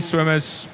Swimmers.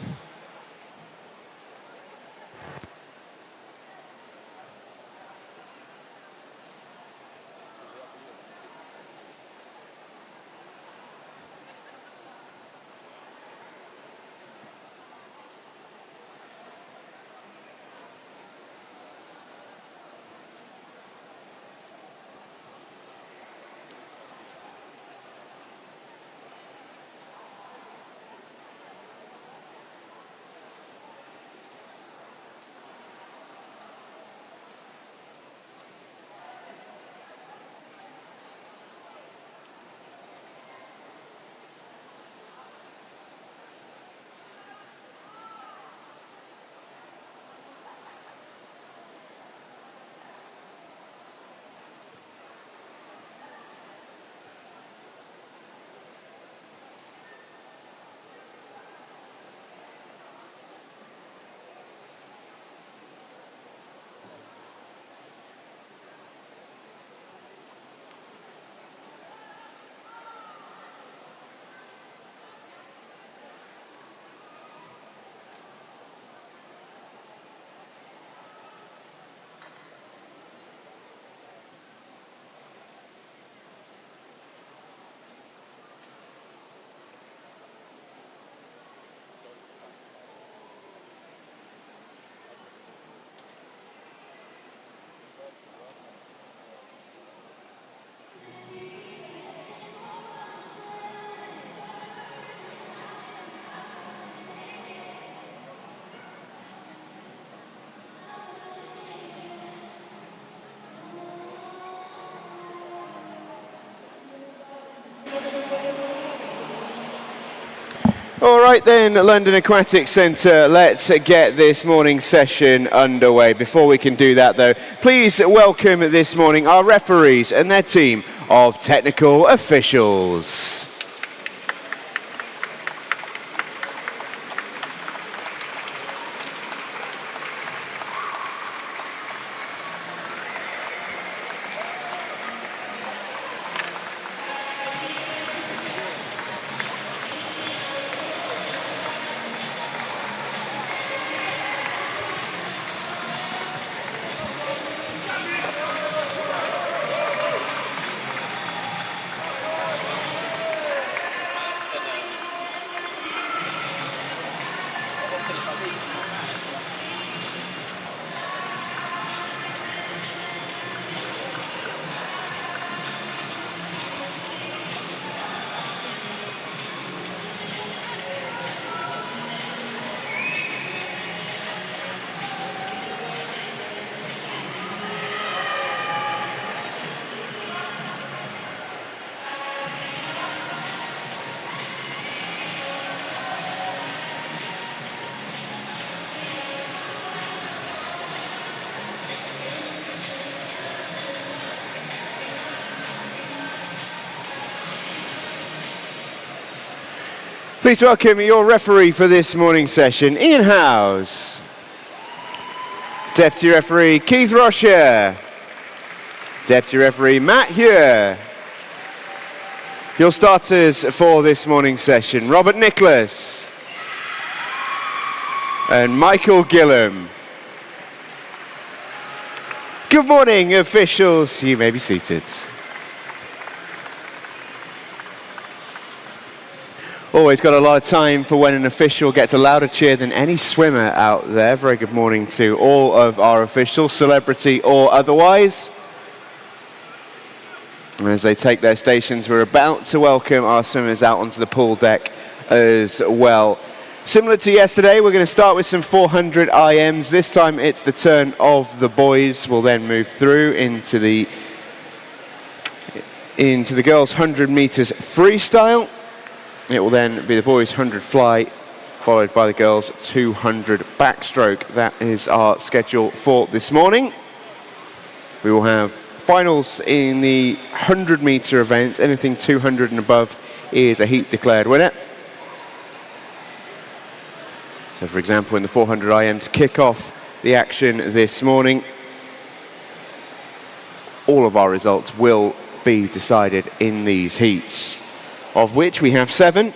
All right then, London Aquatic Centre, let's get this morning's session underway. Before we can do that though, please welcome this morning our referees and their team of technical officials. Please welcome your referee for this morning's session, Ian Howes. Deputy referee, Keith Rocher. Deputy referee, Matt Hure. Your starters for this morning's session, Robert Nicholas and Michael Gillam. Good morning, officials. You may be seated. Always got a lot of time for when an official gets a louder cheer than any swimmer out there. Very good morning to all of our officials, celebrity or otherwise. And as they take their stations, we're about to welcome our swimmers out onto the pool deck as well. Similar to yesterday, we're going to start with some 400 IMs. This time it's the turn of the boys. We'll then move through into the girls' 100 meters freestyle. It will then be the boys' 100 fly, followed by the girls' 200 backstroke. That is our schedule for this morning. We will have finals in the 100 meter event. Anything 200 and above is a heat declared winner. So for example, in the 400 IM to kick off the action this morning, all of our results will be decided in these heats, of which we have 7.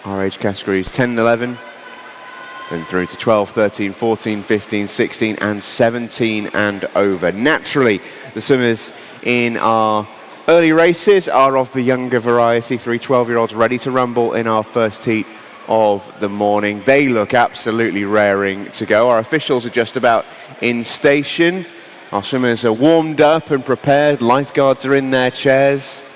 Our age categories 10 and 11, then through to 12, 13, 14, 15, 16 and 17 and over. Naturally, the swimmers in our early races are of the younger variety, 3 12-year-olds ready to rumble in our first heat of the morning. They look absolutely raring to go. Our officials are just about in station. Our swimmers are warmed up and prepared. Lifeguards are in their chairs.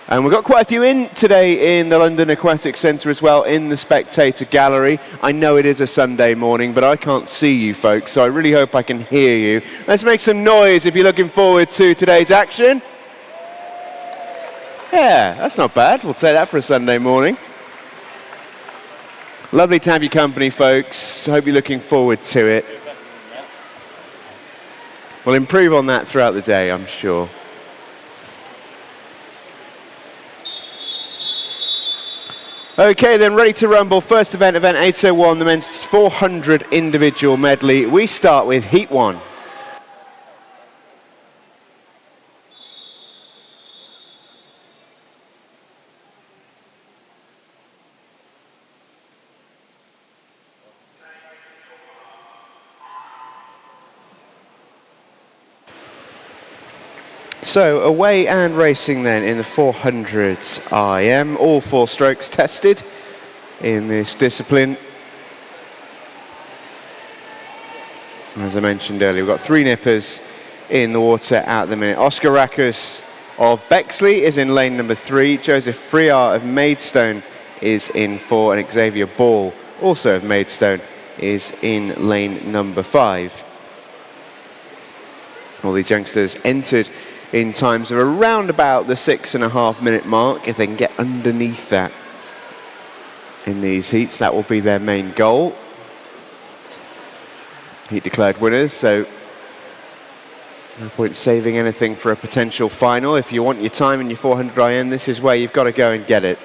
And we've got quite a few in today in the London Aquatic Centre as well, in the spectator gallery. I know it is a Sunday morning, but I can't see you folks, so I really hope I can hear you. Let's make some noise if you're looking forward to today's action. Yeah, that's not bad. We'll take that for a Sunday morning. Lovely to have your company, folks. Hope you're looking forward to it. We'll improve on that throughout the day, I'm sure. Okay, then ready to rumble. First event 801, the men's 400 individual medley. We start with Heat 1. So away and racing then in the 400s IM. All 4 strokes tested in this discipline. As I mentioned earlier, we've got 3 nippers in the water at the minute. Oscar Rakus of Bexley is in lane number 3. Joseph Friar of Maidstone is in 4. And Xavier Ball, also of Maidstone, is in lane number 5. All these youngsters entered in times of around about the 6.5 minute mark. If they can get underneath that in these heats, that will be their main goal. Heat declared winners, so no point saving anything for a potential final. If you want your time in your 400 IM, this is where you've got to go and get it.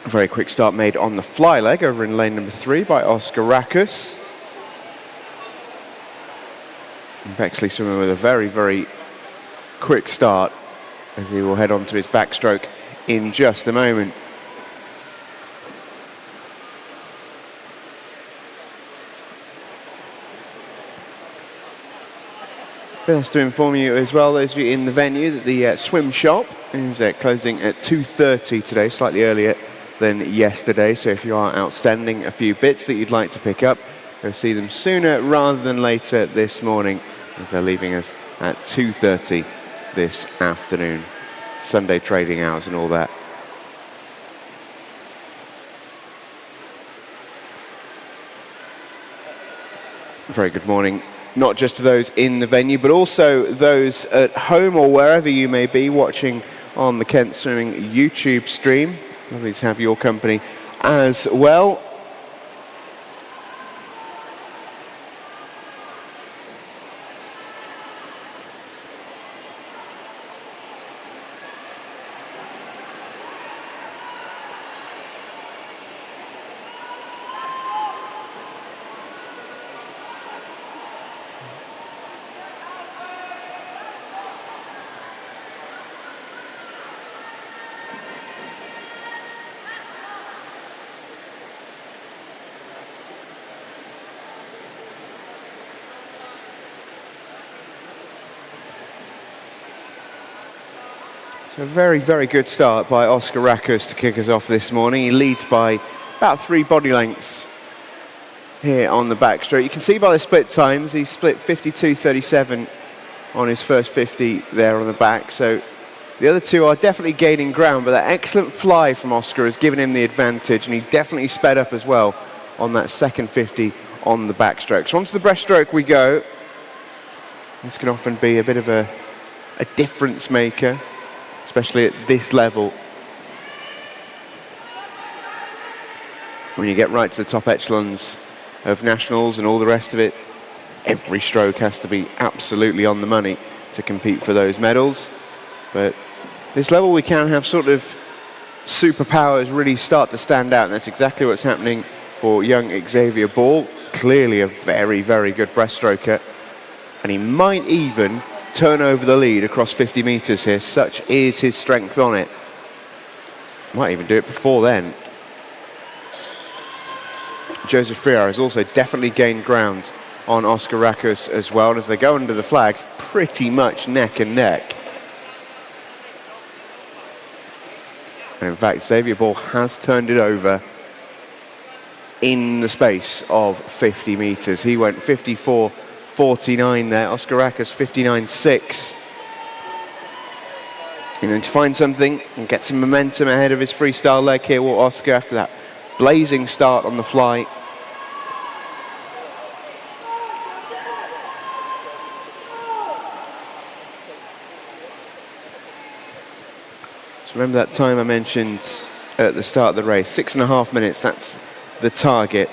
A very quick start made on the fly leg over in lane number 3 by Oscar Rakus. Bexley swimming with a very, very quick start as he will head on to his backstroke in just a moment. Best to inform you as well, those of you in the venue, that the swim shop is closing at 2:30 today, slightly earlier than yesterday. So if you are outstanding a few bits that you'd like to pick up, go see them sooner rather than later this morning, as they're leaving us at 2:30 this afternoon. Sunday trading hours and all that. Very good morning, not just to those in the venue, but also those at home or wherever you may be watching on the Kent Swimming YouTube stream. Lovely to have your company as well. So a very, very good start by Oscar Rakus to kick us off this morning. He leads by about 3 body lengths here on the backstroke. You can see by the split times, he split 52.37 on his first 50 there on the back. So the other 2 are definitely gaining ground, but that excellent fly from Oscar has given him the advantage, and he definitely sped up as well on that second 50 on the backstroke. So onto the breaststroke we go. This can often be a bit of a difference maker, especially at this level. When you get right to the top echelons of nationals and all the rest of it, every stroke has to be absolutely on the money to compete for those medals. But this level we can have sort of superpowers really start to stand out, and that's exactly what's happening for young Xavier Ball. Clearly a very, very good breaststroker, and he might even turn over the lead across 50 meters here. Such is his strength on it. Might even do it before then. Joseph Friar has also definitely gained ground on Oscar Rakos as well. And as they go under the flags, pretty much neck and neck. And in fact, Xavier Ball has turned it over in the space of 50 meters. He went 54.49 there. Oscar Rakos 59.6. To find something and get some momentum ahead of his freestyle leg here, will Oscar, after that blazing start on the fly. So remember that time I mentioned at the start of the race, 6.5 minutes, that's the target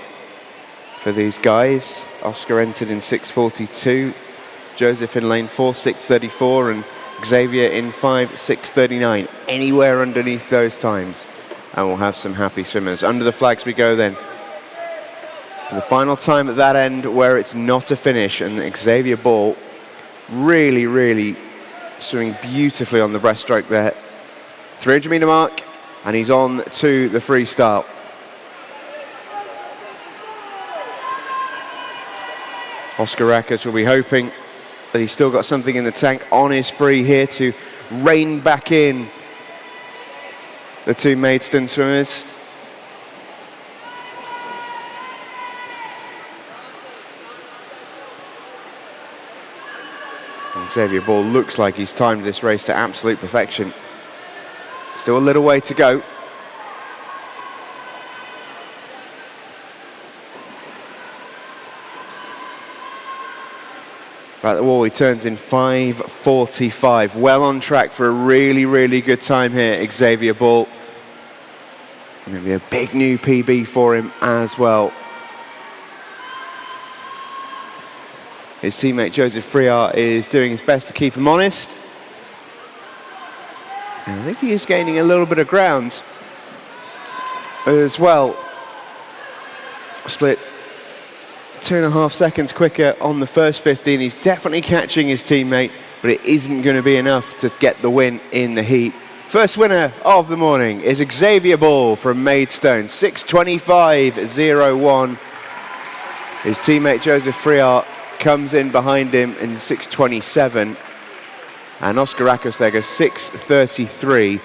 for these guys. Oscar entered in 6:42, Joseph in lane 4, 6:34, and Xavier in 5, 6:39. Anywhere underneath those times, and we'll have some happy swimmers. Under the flags we go then. For the final time at that end, where it's not a finish, and Xavier Ball really, really swimming beautifully on the breaststroke there. 300 meter mark, and he's on to the freestyle. Oscar Rakos will be hoping that he's still got something in the tank on his free here to rein back in the two Maidstone swimmers. And Xavier Ball looks like he's timed this race to absolute perfection. Still a little way to go. At the wall, he turns in 5:45. Well on track for a really, really good time here, Xavier Ball. And there'll be a big new PB for him as well. His teammate Joseph Friar is doing his best to keep him honest. And I think he is gaining a little bit of ground as well. Split 2.5 seconds quicker on the first 15. He's definitely catching his teammate, but it isn't going to be enough to get the win in the heat. First winner of the morning is Xavier Ball from Maidstone, 6:25.01. His teammate Joseph Friar comes in behind him in 6:27. And Oscar Rakos there goes 6:33.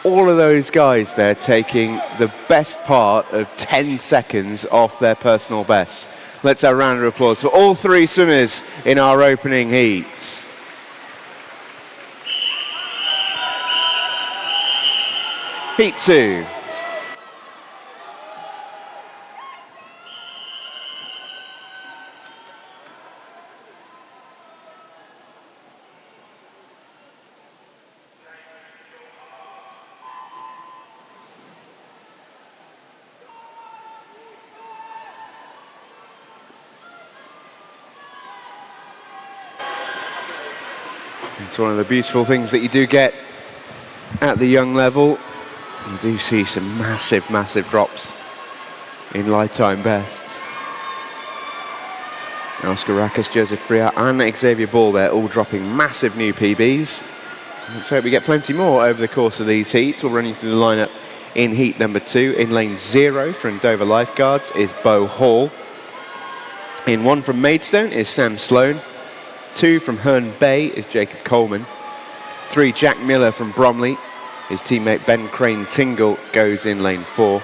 All of those guys there taking the best part of 10 seconds off their personal best. Let's have a round of applause for all three swimmers in our opening heat. Heat 2. It's one of the beautiful things that you do get at the young level. You do see some massive, massive drops in lifetime bests. And Oscar Rakos, Joseph Friar and Xavier Ball there all dropping massive new PBs. Let's hope we get plenty more over the course of these heats. We'll run you through the lineup in heat number 2. In lane 0 from Dover Lifeguards is Beau Hall. In 1 from Maidstone is Sam Sloan. 2 from Herne Bay is Jacob Coleman. 3, Jack Miller from Bromley. His teammate Ben Crane Tingle goes in lane 4.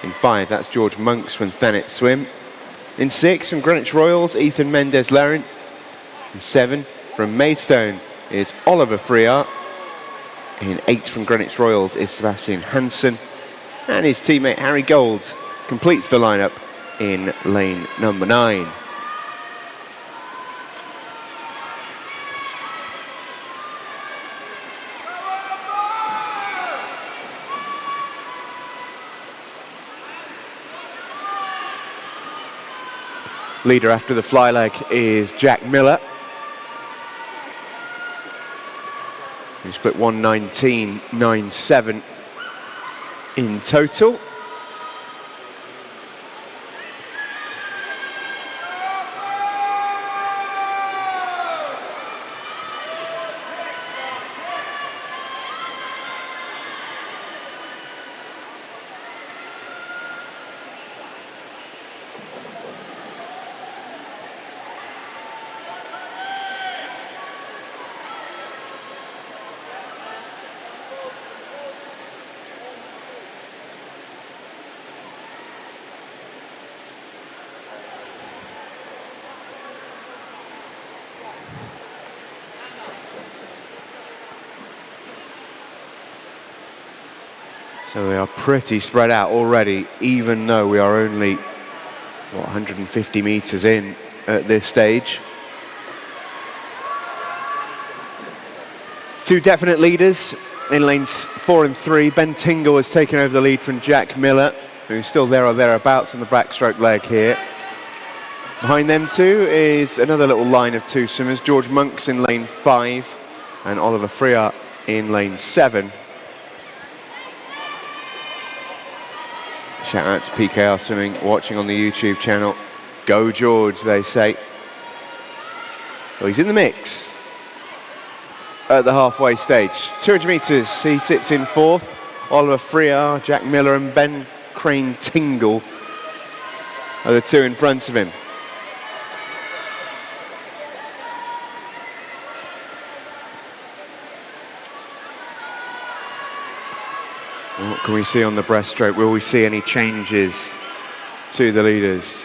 In 5, that's George Monks from Thanet Swim. In 6, from Greenwich Royals, Ethan Mendez-Larin. In 7, from Maidstone is Oliver Friar. In 8, from Greenwich Royals is Sebastian Hansen. And his teammate Harry Gold completes the lineup in lane number 9. Leader after the fly leg is Jack Miller, who's split 1:19.97 in total. So they are pretty spread out already, even though we are only, 150 meters in at this stage. Two definite leaders in lanes 4 and 3. Ben Tingle has taken over the lead from Jack Miller, who's still there or thereabouts on the backstroke leg here. Behind them two is another little line of two swimmers. George Monks in lane 5 and Oliver Freer in lane 7. Shout out to PKR Swimming, watching on the YouTube channel. Go George, they say. Well, he's in the mix at the halfway stage. 200 meters, he sits in 4th. Oliver Freer, Jack Miller and Ben Crane Tingle are the two in front of him. What can we see on the breaststroke? Will we see any changes to the leaders?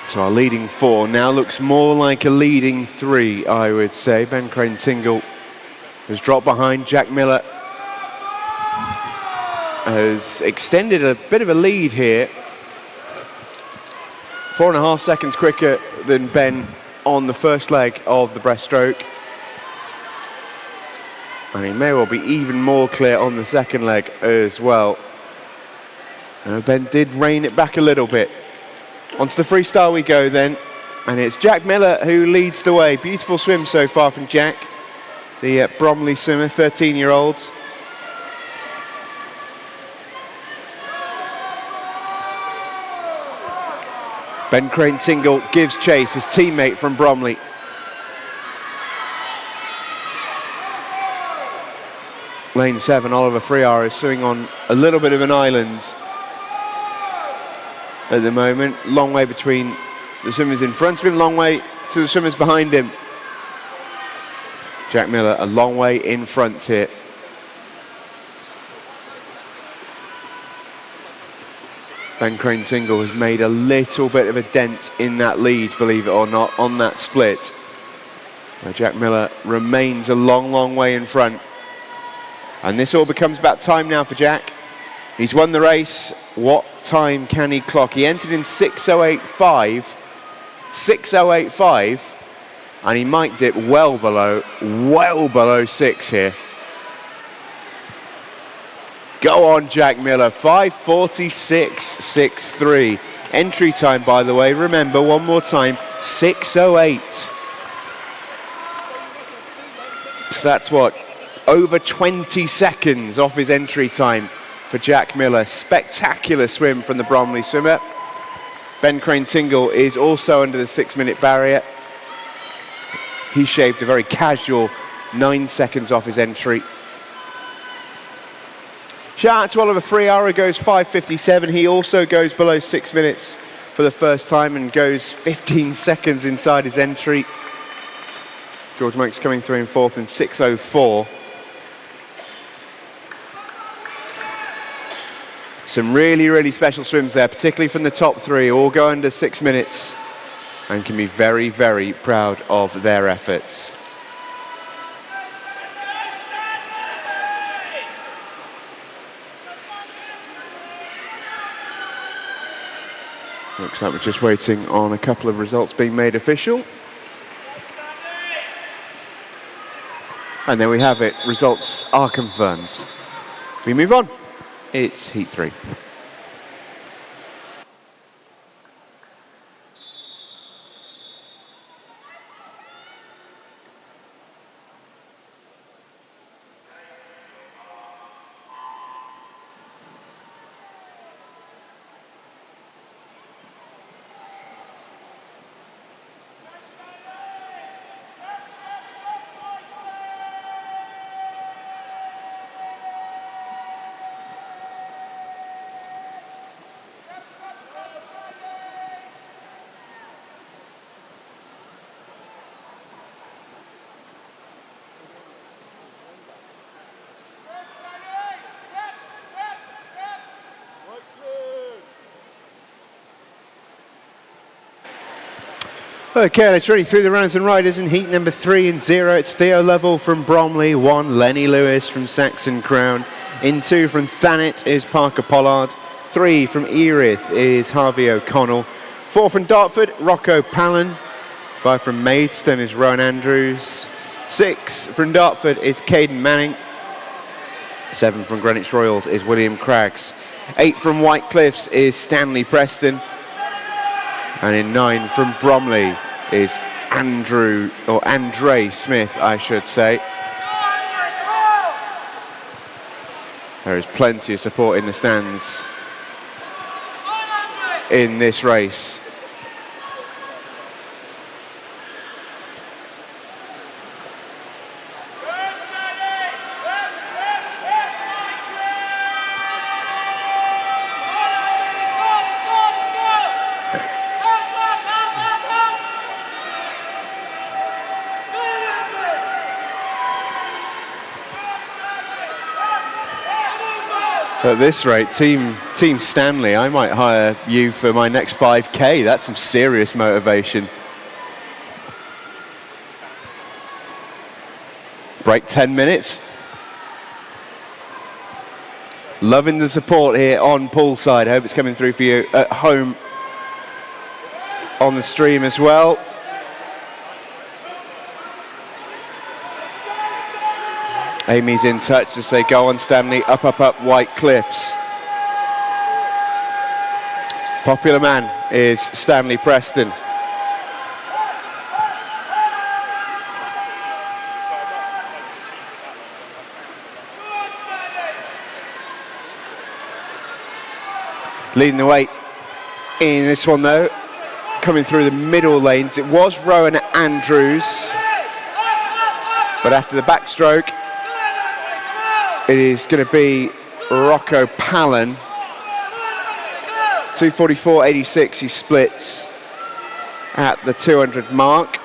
So our leading 4 now looks more like a leading 3, I would say. Ben Crane Tingle has dropped behind. Jack Miller has extended a bit of a lead here. 4.5 seconds quicker than Ben on the first leg of the breaststroke. And he may well be even more clear on the second leg as well. Ben did rein it back a little bit. Onto the freestyle we go then, and it's Jack Miller who leads the way. Beautiful swim so far from Jack, the Bromley swimmer, 13-year-old. Ben Crane Tingle gives chase, his teammate from Bromley. Lane 7, Oliver Freer is swimming on a little bit of an island at the moment. Long way between the swimmers in front of him, long way to the swimmers behind him. Jack Miller a long way in front here. Ben Crane Tingle has made a little bit of a dent in that lead, believe it or not, on that split. Jack Miller remains a long, long way in front. And this all becomes about time now for Jack. He's won the race. What time can he clock? He entered in 6:08.5. 6:08.5. And he might dip well below 6 here. Go on, Jack Miller. 5:46.63. Entry time, by the way, remember, one more time, 6:08. So that's what? Over 20 seconds off his entry time for Jack Miller. Spectacular swim from the Bromley swimmer. Ben Crane Tingle is also under the 6-minute barrier. He shaved a very casual 9 seconds off his entry. Shout out to Oliver Freer, who goes 5:57. He also goes below 6 minutes for the first time and goes 15 seconds inside his entry. George Monk's coming through in fourth in 6:04. Some really, really special swims there, particularly from the top three, all go under 6 minutes and can be very, very proud of their efforts. Looks like we're just waiting on a couple of results being made official. And there we have it, results are confirmed. We move on. It's heat 3. Okay, let's run through the runners and riders in heat number 3 and 0. It's Theo Lovell from Bromley, 1 Lenny Lewis from Saxon Crown. In 2 from Thanet is Parker Pollard. 3 from Erith is Harvey O'Connell. 4 from Dartford, Rocco Pallen. 5 from Maidstone is Rowan Andrews. 6 from Dartford is Caden Manning. 7 from Greenwich Royals is William Craggs. 8 from White Cliffs is Stanley Preston. And in 9 from Bromley is Andre Smith, I should say. There is plenty of support in the stands in this race. At this rate, Team Stanley, I might hire you for my next 5K. That's some serious motivation. Break 10 minutes. Loving the support here on poolside. Hope it's coming through for you at home on the stream as well. Amy's in touch to say, go on Stanley, up, up, up, White Cliffs. Popular man is Stanley Preston. Leading the way in this one though, coming through the middle lanes, it was Rowan Andrews, but after the backstroke, it is going to be Rocco Pallen. 2:44.86, he splits at the 200 mark.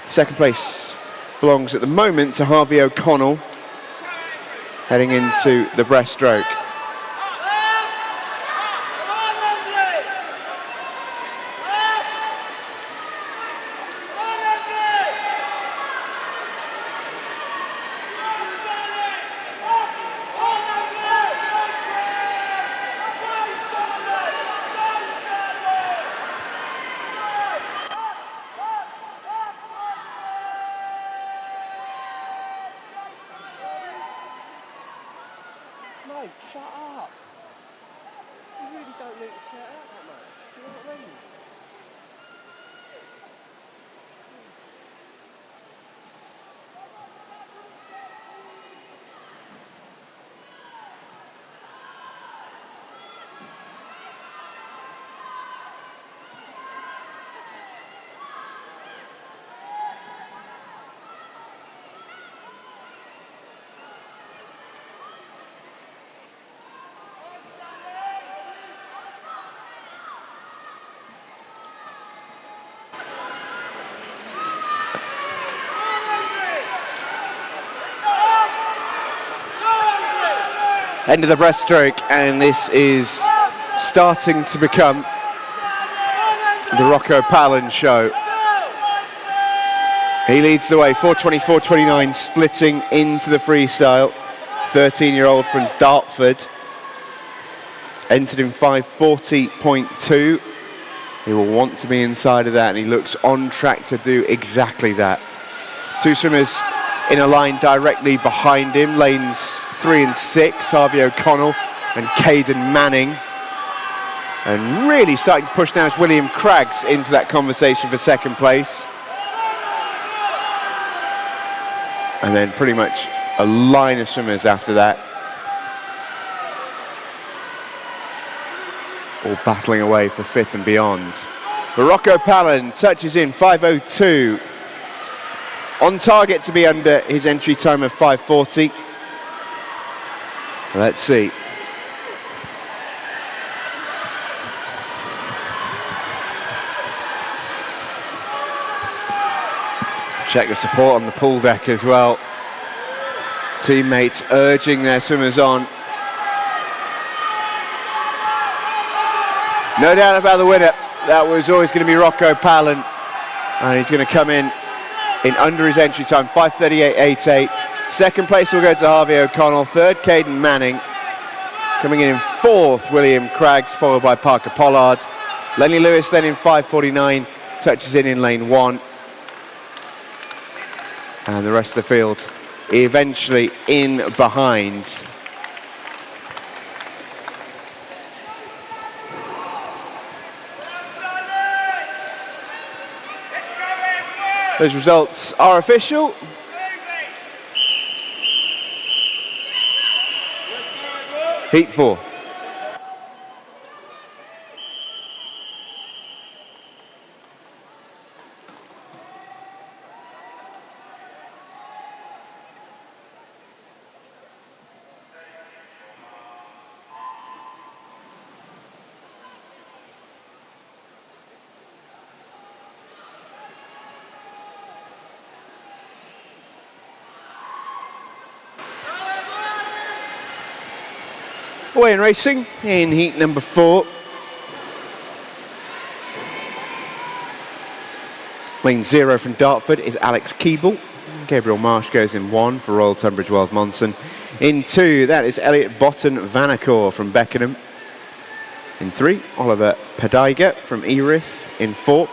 Second place belongs at the moment to Harvey O'Connell, heading into the breaststroke. Mate, shut up. You really don't need to shout out that much. Do you know what I mean? End of the breaststroke, and this is starting to become the Rocco Palin show. He leads the way, 4:24.29, splitting into the freestyle. 13-year-old from Dartford. Entered in 5:40.2. He will want to be inside of that, and he looks on track to do exactly that. Two swimmers in a line directly behind him, lanes 3 and 6, Harvey O'Connell and Caden Manning. And really starting to push now is William Craggs into that conversation for second place. And then pretty much a line of swimmers after that. All battling away for 5th and beyond. But Rocco Palin touches in 5:02. On target to be under his entry time of 5:40. Let's see. Check the support on the pool deck as well. Teammates urging their swimmers on. No doubt about the winner. That was always going to be Rocco Palin. And he's going to come in under his entry time, 5:38.88. Second place will go to Harvey O'Connell. Third, Caden Manning. Coming in 4th, William Craggs, followed by Parker Pollard. Lenny Lewis then in 5:49, touches in lane 1. And the rest of the field eventually in behind. Those results are official. Heat 4. Away in racing in heat number 4. Lane 0 from Dartford is Alex Keeble. Gabriel Marsh goes in 1 for Royal Tunbridge Wells Monson. In 2, that is Elliot Botten Vanacore from Beckenham. In 3, Oliver Padiga from Erith. In 4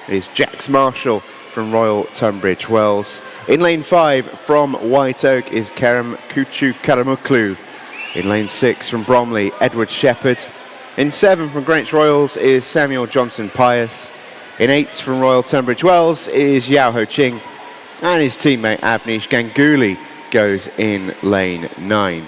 is Jax Marshall from Royal Tunbridge Wells. In lane 5 from White Oak is Kerem Kuchu Karamuklu. In lane 6 from Bromley, Edward Shepherd. In 7 from Greenwich Royals is Samuel Johnson Pius. In 8 from Royal Tunbridge Wells is Yao Ho Ching. And his teammate Avnish Ganguly goes in lane 9.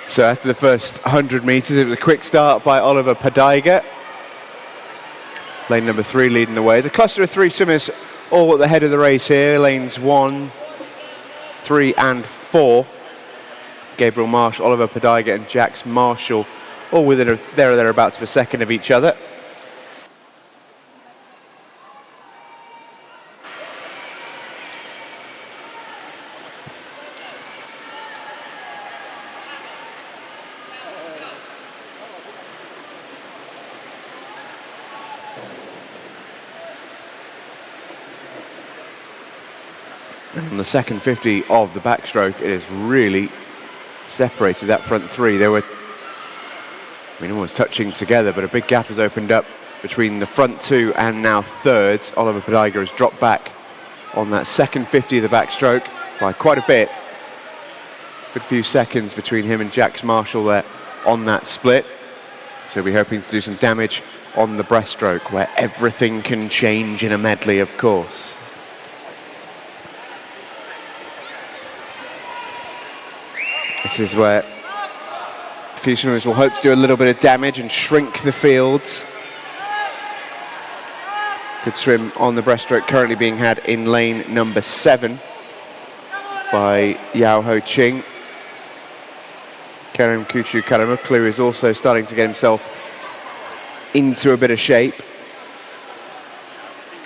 So after the first 100 metres, it was a quick start by Oliver Padiga. Lane number 3 leading the way. There's a cluster of 3 swimmers all at the head of the race here. Lanes 1, 3 and 4. Gabriel Marsh, Oliver Padiga and Jax Marshall all within there or thereabouts of a second of each other. On the second 50 of the backstroke, it has really separated that front 3. They were, almost touching together, but a big gap has opened up between the front 2 and now thirds. Oliver Padiga has dropped back on that second 50 of the backstroke by quite a bit. Good few seconds between him and Jax Marshall there. on that split. So we're hoping to do some damage on the breaststroke, where everything can change in a medley, of course. This is where a few swimmers will hope to do a little bit of damage and shrink the fields. Good swim on the breaststroke currently being had in lane number 7 by Yao Ho Ching. Kerem Kuchu Karamuklu is also starting to get himself into a bit of shape.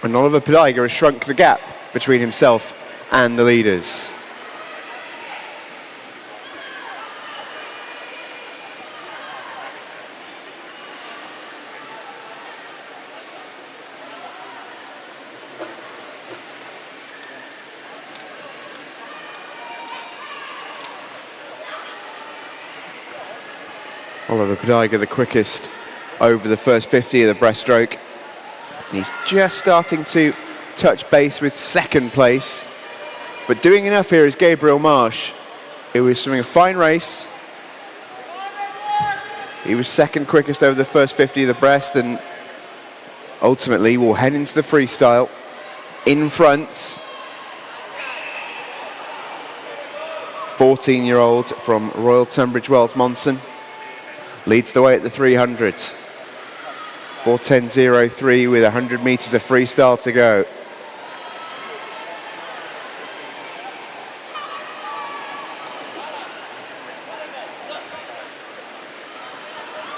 And Oliver Padiga has shrunk the gap between himself and the leaders. Oliver Padiga the quickest over the first 50 of the breaststroke. He's just starting to touch base with second place. But doing enough here is Gabriel Marsh, who is swimming a fine race. He was second quickest over the first 50 of the breast, and ultimately will head into the freestyle in front. 14-year-old from Royal Tunbridge Wells Monson leads the way at the 300s. 4:10.03 with 100 meters of freestyle to go.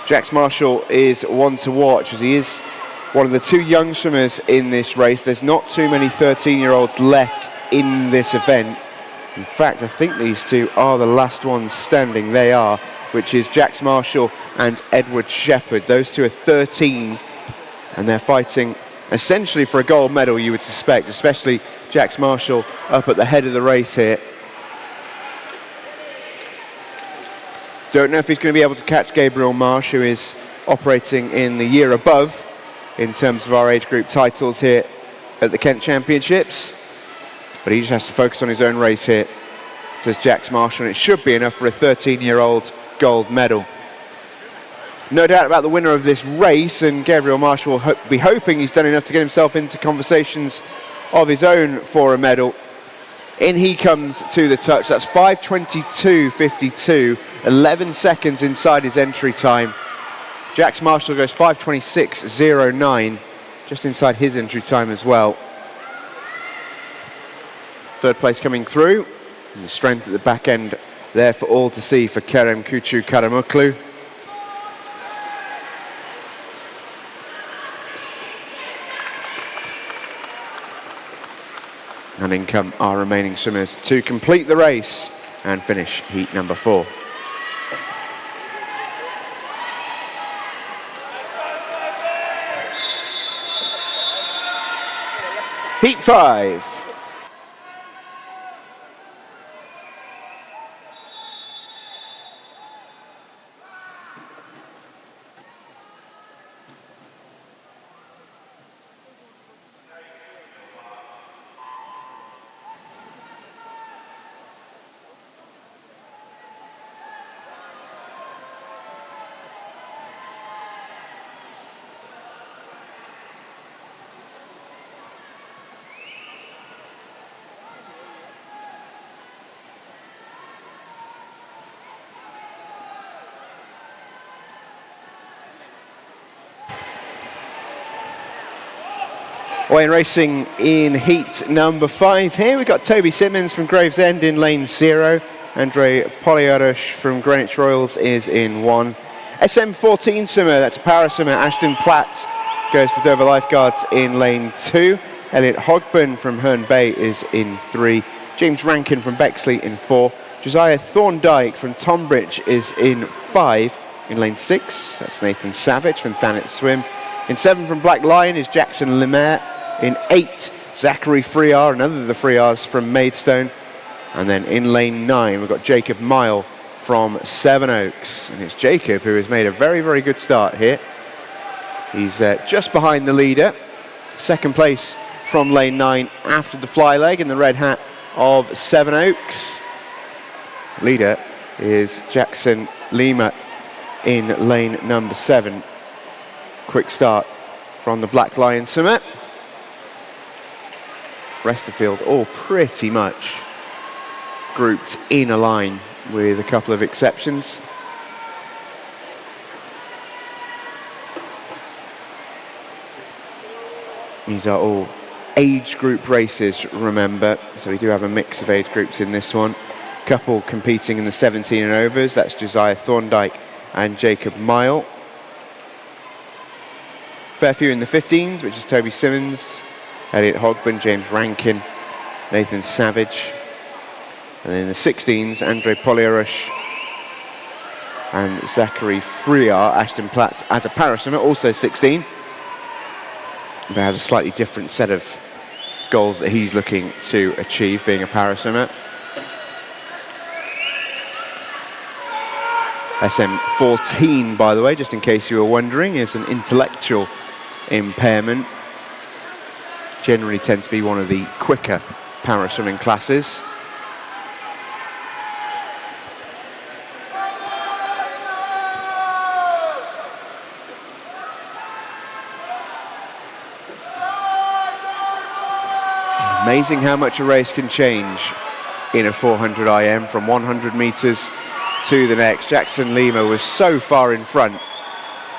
Jax Marshall is one to watch, as he is one of the two young swimmers in this race. There's not too many 13-year-olds left in this event. In fact, I think these two are the last ones standing. They are, which is Jax Marshall and Edward Shepherd. Those two are 13, and they're fighting essentially for a gold medal, you would suspect, especially Jax Marshall up at the head of the race here. Don't know if he's going to be able to catch Gabriel Marsh, who is operating in the year above in terms of our age group titles here at the Kent Championships. But he just has to focus on his own race here, says Jax Marshall, and it should be enough for a 13-year-old gold medal. No doubt about the winner of this race, and Gabriel Marsh will be hoping he's done enough to get himself into conversations of his own for a medal. In he comes to the touch. That's 5:22.52, 11 seconds inside his entry time. Jax Marshall goes 5:26.09, just inside his entry time as well. Third place coming through, and the strength at the back end there for all to see for Kerem Kuchu Karamuklu. And in come our remaining swimmers to complete the race and finish heat number 4. Heat 5. Away and racing in heat number 5 here. We've got Toby Simmons from Gravesend in lane 0. Andre Poliarush from Greenwich Royals is in 1. SM14 swimmer, that's a power swimmer, Ashton Platts, goes for Dover Lifeguards in lane 2. Elliot Hogburn from Herne Bay is in 3. James Rankin from Bexley in 4. Josiah Thorndike from Tonbridge is in 5. In lane 6, that's Nathan Savage from Thanet Swim. In 7 from Black Lion is Jackson Lemaire. In 8, Zachary Frear, another of the Frears from Maidstone. And then in lane 9, we've got Jacob Mile from Sevenoaks. And it's Jacob who has made a very, very good start here. He's just behind the leader. Second place from lane 9 after the fly leg in the red hat of Sevenoaks. Leader is Jackson Lima in lane number 7. Quick start from the Black Lion summit. Rest of the field all pretty much grouped in a line with a couple of exceptions. These are all age group races, remember, so we do have a mix of age groups in this one. Couple competing in the 17 and overs, that's Josiah Thorndike and Jacob Mile. Fair few in the 15s, which is Toby Simmons, Elliot Hogben, James Rankin, Nathan Savage. And then in the 16s, Andre Poliarush and Zachary Friar. Ashton Platt as a paraswimmer, also 16. But has a slightly different set of goals that he's looking to achieve, being a paraswimmer. SM14, by the way, just in case you were wondering, is an intellectual impairment. Generally tends to be one of the quicker paraswimming classes. Amazing how much a race can change in a 400 IM from 100 meters to the next. Jackson Lima was so far in front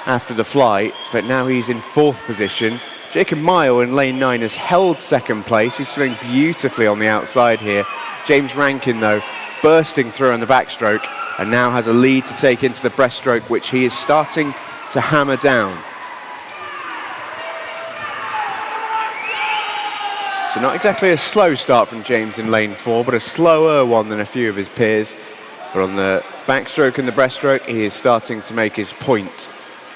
after the flight, but now he's in 4th position. Jacob Mile in lane 9 has held 2nd place. He's swimming beautifully on the outside here. James Rankin, though, bursting through on the backstroke and now has a lead to take into the breaststroke, which he is starting to hammer down. So not exactly a slow start from James in lane 4, but a slower one than a few of his peers. But on the backstroke and the breaststroke, he is starting to make his point.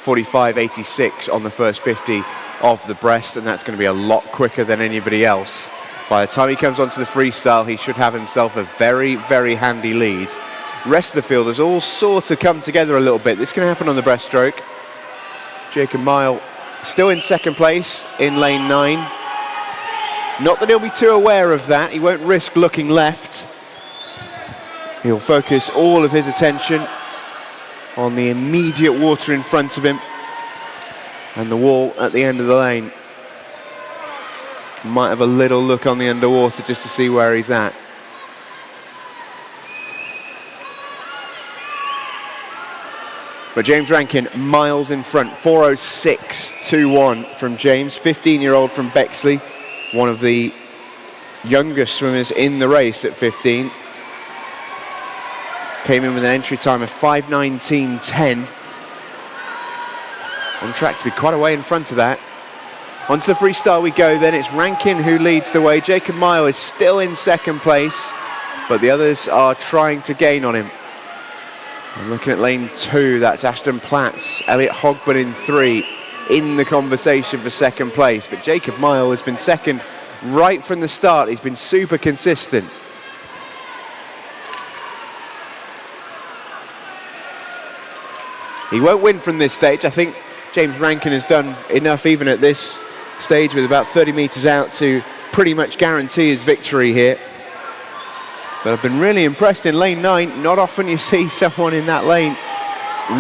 45.86 on the first 50 of the breast, and that's going to be a lot quicker than anybody else. By the time he comes onto the freestyle, he should have himself a very, very handy lead. Rest of the field has all sort of come together a little bit. This can happen on the breaststroke. Jacob Mile still in 2nd place in lane 9. Not that he'll be too aware of that. He won't risk looking left. He'll focus all of his attention on the immediate water in front of him and the wall at the end of the lane. Might have a little look on the underwater just to see where he's at. But James Rankin miles in front, 4:06.21 from James, 15-year-old from Bexley. One of the youngest swimmers in the race at 15. Came in with an entry time of 5:19.10. On track to be quite a way in front of that. Onto the freestyle we go then. It's Rankin who leads the way. Jacob Mile is still in 2nd place, but the others are trying to gain on him. I'm looking at lane 2, that's Ashton Platts, Elliot Hogben in 3. In the conversation for 2nd place, but Jacob Mile has been 2nd right from the start. He's been super consistent. He won't win from this stage. I think James Rankin has done enough even at this stage with about 30 meters out to pretty much guarantee his victory here. But I've been really impressed in lane 9. Not often you see someone in that lane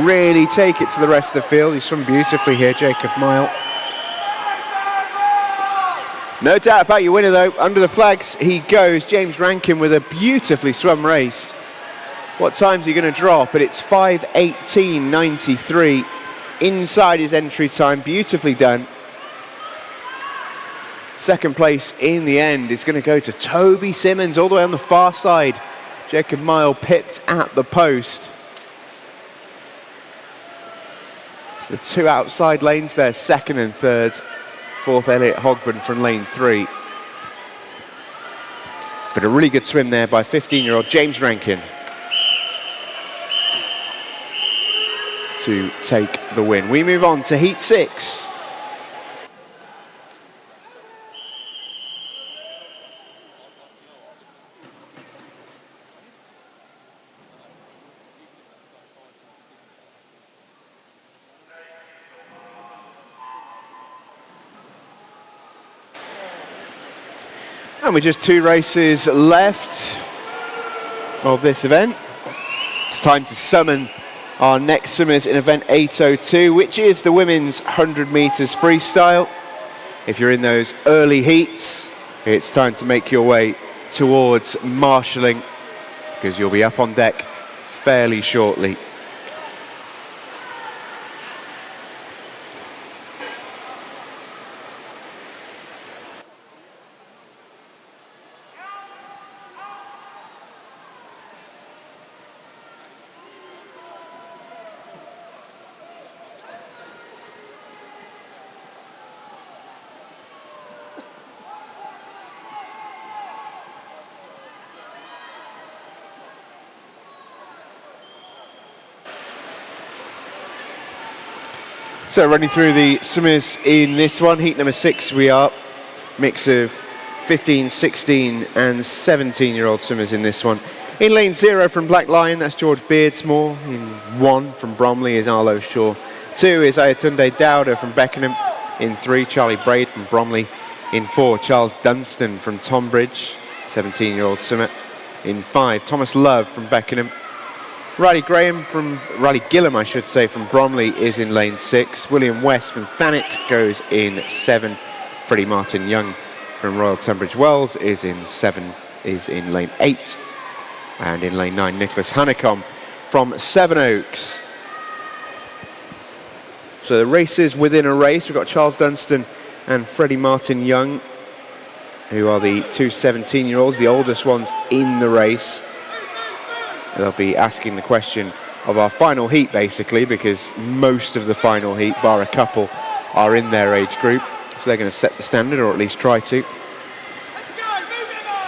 really take it to the rest of the field. He's swum beautifully here, Jacob Mile. No doubt about your winner, though. Under the flags he goes. James Rankin with a beautifully swum race. What time's he going to drop? But it's 5:18.93 inside his entry time. Beautifully done. 2nd place in the end is going to go to Toby Simmons all the way on the far side. Jacob Mile pipped at the post. The 2 outside lanes there, 2nd and 3rd. 4th, Elliot Hogben from lane 3. But a really good swim there by 15-year-old James Rankin to take the win. We move on to heat 6. And with just 2 races left of this event, it's time to summon our next swimmers in event 802, which is the women's 100 meters freestyle. If you're in those early heats, it's time to make your way towards marshalling, because you'll be up on deck fairly shortly. So running through the swimmers in this one, heat number 6 we are, mix of 15, 16 and 17-year-old swimmers in this one. In lane 0 from Black Lion, that's George Beardsmore. In 1 from Bromley is Arlo Shaw. 2 is Ayatunde Dowder from Beckenham. In 3, Charlie Braid from Bromley. In 4, Charles Dunstan from Tonbridge, 17-year-old swimmer. In 5, Thomas Love from Beckenham. Riley Gillam, I should say, from Bromley is in lane 6. William West from Thanet goes in 7. Freddie Martin Young from Royal Tunbridge Wells is in lane 8. And in lane 9, Nicholas Honeycomb from Sevenoaks. So the races within a race. We've got Charles Dunstan and Freddie Martin Young, who are the two 17-year-olds, the oldest ones in the race. They'll be asking the question of our final heat, basically, because most of the final heat, bar a couple, are in their age group. So they're going to set the standard, or at least try to.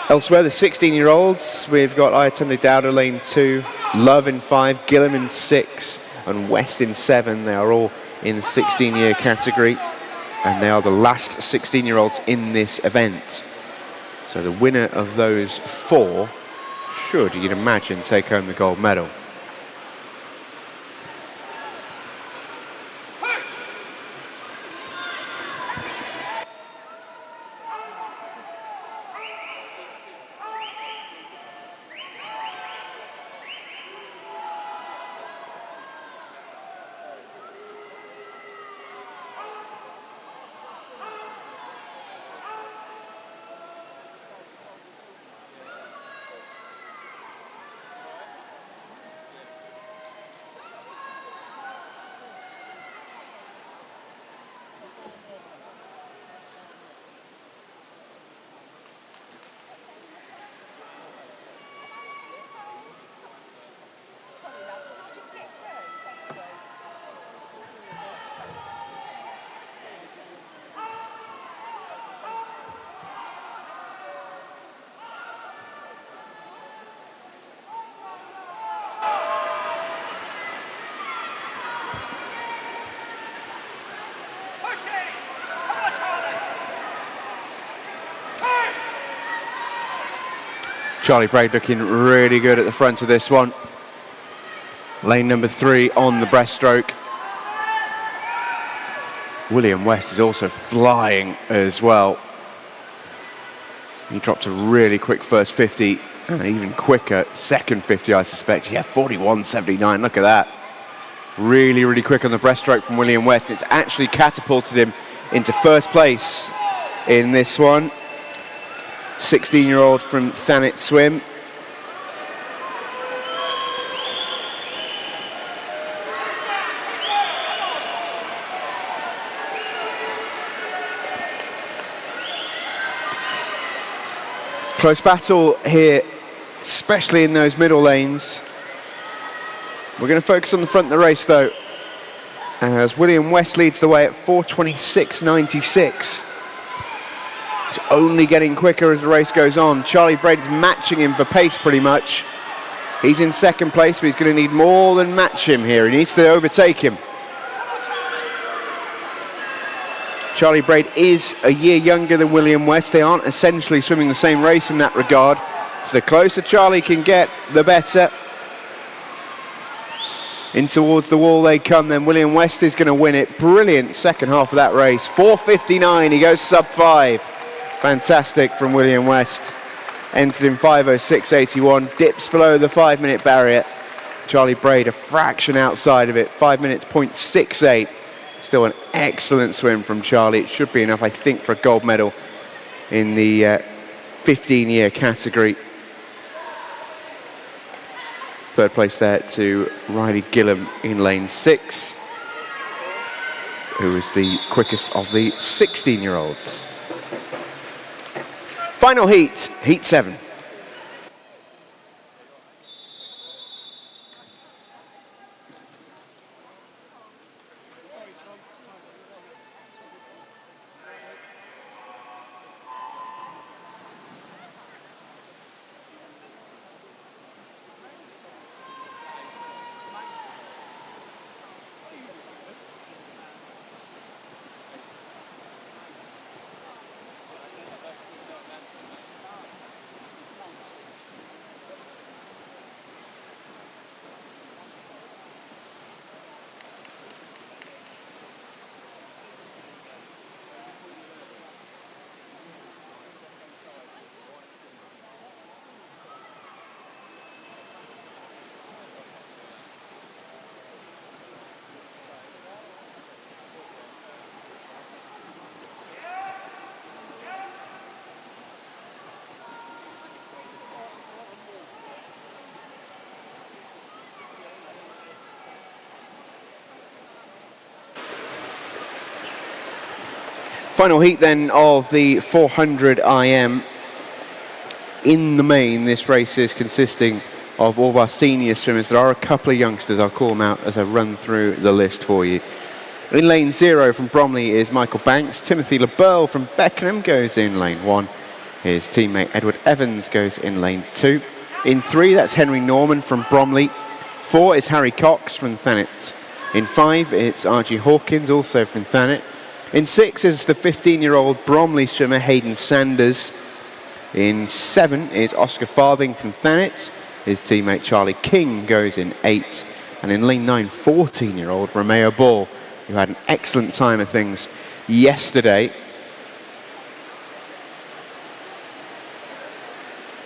Elsewhere, the 16-year-olds, we've got Ayatunde Dowder, lane 2, Love in 5, Gillam in 6, and West in 7. They are all in the 16-year category, and they are the last 16-year-olds in this event. So the winner of those 4 should, you'd imagine, take home the gold medal. Charlie Braid looking really good at the front of this one. Lane number 3 on the breaststroke. William West is also flying as well. He dropped a really quick first 50, and even quicker second 50, I suspect. Yeah, 41.79, look at that. Really, really quick on the breaststroke from William West. It's actually catapulted him into first place in this one. 16-year-old from Thanet Swim. Close battle here, especially in those middle lanes. We're going to focus on the front of the race, though, as William West leads the way at 4:26.96. He's only getting quicker as the race goes on. Charlie Braid is matching him for pace pretty much. He's in second place, but he's going to need more than match him here. He needs to overtake him. Charlie Braid is a year younger than William West. They aren't essentially swimming the same race in that regard. So the closer Charlie can get, the better. In towards the wall they come then. William West is going to win it. Brilliant second half of that race. 4:59, he goes sub 5. Fantastic from William West. Entered in 5:06.81, dips below the 5-minute barrier. Charlie Braid a fraction outside of it, 5 minutes, 0.68. Still an excellent swim from Charlie. It should be enough, I think, for a gold medal in the 15-year category. Third place there to Riley Gillam in lane 6, who is the quickest of the 16-year-olds. Final heat, heat 7. Final heat then of the 400 IM. In the main, this race is consisting of all of our senior swimmers. There are a couple of youngsters. I'll call them out as I run through the list for you. In lane 0 from Bromley is Michael Banks. Timothy LeBeau from Beckenham goes in lane 1. His teammate Edward Evans goes in lane 2. In 3, that's Henry Norman from Bromley. 4 is Harry Cox from Thanet. In 5, it's R.G. Hawkins, also from Thanet. In 6 is the 15-year-old Bromley swimmer Hayden Sanders. In 7 is Oscar Farthing from Thanet. His teammate Charlie King goes in 8. And in lane 9, 14-year-old Romeo Ball, who had an excellent time of things yesterday.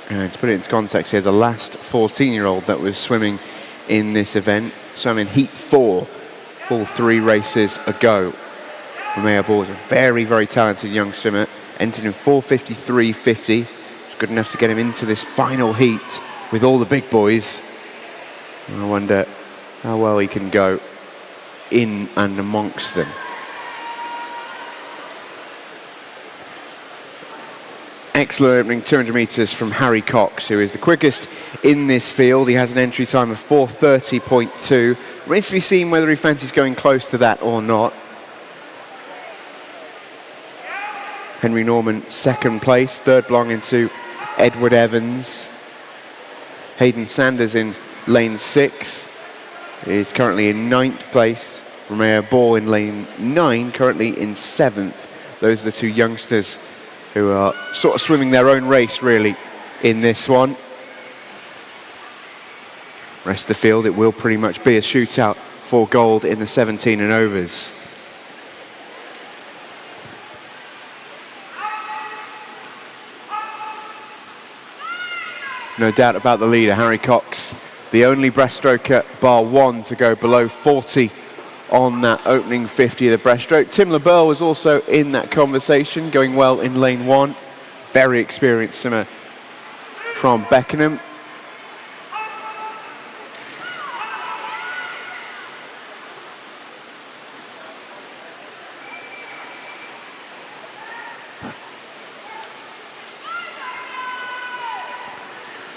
And to put it into context here, the last 14-year-old that was swimming in this event swam in heat 4, full 3 races ago. Romeo Ball is a very, very talented young swimmer, entered in 4:53.50. It's good enough to get him into this final heat with all the big boys. And I wonder how well he can go in and amongst them. Excellent opening 200 metres from Harry Cox, who is the quickest in this field. He has an entry time of 4:30.2. Remains to be seen whether he fancies going close to that or not. Henry Norman, 2nd place. Third belonging to Edward Evans. Hayden Sanders in lane 6 is currently in 9th place. Romeo Ball in lane 9, currently in 7th. Those are the 2 youngsters who are sort of swimming their own race, really, in this one. Rest of the field, it will pretty much be a shootout for gold in the 17 and overs. No doubt about the leader, Harry Cox, the only breaststroker bar 1 to go below 40 on that opening 50 of the breaststroke. Tim LeBeau was also in that conversation, going well in lane 1. Very experienced swimmer from Beckenham.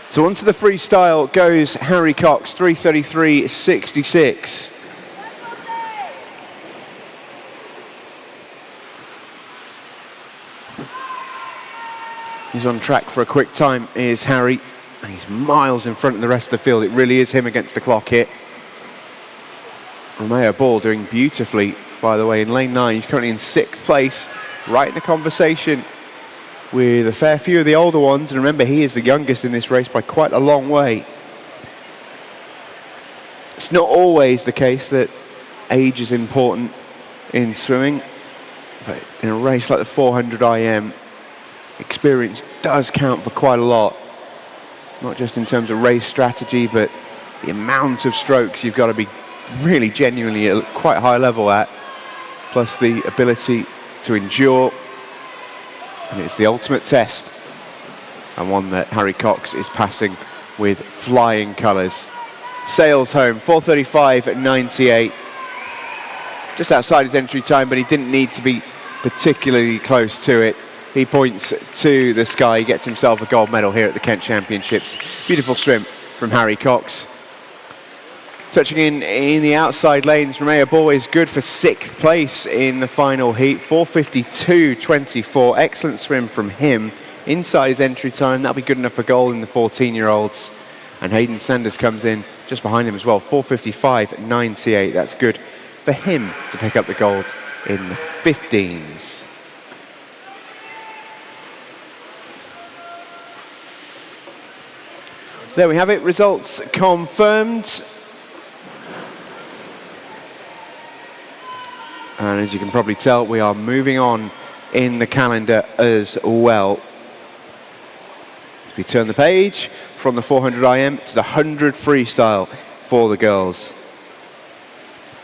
So onto the freestyle goes Harry Cox, 3:33.66. He's on track for a quick time, is Harry. And he's miles in front of the rest of the field. It really is him against the clock here. Romeo Ball doing beautifully, by the way, in lane 9. He's currently in 6th place, right in the conversation with a fair few of the older ones. And remember, he is the youngest in this race by quite a long way. It's not always the case that age is important in swimming, but in a race like the 400 IM, experience does count for quite a lot. Not just in terms of race strategy, but the amount of strokes you've got to be really genuinely at quite high level at, plus the ability to endure. And it's the ultimate test, and one that Harry Cox is passing with flying colours. Sails home, 4:35.98. Just outside his entry time, but he didn't need to be particularly close to it. He points to the sky, he gets himself a gold medal here at the Kent Championships. Beautiful swim from Harry Cox. Touching in the outside lanes, Romeo Ball is good for 6th place in the final heat, 4:52.24. Excellent swim from him inside his entry time. That'll be good enough for gold in the 14-year-olds. And Hayden Sanders comes in just behind him as well, 4:55.98. That's good for him to pick up the gold in the 15s. There we have it, results confirmed. And as you can probably tell, we are moving on in the calendar as well. As we turn the page from the 400 IM to the 100 freestyle for the girls.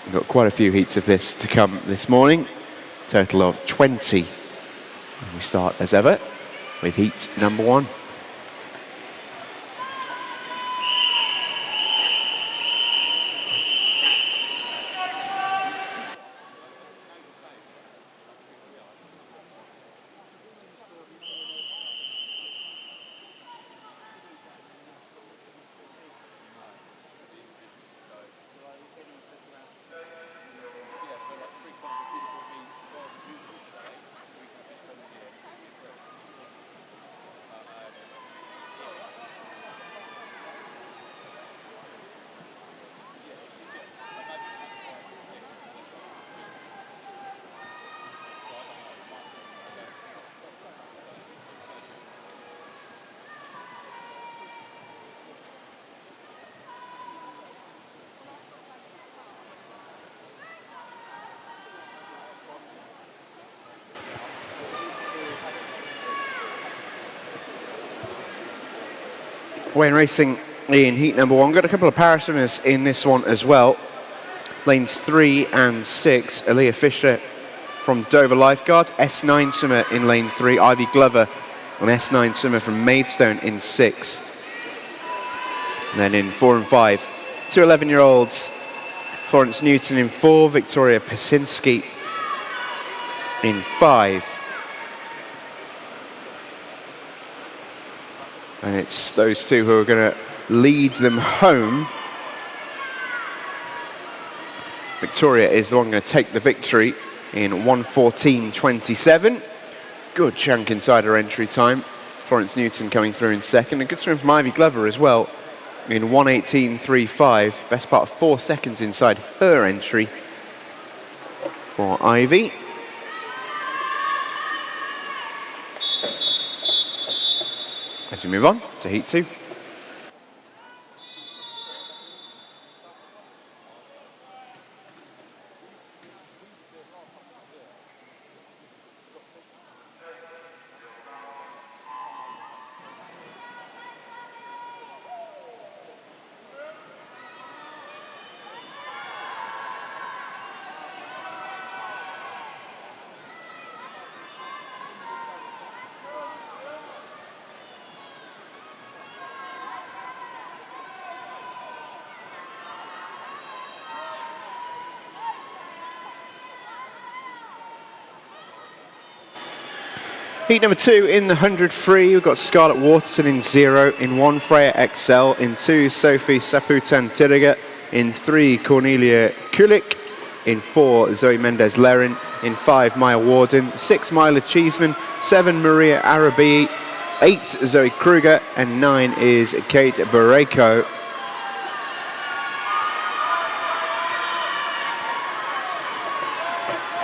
We've got quite a few heats of this to come this morning. Total of 20. And we start as ever with heat number 1. Wayne racing in heat number 1. Got a couple of para-swimmers in this one as well. Lanes 3 and 6. Aaliyah Fisher from Dover Lifeguard. S9 swimmer in lane 3. Ivy Glover, an S9 swimmer from Maidstone in 6. And then in 4 and 5, 2 11-year-olds. Florence Newton in 4. Victoria Pasinski in 5. And it's those two who are going to lead them home. Victoria is the one going to take the victory in 1:14.27. Good chunk inside her entry time. Florence Newton coming through in 2nd. A good swim from Ivy Glover as well in 1:18.35. Best part of 4 seconds inside her entry for Ivy. As we move on to heat 2. Heat number 2 in the 100 free, we've got Scarlett Waterson in 0, in 1 Freya Excel, in 2 Sophie Saputan-Tiriga, in 3 Cornelia Kulik, in 4 Zoe Mendez-Lerin, in 5 Maya Warden, 6 Myla Cheeseman, 7 Maria Arabi, 8 Zoe Kruger, and 9 is Kate Barreco.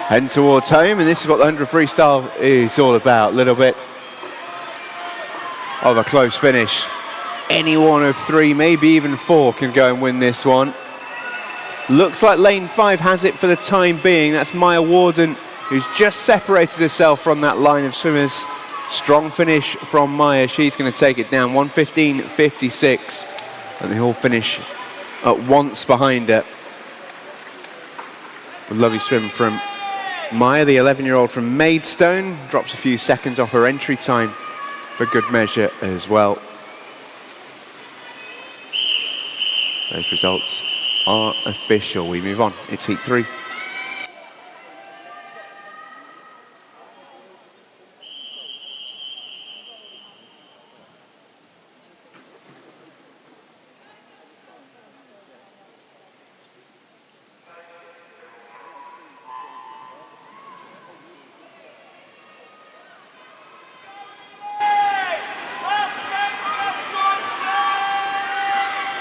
Heading towards home, and this is what the 100 freestyle is all about. A little bit of a close finish. Any one of 3, maybe even 4 can go and win this one. Looks like lane 5 has it for the time being. That's Maya Warden, who's just separated herself from that line of swimmers. Strong finish from Maya. She's going to take it down, 1:15.56. And they all finish at once behind her. A lovely swim from Maya, the 11-year-old from Maidstone. Drops a few seconds off her entry time for good measure as well. Those results are official. We move on. It's heat 3.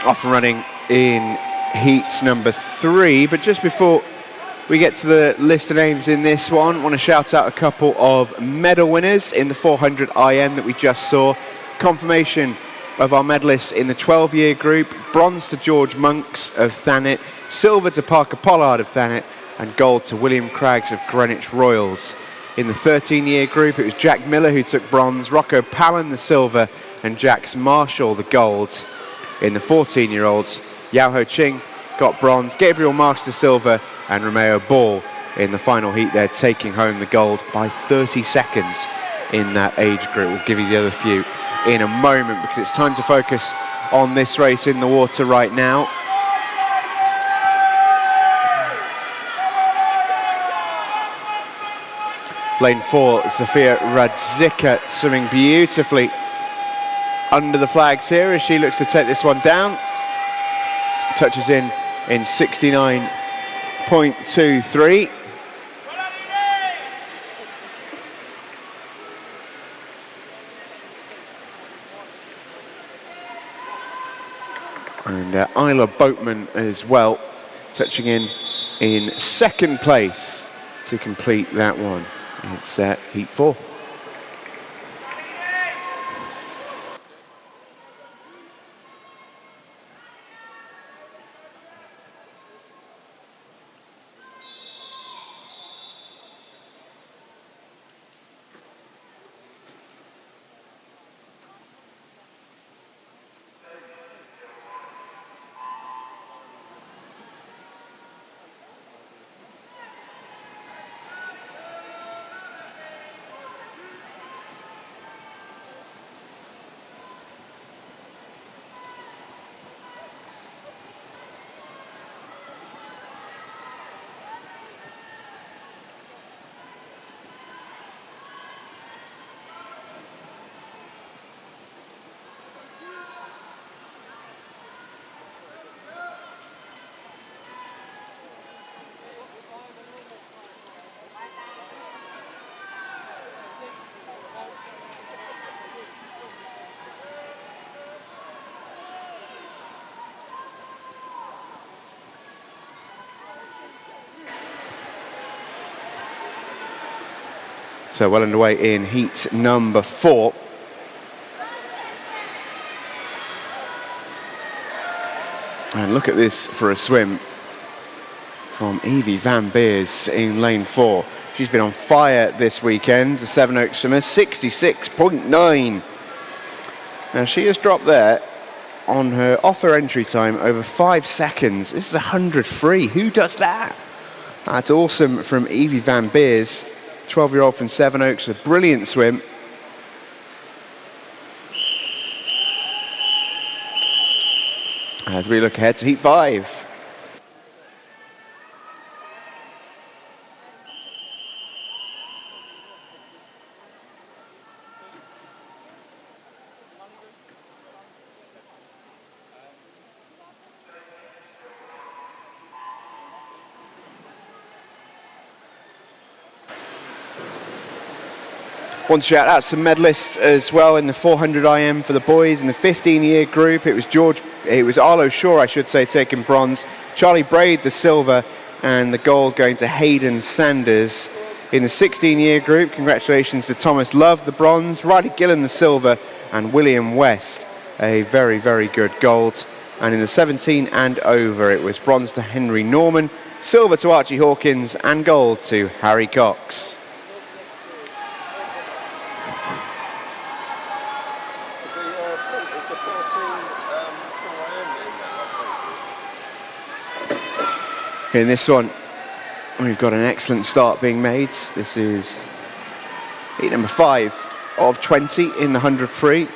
Off and running in heat number 3, but just before we get to the list of names in this one, I want to shout out a couple of medal winners in the 400 IM that we just saw. Confirmation of our medalists in the 12-year group: bronze to George Monks of Thanet, silver to Parker Pollard of Thanet, and gold to William Craggs of Greenwich Royals. In the 13-year group, it was Jack Miller who took bronze, Rocco Palin the silver, and Jax Marshall the gold. In the 14-year-olds, Yao Ho Ching got bronze, Gabriel Marsh the silver, and Romeo Ball in the final heat there, taking home the gold by 30 seconds in that age group. We'll give you the other few in a moment because it's time to focus on this race in the water right now. Lane 4, Zofia Radzika swimming beautifully under the flags here as she looks to take this one down. Touches in 69.23. And Isla Boatman as well, touching in second place to complete that one. It's heat 4. So well underway in heat number 4. And look at this for a swim from Evie Van Beers in lane 4. She's been on fire this weekend, the Sevenoaks swimmer, 66.9. Now she has dropped there on her offer entry time over 5 seconds. This is 100 free. Who does that? That's awesome from Evie Van Beers. 12-year-old from Sevenoaks, a brilliant swim. As we look ahead to heat 5. Want to shout out some medalists as well in the 400 IM for the boys. In the 15-year group, it was Arlo Shaw, I should say, taking bronze. Charlie Braid, the silver, and the gold going to Hayden Sanders. In the 16-year group, congratulations to Thomas Love, the bronze, Riley Gillen, the silver, and William West, a very, very good gold. And in the 17 and over, it was bronze to Henry Norman, silver to Archie Hawkins, and gold to Harry Cox. In this one, we've got an excellent start being made. This is heat number 5 of 20 in the 100 free.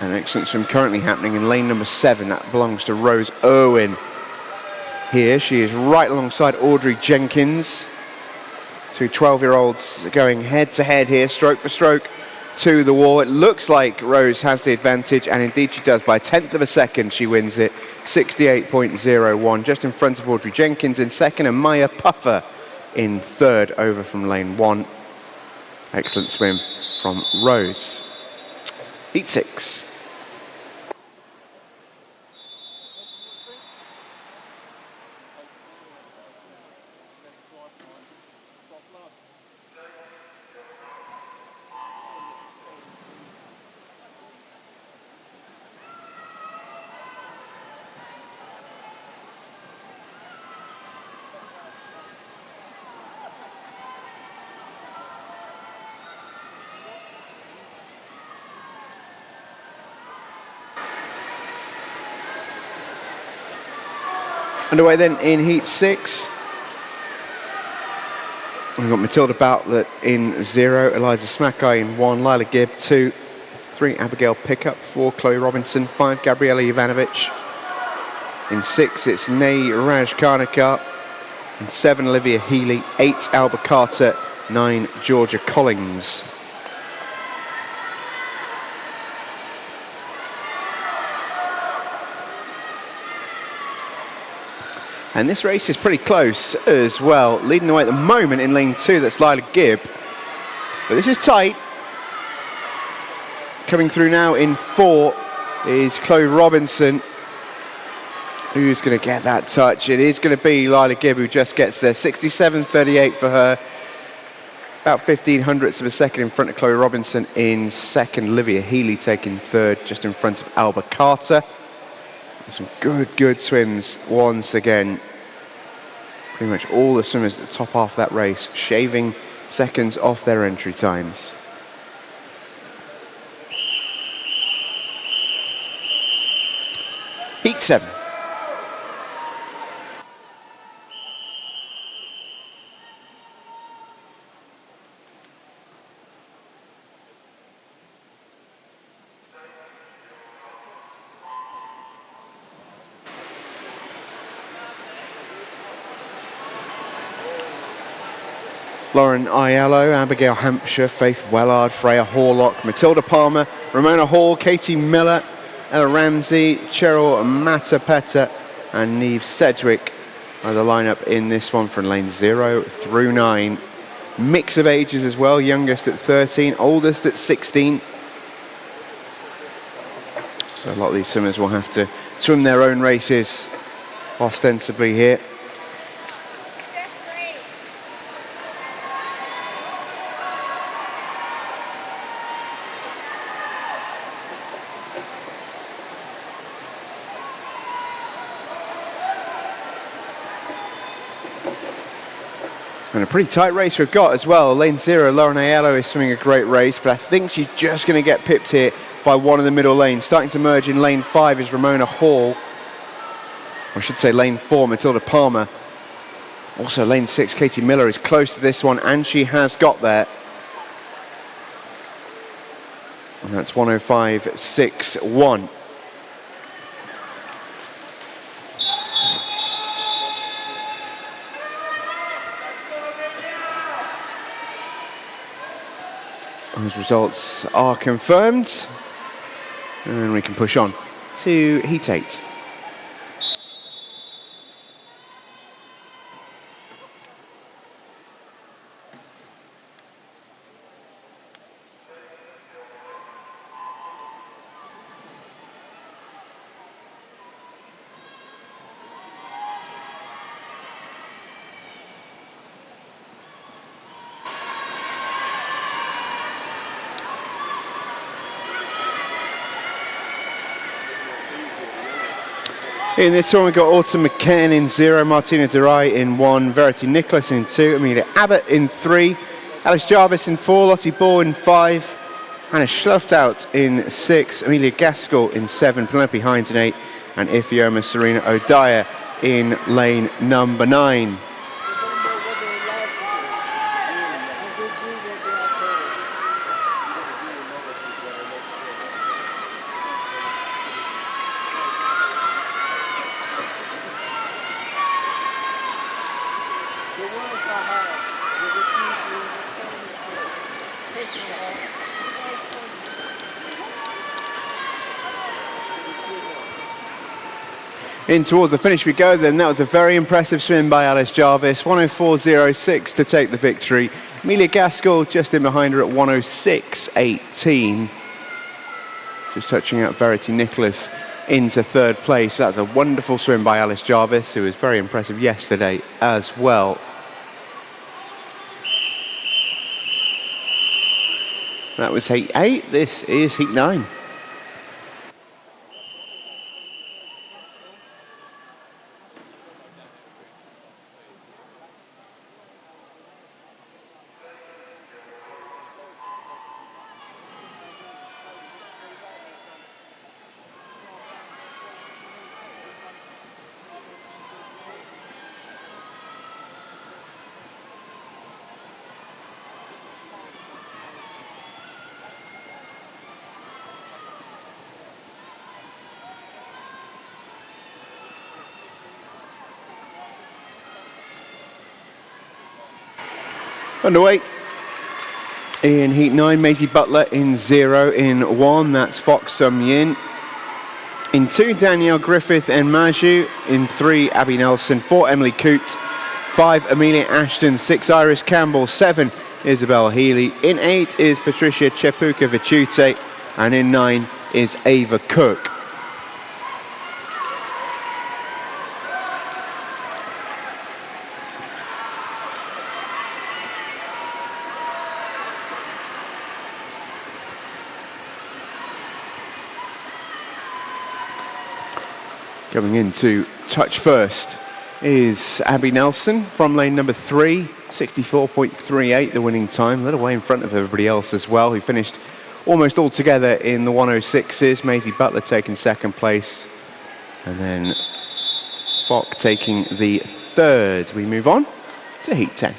An excellent swim currently happening in lane number 7. That belongs to Rose Irwin. Here, she is right alongside Audrey Jenkins. Two 12-year-olds going head-to-head here, stroke for stroke, to the wall. It looks like Rose has the advantage, and indeed she does. By 1/10 of a second, she wins it, 68.01, just in front of Audrey Jenkins in second, and Maya Puffer in third, over from lane 1. Excellent swim from Rose. Heat 6. Underway then in Heat 6. We've got Matilda Bartlett in 0, Eliza Smackeye in 1, Lila Gibb 2, 3 Abigail Pickup, 4 Chloe Robinson, 5 Gabriela Ivanovic. In 6 it's Nay Rajkarnikar, in 7 Olivia Healy, 8 Alba Carter, 9 Georgia Collins. And this race is pretty close as well. Leading the way at the moment in lane 2, that's Lila Gibb. But this is tight. Coming through now in 4 is Chloe Robinson. Who's going to get that touch? It is going to be Lila Gibb who just gets there. 67.38 for her. About 15/100ths of a second in front of Chloe Robinson in second. Olivia Healy taking third, just in front of Alba Carter. Some good swims once again. Pretty much all the swimmers at the top half of that race shaving seconds off their entry times. Heat 7. Lauren Aiello, Abigail Hampshire, Faith Wellard, Freya Horlock, Matilda Palmer, Ramona Hall, Katie Miller, Ella Ramsey, Cheryl Matapeta, and Neve Sedgwick are the lineup in this one from lane 0 through 9. Mix of ages as well, youngest at 13, oldest at 16. So a lot of these swimmers will have to swim their own races ostensibly here. And a pretty tight race we've got as well. Lane 0, Lauren Aiello is swimming a great race, but I think she's just going to get pipped here by one of the middle lanes. Starting to merge in lane 5 is Ramona Hall. Or I should say lane 4, Matilda Palmer. Also lane 6, Katie Miller is close to this one, and she has got there. And that's 105.61. Those results are confirmed, and we can push on to Heat 8. In this one, we've got Autumn McCann in 0, Martina Durai in 1, Verity Nicholas in 2, Amelia Abbott in 3, Alice Jarvis in 4, Lottie Ball in 5, Hannah Schluftout in 6, Amelia Gaskell in 7, Penelope Hines in 8, and Ifioma Serena O'Dyer in lane number 9. In towards the finish we go then. That was a very impressive swim by Alice Jarvis. 104.06 to take the victory. Amelia Gaskell just in behind her at 106.18. Just touching out Verity Nicholas into third place. That was a wonderful swim by Alice Jarvis, who was very impressive yesterday as well. That was heat 8. This is heat 9. Underway in heat 9, Maisie Butler in 0 in 1, that's Fox Sum Yin. In 2, Danielle Griffith and Maju. In 3, Abby Nelson. 4, Emily Coote. 5, Amelia Ashton. 6, Iris Campbell. 7, Isabel Healy. In 8 is Patricia Chepuka Vicute. And in 9 is Ava Cook. Coming into touch first is Abby Nelson from lane number 3, 64.38 the winning time, a little way in front of everybody else as well, who finished almost all together in the 106s. Maisie Butler taking second place, and then Fock taking the third. We move on to heat 10.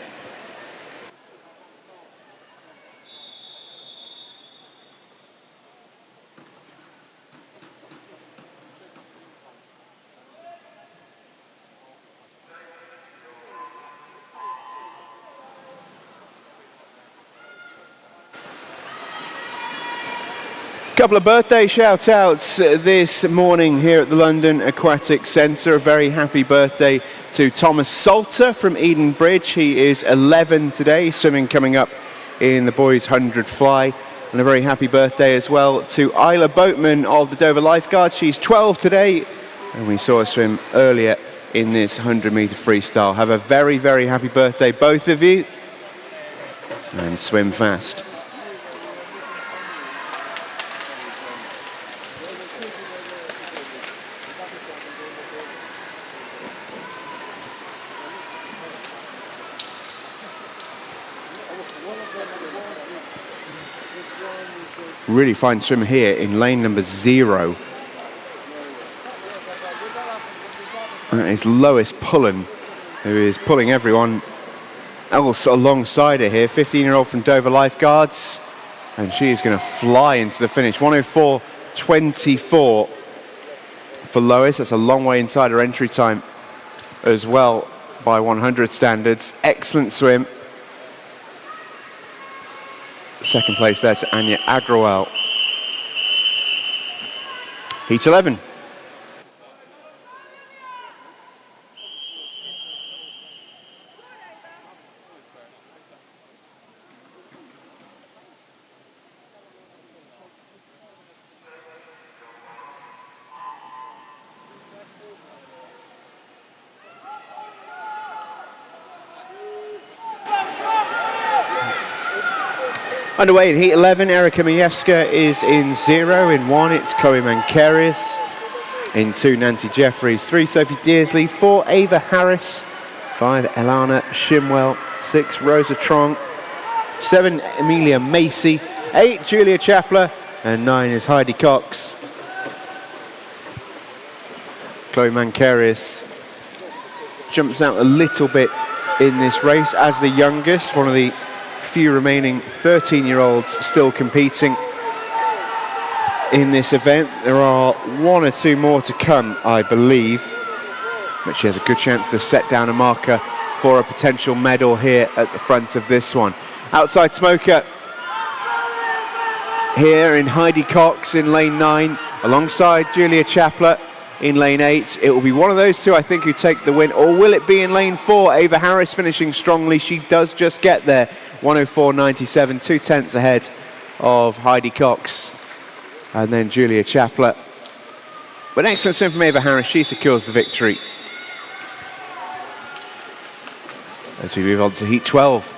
Couple of birthday shout-outs this morning here at the London Aquatic Centre. A very happy birthday to Thomas Salter from Eden Bridge. He is 11 today, swimming coming up in the boys 100 fly. And a very happy birthday as well to Isla Boatman of the Dover Lifeguard. She's 12 today, and we saw her swim earlier in this 100-metre freestyle. Have a very, very happy birthday, both of you, and swim fast. Really fine swim here in lane number 0. That is Lois Pullen, who is pulling everyone else alongside her here. 15-year-old from Dover Lifeguards, and she is going to fly into the finish. 104.24 for Lois. That's a long way inside her entry time as well by 100 standards. Excellent swim. Second place there to Anya Agrawal. Heat 11. Underway in heat 11, Erica Majewska is in 0. In 1, it's Chloe Mankarius. In 2, Nancy Jeffries. 3, Sophie Dearsley. 4, Ava Harris. 5, Elana Shimwell. 6, Rosa Trong. 7, Amelia Macy. 8, Julia Chapler. And 9 is Heidi Cox. Chloe Mankarius jumps out a little bit in this race as the youngest, one of the few remaining 13-year-olds still competing in this event. There are one or two more to come, I believe, but she has a good chance to set down a marker for a potential medal here at the front of this one. Outside smoker here in Heidi Cox in lane 9, alongside Julia Chapler in lane 8. It will be one of those two, I think, who take the win, or will it be in lane 4? Ava Harris finishing strongly. She does just get there, 104.97, 2/10 ahead of Heidi Cox and then Julia Chapler. But excellent swim from Ava Harris. She secures the victory. As we move on to heat 12.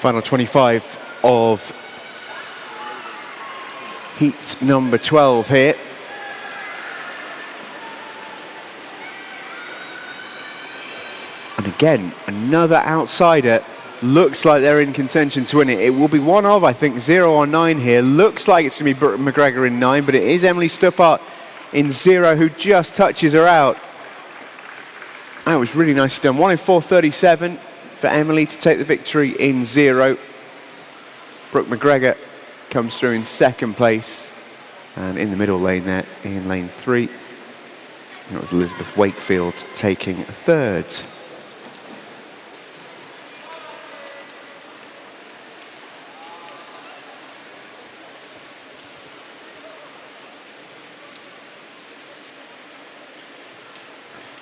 Final 25 of heat number 12 here. And again, another outsider. Looks like they're in contention to win it. It will be one of, I think, 0 or 9 here. Looks like it's going to be Brooke McGregor in 9, but it is Emily Stuppart in 0 who just touches her out. That was really nicely done. 104.37 for Emily to take the victory in 0. Brooke McGregor comes through in 2nd place. And in the middle lane there, in lane 3, it was Elizabeth Wakefield taking 3rd.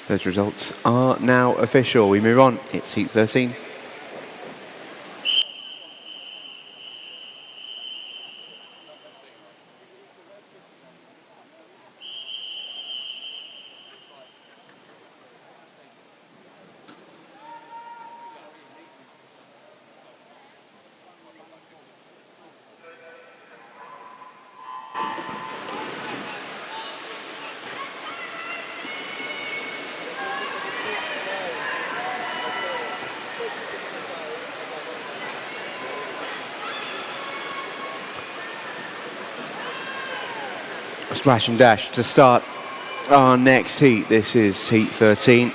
Those results are now official. We move on. It's heat 13. Splash and dash to start our next heat. This is heat 13.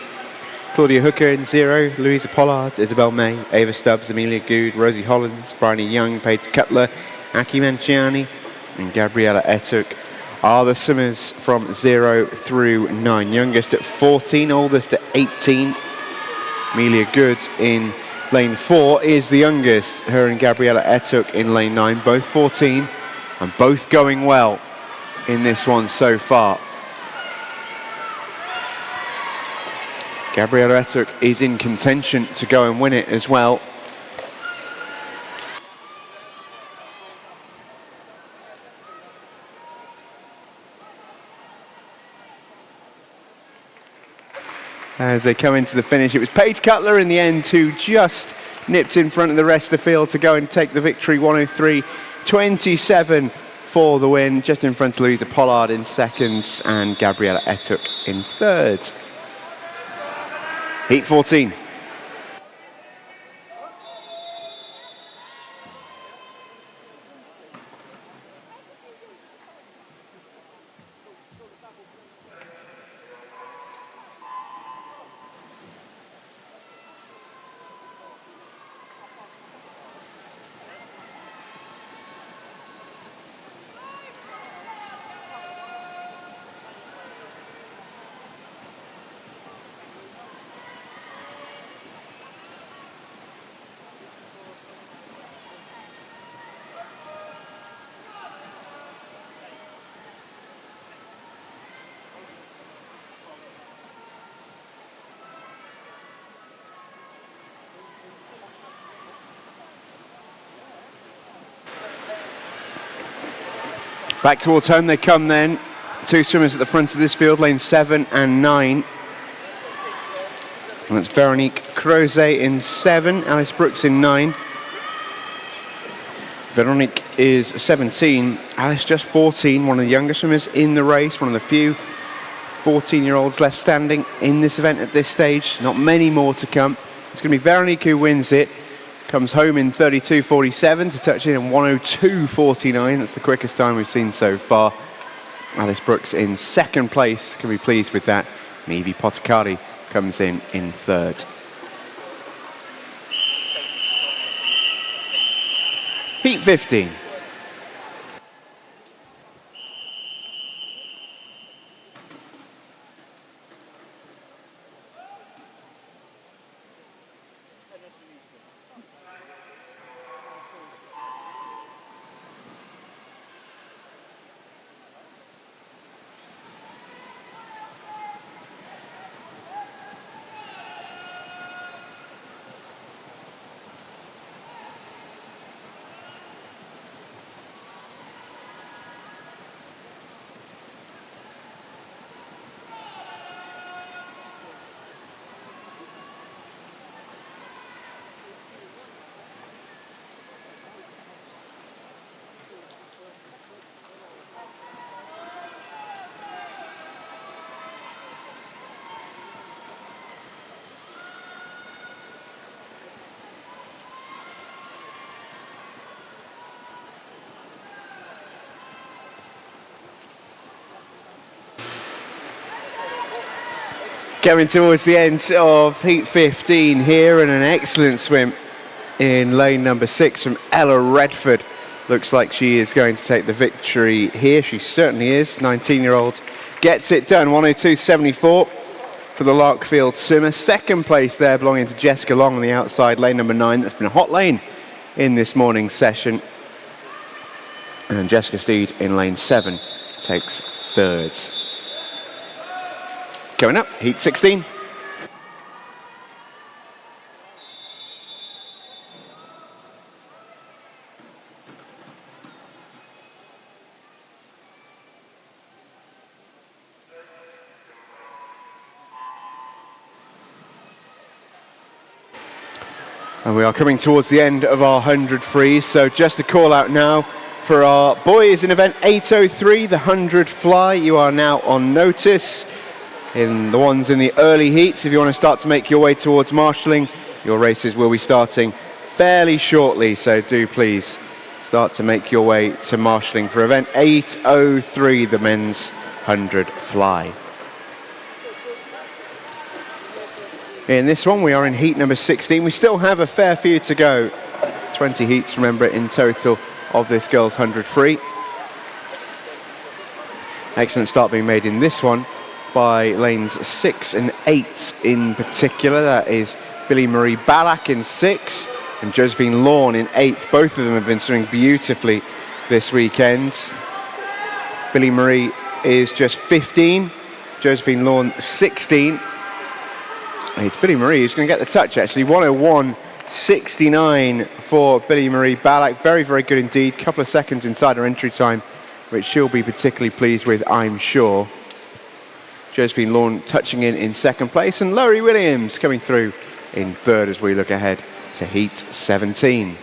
Claudia Hooker in 0, Louisa Pollard, Isabel May, Ava Stubbs, Amelia Good, Rosie Hollins, Bryony Young, Paige Cutler, Aki Manciani and Gabriella Etuk are the swimmers from 0 through 9. Youngest at 14, oldest at 18. Amelia Good in lane 4 is the youngest. Her and Gabriella Etuk in lane 9, both 14 and both going well in this one so far. Gabriella Etuk is in contention to go and win it as well. As they come into the finish, it was Paige Cutler in the end who just nipped in front of the rest of the field to go and take the victory. 103.27 for the win, just in front of Louisa Pollard in 2nd and Gabriella Etuk in 3rd. Heat 14. Back towards home they come then. Two swimmers at the front of this field, lane 7 and 9. And that's Veronique Crozet in 7, Alice Brooks in 9. Veronique is 17, Alice just 14, one of the younger swimmers in the race, one of the few 14-year-olds left standing in this event at this stage. Not many more to come. It's going to be Veronique who wins it. Comes home in 32.47 to touch in 102.49. That's the quickest time we've seen so far. Alice Brooks in second place. Can be pleased with that. And Evie Potocari comes in third. Heat 15. Coming towards the end of heat 15 here, and an excellent swim in lane number 6 from Ella Redford. Looks like she is going to take the victory here. She certainly is. 19-year-old gets it done. 102.74 for the Larkfield swimmer. Second place there belonging to Jessica Long on the outside, lane number 9. That's been a hot lane in this morning's session. And Jessica Steed in lane 7 takes third. Coming up, heat 16. And we are coming towards the end of our 100 frees, so just a call out now for our boys in event 803, the 100 fly. You are now on notice. In the ones in the early heats, if you want to start to make your way towards marshalling, your races will be starting fairly shortly, so do please start to make your way to marshalling for event 803, the men's 100 fly. In this one, we are in heat number 16. We still have a fair few to go. 20 heats, remember, in total of this girls' 100 free. Excellent start being made in this one by lanes 6 and 8 in particular. That is Billy Marie Ballack in 6 and Josephine Lawn in 8. Both of them have been swimming beautifully this weekend. Billy Marie is just 15, Josephine Lawn 16. It's Billy Marie who's going to get the touch actually. 101.69 for Billy Marie Ballack. Very, very good indeed. Couple of seconds inside her entry time, which she'll be particularly pleased with, I'm sure. Josephine Lawn touching in second place, and Laurie Williams coming through in third as we look ahead to heat 17.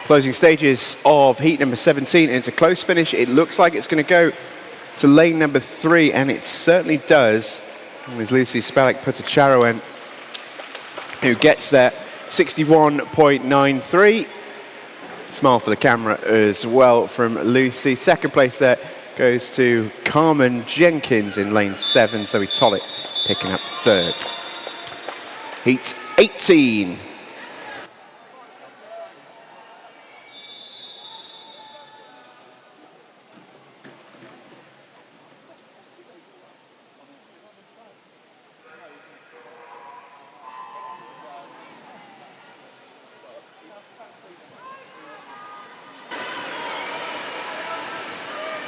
Closing stages of heat number 17. It's a close finish. It looks like it's going to go to lane number 3, and it certainly does. There's Lucy Spalek-Putacharoen, who gets there, 61.93. Smile for the camera as well from Lucy. Second place there goes to Carmen Jenkins in lane 7, Zoe Tollett picking up third. Heat 18.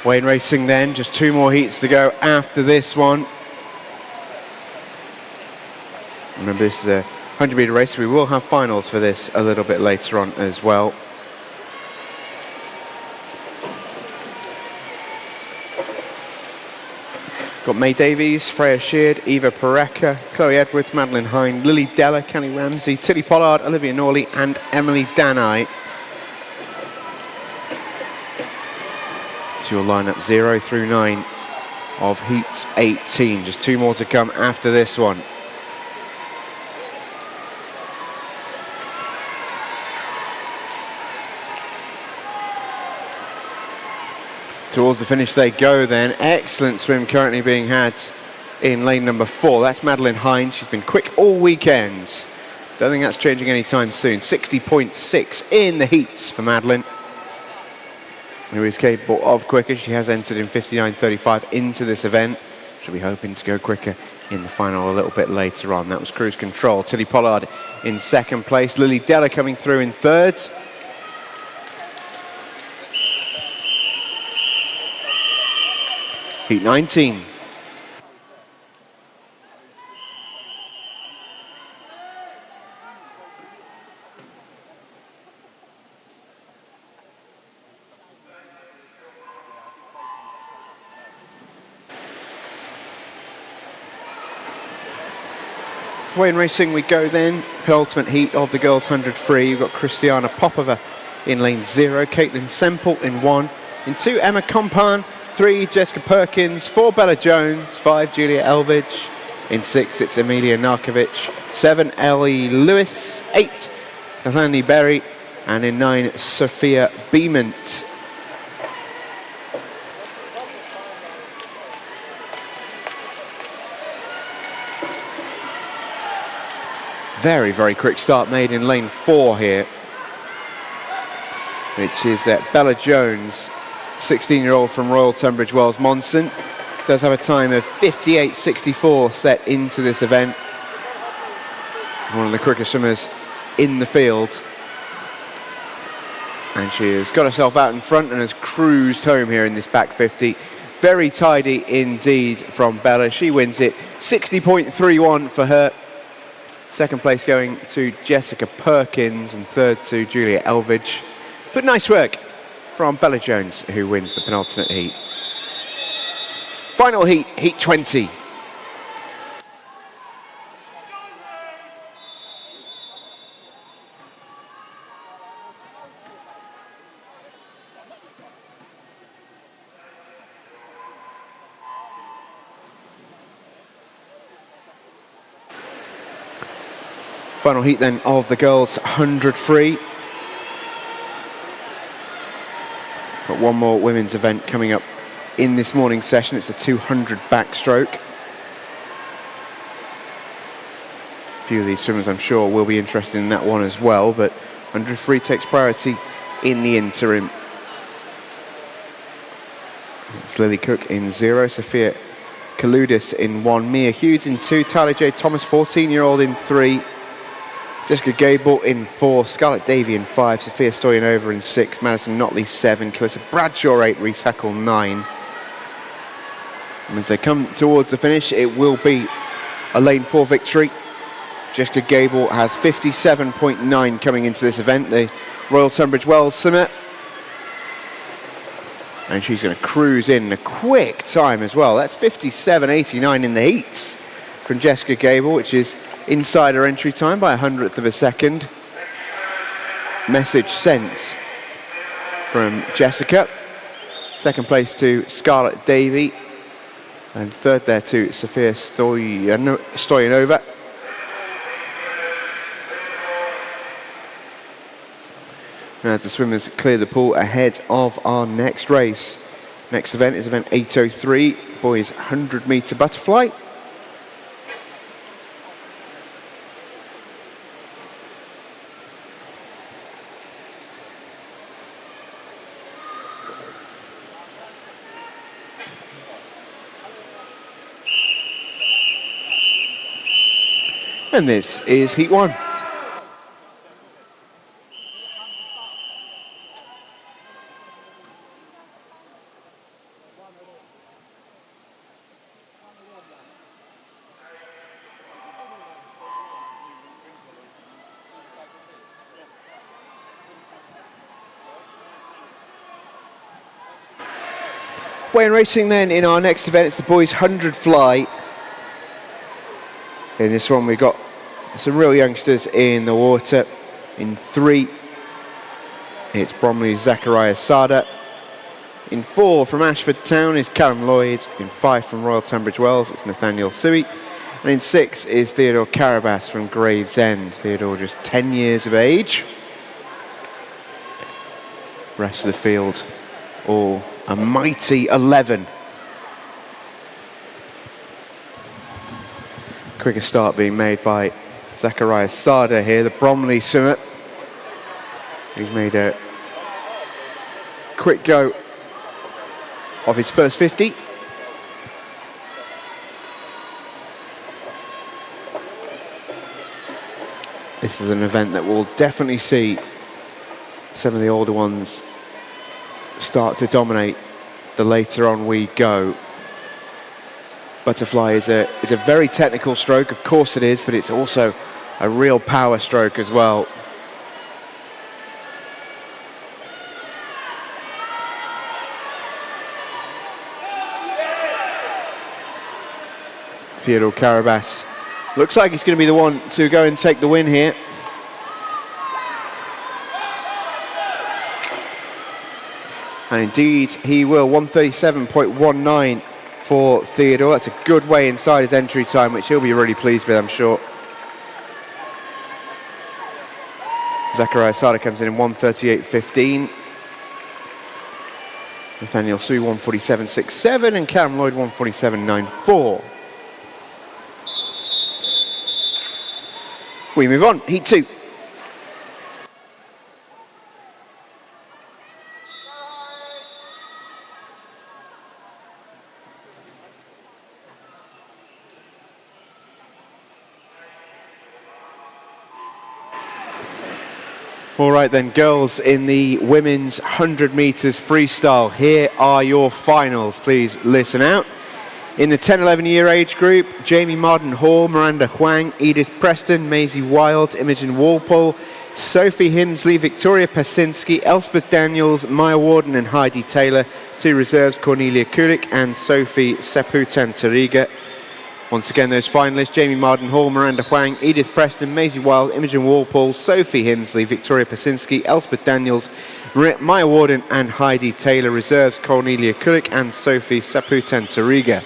Wayne Racing then, just 2 more heats to go after this one. Remember, this is a 100-metre race. We will have finals for this a little bit later on as well. Got May Davies, Freya Sheard, Eva Pareca, Chloe Edwards, Madeline Hine, Lily Della, Kelly Ramsey, Tilly Pollard, Olivia Norley and Emily Danai. Your lineup 0 through 9 of heat 18. Just 2 more to come after this one. Towards the finish they go then. Excellent swim currently being had in lane number 4. That's Madeline Hine. She's been quick all weekend. Don't think that's changing anytime soon. 60.6 in the heats for Madeline, who is capable of quicker. She has entered in 59.35 into this event. She'll be hoping to go quicker in the final a little bit later on. That was Cruise Control. Tilly Pollard in second place. Lily Della coming through in third. Heat 19. Wayne Racing we go then. Penultimate heat of the girls 100 free. You've got Christiana Popova in lane 0, Caitlin Semple in 1, in 2 Emma Compan, 3 Jessica Perkins, 4 Bella Jones, 5 Julia Elvidge, in 6 it's Amelia Narkovic, 7 Ellie Lewis, 8 Kathleen Berry, and in 9 Sophia Beament. Very, very quick start made in lane 4 here, which is Bella Jones, 16-year-old from Royal Tunbridge Wells Monson. Does have a time of 58.64 set into this event. One of the quickest swimmers in the field. And she has got herself out in front and has cruised home here in this back 50. Very tidy indeed from Bella. She wins it, 60.31 for her. Second place going to Jessica Perkins and third to Julia Elvidge. But nice work from Bella Jones, who wins the penultimate heat. Final heat, heat 20. Final heat then of the girls 100 free. Got one more women's event coming up in this morning's session. It's the 200 backstroke. A few of these swimmers I'm sure will be interested in that one as well, but 100 free takes priority in the interim. It's Lily Cook in 0, Sophia Kaludis in 1, Mia Hughes in 2, Tyler J. Thomas, 14-year-old in 3, Jessica Gable in 4, Scarlett Davey in 5, Sophia Stoyanova in 6, Madison Notley 7, Calissa Bradshaw 8, Reese Heckle 9. And as they come towards the finish, it will be a lane 4 victory. Jessica Gable has 57.9 coming into this event, the Royal Tunbridge Wells Summit. And she's going to cruise in a quick time as well. That's 57.89 in the heats from Jessica Gable, which is inside her entry time by 100th of a second. Message sent from Jessica. Second place to Scarlett Davey. And third there to Sofia Stoyanova. As the swimmers clear the pool ahead of our next race. Next event is event 803, boys 100-meter butterfly. And this is heat 1. Weigh-in racing then in our next event, it's the boys 100 fly. In this one we've got some real youngsters in the water. In 3, it's Bromley's Zachariah Sada. In 4 from Ashford Town is Callum Lloyd. In 5 from Royal Tunbridge Wells, it's Nathaniel Suey. And in 6 is Theodore Carabas from Gravesend. Theodore just 10 years of age. Rest of the field, all a mighty 11. Quicker start being made by Zachariah Sada here, the Bromley swimmer. He's made a quick go of his first 50. This is an event that will definitely see some of the older ones start to dominate the later on we go. Butterfly is a very technical stroke, of course it is, but it's also a real power stroke as well. Theodore Carabas looks like he's going to be the one to go and take the win here. And indeed, he will. 137.19 for Theodore. That's a good way inside his entry time, which he'll be really pleased with, I'm sure. Zachariah Sada comes in 138.15. Nathaniel Sui 147.67 and Callum Lloyd 147.94. We move on, heat 2. All right then, girls, in the women's 100 metres freestyle, here are your finals. Please listen out. In the 10-11 year age group, Jamie Marden Hall, Miranda Huang, Edith Preston, Maisie Wild, Imogen Walpole, Sophie Himsley, Victoria Pasinski, Elspeth Daniels, Maya Warden and Heidi Taylor. 2 reserves, Cornelia Kulik and Sophie Seputan-Tariga. Once again, those finalists, Jamie Marden Hall, Miranda Huang, Edith Preston, Maisie Wild, Imogen Walpole, Sophie Himsley, Victoria Pasinski, Elspeth Daniels, Maya Warden and Heidi Taylor. Reserves, Cornelia Kulik and Sophie Seputan-Tariga.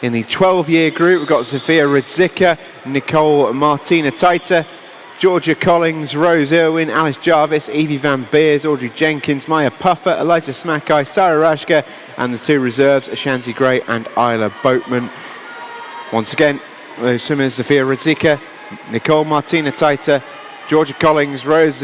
In the 12-year group, we've got Zofia Radzika, Nicole Martina Taita, Georgia Collins, Rose Irwin, Alice Jarvis, Evie Van Beers, Audrey Jenkins, Maya Puffer, Eliza Smackeye, Sarah Rashka, and the 2 reserves, Ashanti Gray and Isla Boatman. Once again, those swimmers, Zofia Radzika, Nicole Martina Taita, Georgia Collins, Rose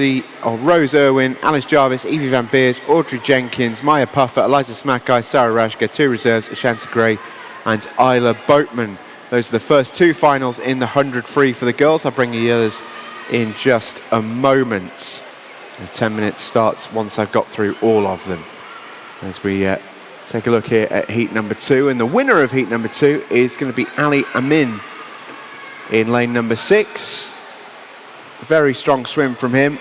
Irwin, Alice Jarvis, Evie Van Beers, Audrey Jenkins, Maya Puffer, Eliza Smackeye, Sarah Rashka, 2 reserves, Ashanti Gray and Isla Boatman. Those are the first 2 finals in the 100 free for the girls. I'll bring you the others in just a moment. And 10 minutes starts once I've got through all of them. As we take a look here at heat number 2, and the winner of heat number 2 is going to be Ali Amin in lane number 6. Very strong swim from him.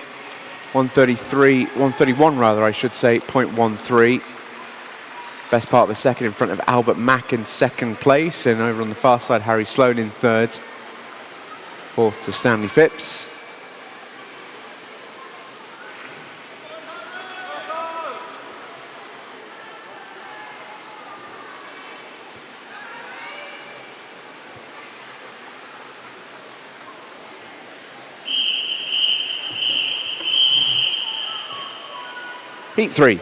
131 rather, I should say, 0.13. Best part of the second in front of Albert Mack in second place, and over on the far side, Harry Sloan in third. Fourth to Stanley Phipps. Heat 3.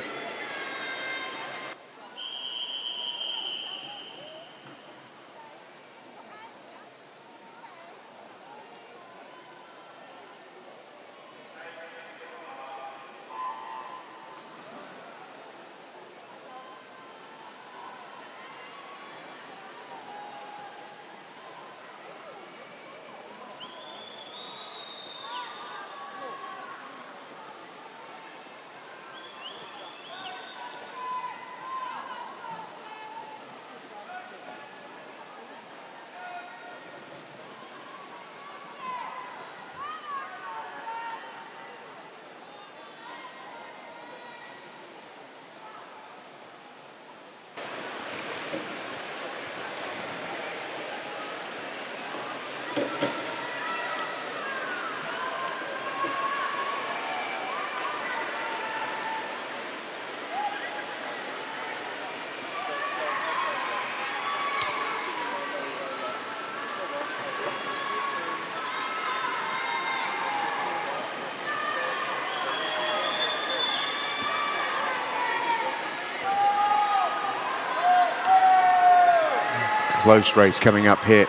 Close race coming up here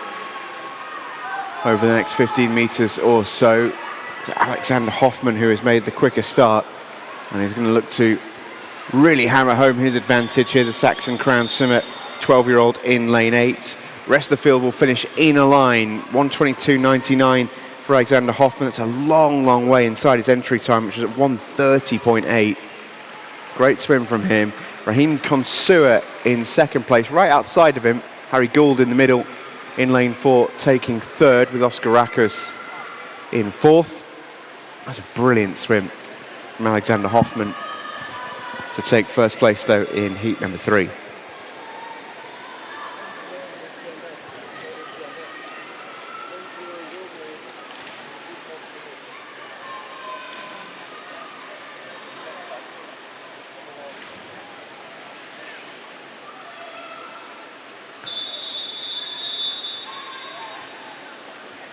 over the next 15 meters or so. Alexander Hoffman, who has made the quicker start, and he's going to look to really hammer home his advantage here. The Saxon Crown swimmer, 12-year-old in lane 8. Rest of the field will finish in a line, 1:22.99 for Alexander Hoffman. That's a long, long way inside his entry time, which is at 1:30.8. Great swim from him. Raheem Konsua in second place, right outside of him. Harry Gould in the middle in lane 4, taking third, with Oscar Rakos in fourth. That's a brilliant swim from Alexander Hoffman to take first place, though, in heat number 3.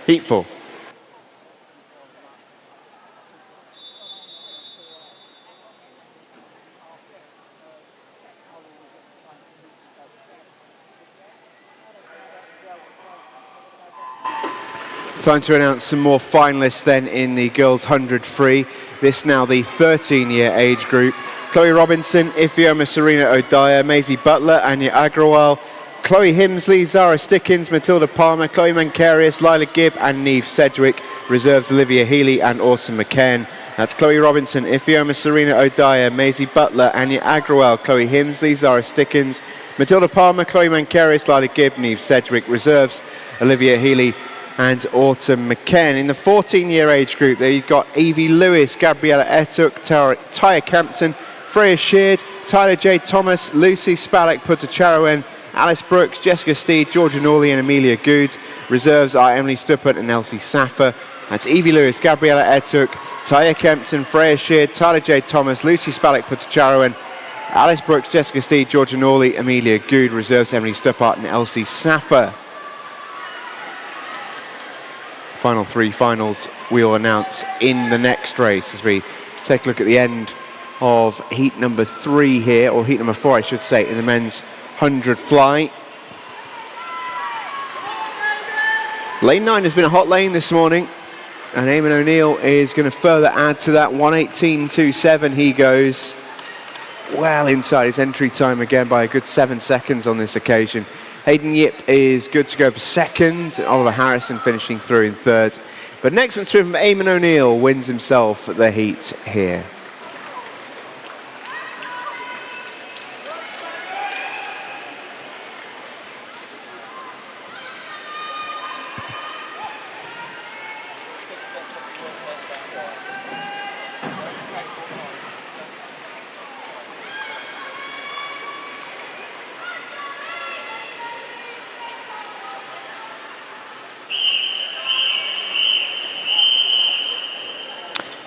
Heat 4. Time to announce some more finalists then in the girls 100 free. This now the 13-year age group. Chloe Robinson, Ifeoma Serena Odaya, Maisie Butler, Anya Agrawal, Chloe Himsley, Zara Stickins, Matilda Palmer, Chloe Mancarius, Lila Gibb and Neve Sedgwick. Reserves Olivia Healy and Autumn McCann. That's Chloe Robinson, Ifeoma Serena Odaya, Maisie Butler, Anya Agrawal, Chloe Himsley, Zara Stickins, Matilda Palmer, Chloe Mancarius, Lila Gibb, Neve Sedgwick. Reserves Olivia Healy and Autumn McCann. In the 14-year age group, there you've got Evie Lewis, Gabriella Etuk, Taya Kempton, Freya Sheard, Tyler J. Thomas, Lucy Spalek Putacharowen, Alice Brooks, Jessica Steed, Georgia Norley and Amelia Good. Reserves are Emily Stuppert and Elsie Saffer. That's Evie Lewis, Gabriella Etuk, Taya Kempton, Freya Sheard, Tyler J. Thomas, Lucy Spalek Putacharowen, Alice Brooks, Jessica Steed, Georgia Norley, Amelia Good. Reserves Emily Stuppert and Elsie Saffer. Final 3 finals we'll announce in the next race as we take a look at the end of heat number 3 here, or heat number 4 I should say, in the men's 100 fly. Lane 9 has been a hot lane this morning, and Eamon O'Neill is going to further add to that. 1:18.27 he goes, well inside his entry time again by a good 7 seconds on this occasion. Hayden Yip is good to go for second, Oliver Harrison finishing through in third. But an excellent swim from Eamon O'Neill wins himself the heat here.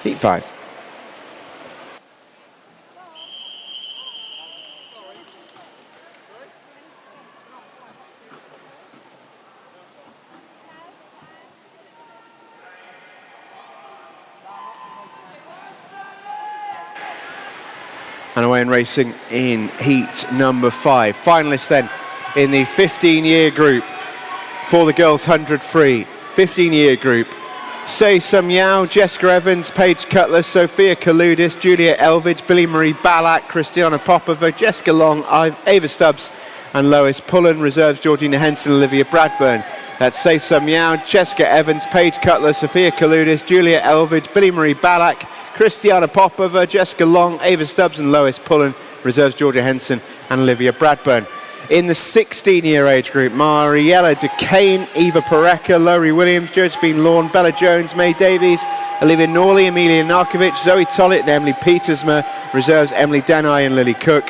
Heat 5. and away and racing in heat number 5. Finalists then in the 15-year group for the girls 100 free. 15-year group. Say Some Yao, Jessica Evans, Paige Cutler, Sophia Kaludis, Julia Elvidge, Billy Marie Balak, Christiana Popova, Jessica Long, Ava Stubbs and Lois Pullen. Reserves Georgina Henson, Olivia Bradburn. That's Say Some Yao, Jessica Evans, Paige Cutler, Sophia Kaludis, Julia Elvidge, Billy Marie Balak, Christiana Popova, Jessica Long, Ava Stubbs and Lois Pullen. Reserves Georgia Henson and Olivia Bradburn. In the 16-year age group, Mariella Duquesne, Eva Pareca, Laurie Williams, Josephine Lawn, Bella Jones, May Davies, Olivia Norley, Amelia Narkovic, Zoe Tollett and Emily Petersma. Reserves Emily Danai and Lily Cook.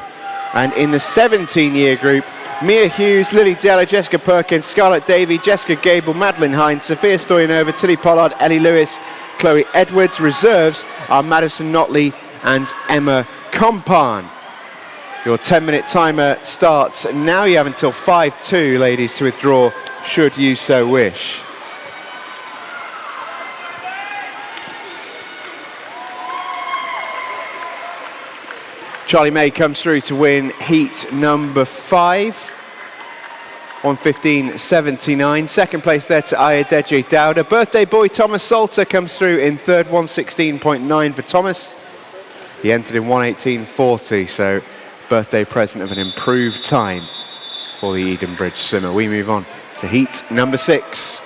And in the 17-year group, Mia Hughes, Lily Della, Jessica Perkins, Scarlett Davey, Jessica Gable, Madeline Hines, Sophia Stoyanova, Tilly Pollard, Ellie Lewis, Chloe Edwards. Reserves are Madison Notley and Emma Compan. Your 10-minute timer starts now. You have until 5-2, ladies, to withdraw should you so wish. Charlie May comes through to win heat number 5. 1:15.79. Second place there to Ayodeji Dowda. Birthday boy Thomas Salter comes through in third, 1:16.9 for Thomas. He entered in 1:18.40, so birthday present of an improved time for the Edenbridge swimmer. We move on to heat number 6.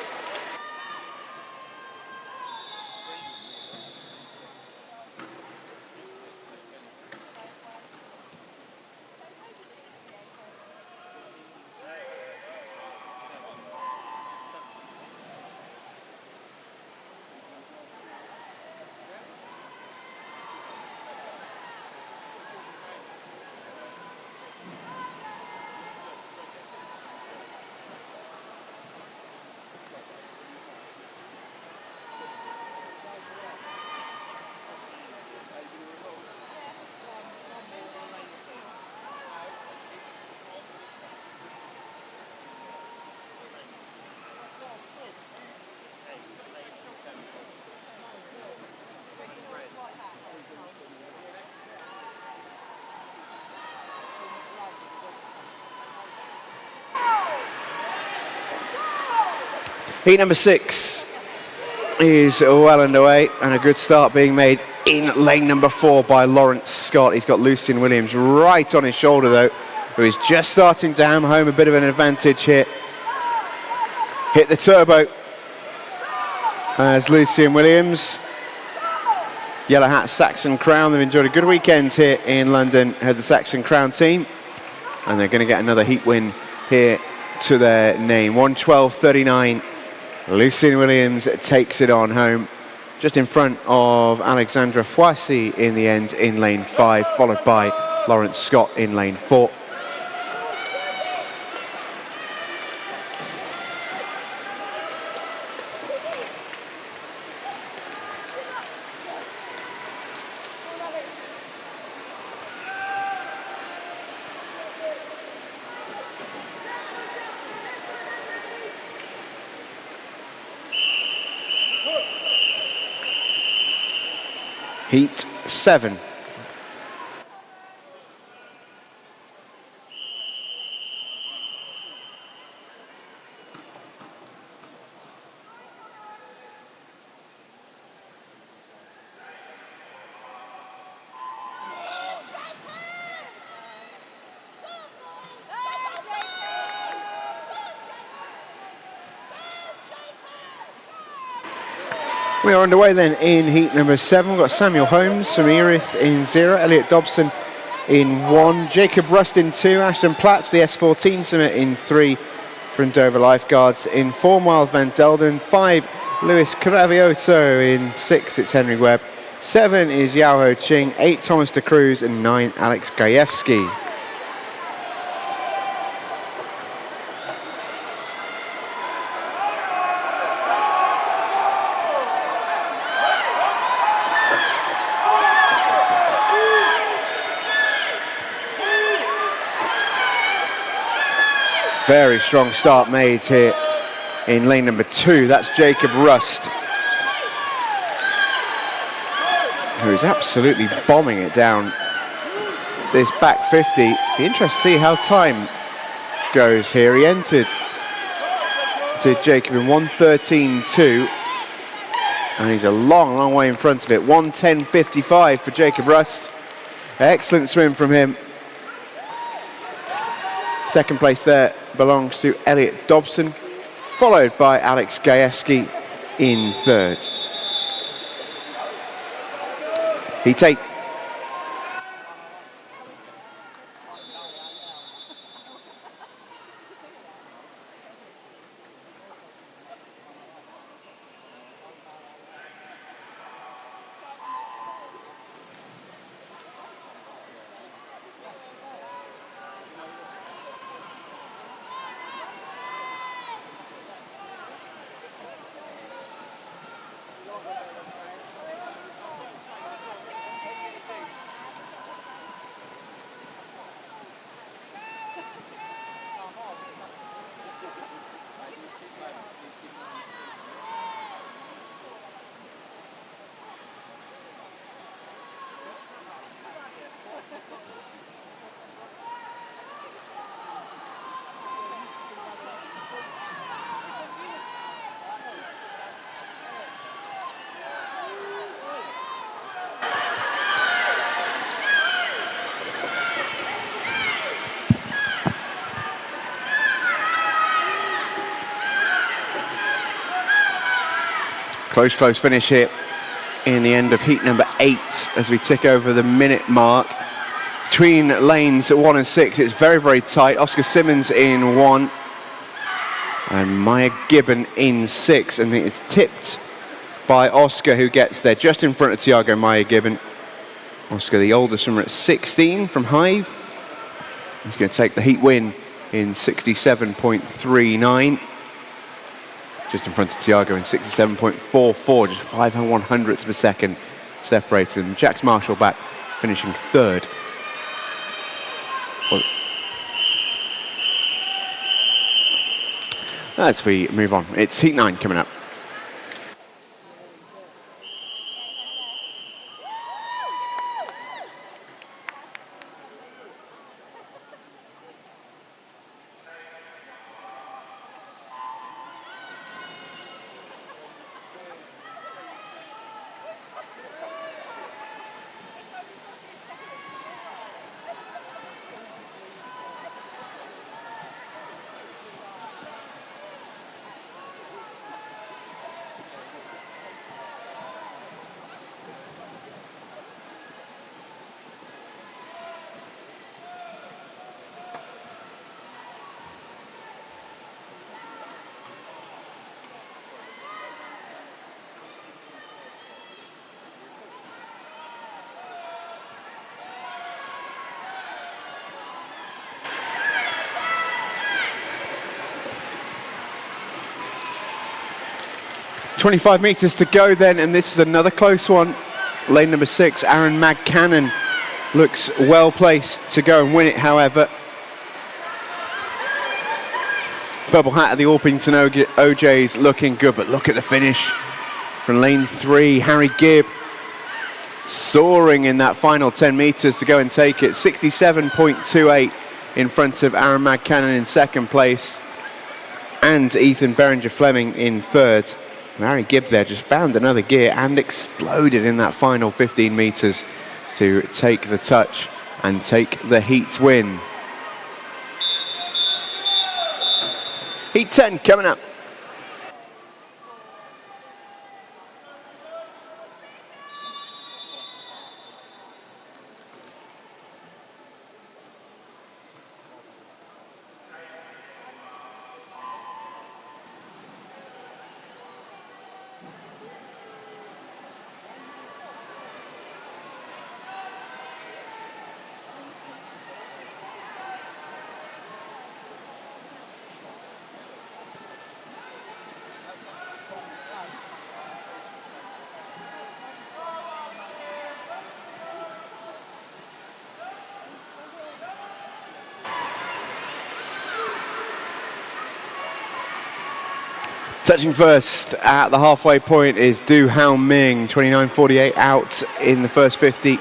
Heat number 6 is well underway, and a good start being made in lane number 4 by Lawrence Scott. He's got Lucian Williams right on his shoulder, though, who is just starting to hammer home a bit of an advantage here. Hit the turbo as Lucian Williams. Yellow Hat Saxon Crown. They've enjoyed a good weekend here in London as the Saxon Crown team, and they're going to get another heat win here to their name. 1:12.39. Lucian Williams takes it on home, just in front of Alexandra Foissy in the end in lane 5, followed by Lawrence Scott in lane 4. Heat 7. We are underway then in heat number 7. We've got Samuel Holmes from Erith in 0, Elliot Dobson in 1, Jacob Rust in 2, Ashton Platts, the S14 swimmer, in 3 from Dover Lifeguards, in 4 Miles Van Delden, 5 Luis Cravioto, in 6 it's Henry Webb, 7 is Yao Ho Ching, 8 Thomas de Cruz and 9 Alex Gajewski. Very strong start made here in lane number 2. That's Jacob Rust, who is absolutely bombing it down this back 50. Be interesting to see how time goes here. He entered to Jacob in 1:13.2, and he's a long way in front of it. 1:10.55 for Jacob Rust. Excellent swim from him. Second place there belongs to Elliot Dobson, followed by Alex Gajewski in third. Heat 8. Close finish here in the end of heat number 8 as we tick over the minute mark. Between lanes 1 and 6, it's very tight. Oscar Simmons in 1 and Maya Gibbon in 6. And it's tipped by Oscar, who gets there just in front of Tiago Maya Gibbon. Oscar, the older swimmer at 16 from Hive. He's going to take the heat win in 67.39. Just in front of Tiago in 67.44, just 5/100ths of a second separates them. Jax Marshall back, finishing third. Well, as we move on, it's heat 9 coming up. .25 meters to go then, and this is another close one. Lane number 6, Aaron McCannon looks well placed to go and win it, however. Purple hat of the Orpington OJs looking good, but look at the finish from lane 3. Harry Gibb soaring in that final 10 meters to go and take it. 67.28 in front of Aaron McCannon in second place, and Ethan Berenger-Fleming in third. Harry Gibb there just found another gear and exploded in that final 15 meters to take the touch and take the heat win. Heat 10 coming up. Touching first at the halfway point is Du Hao Ming, 29.48 out in the first 50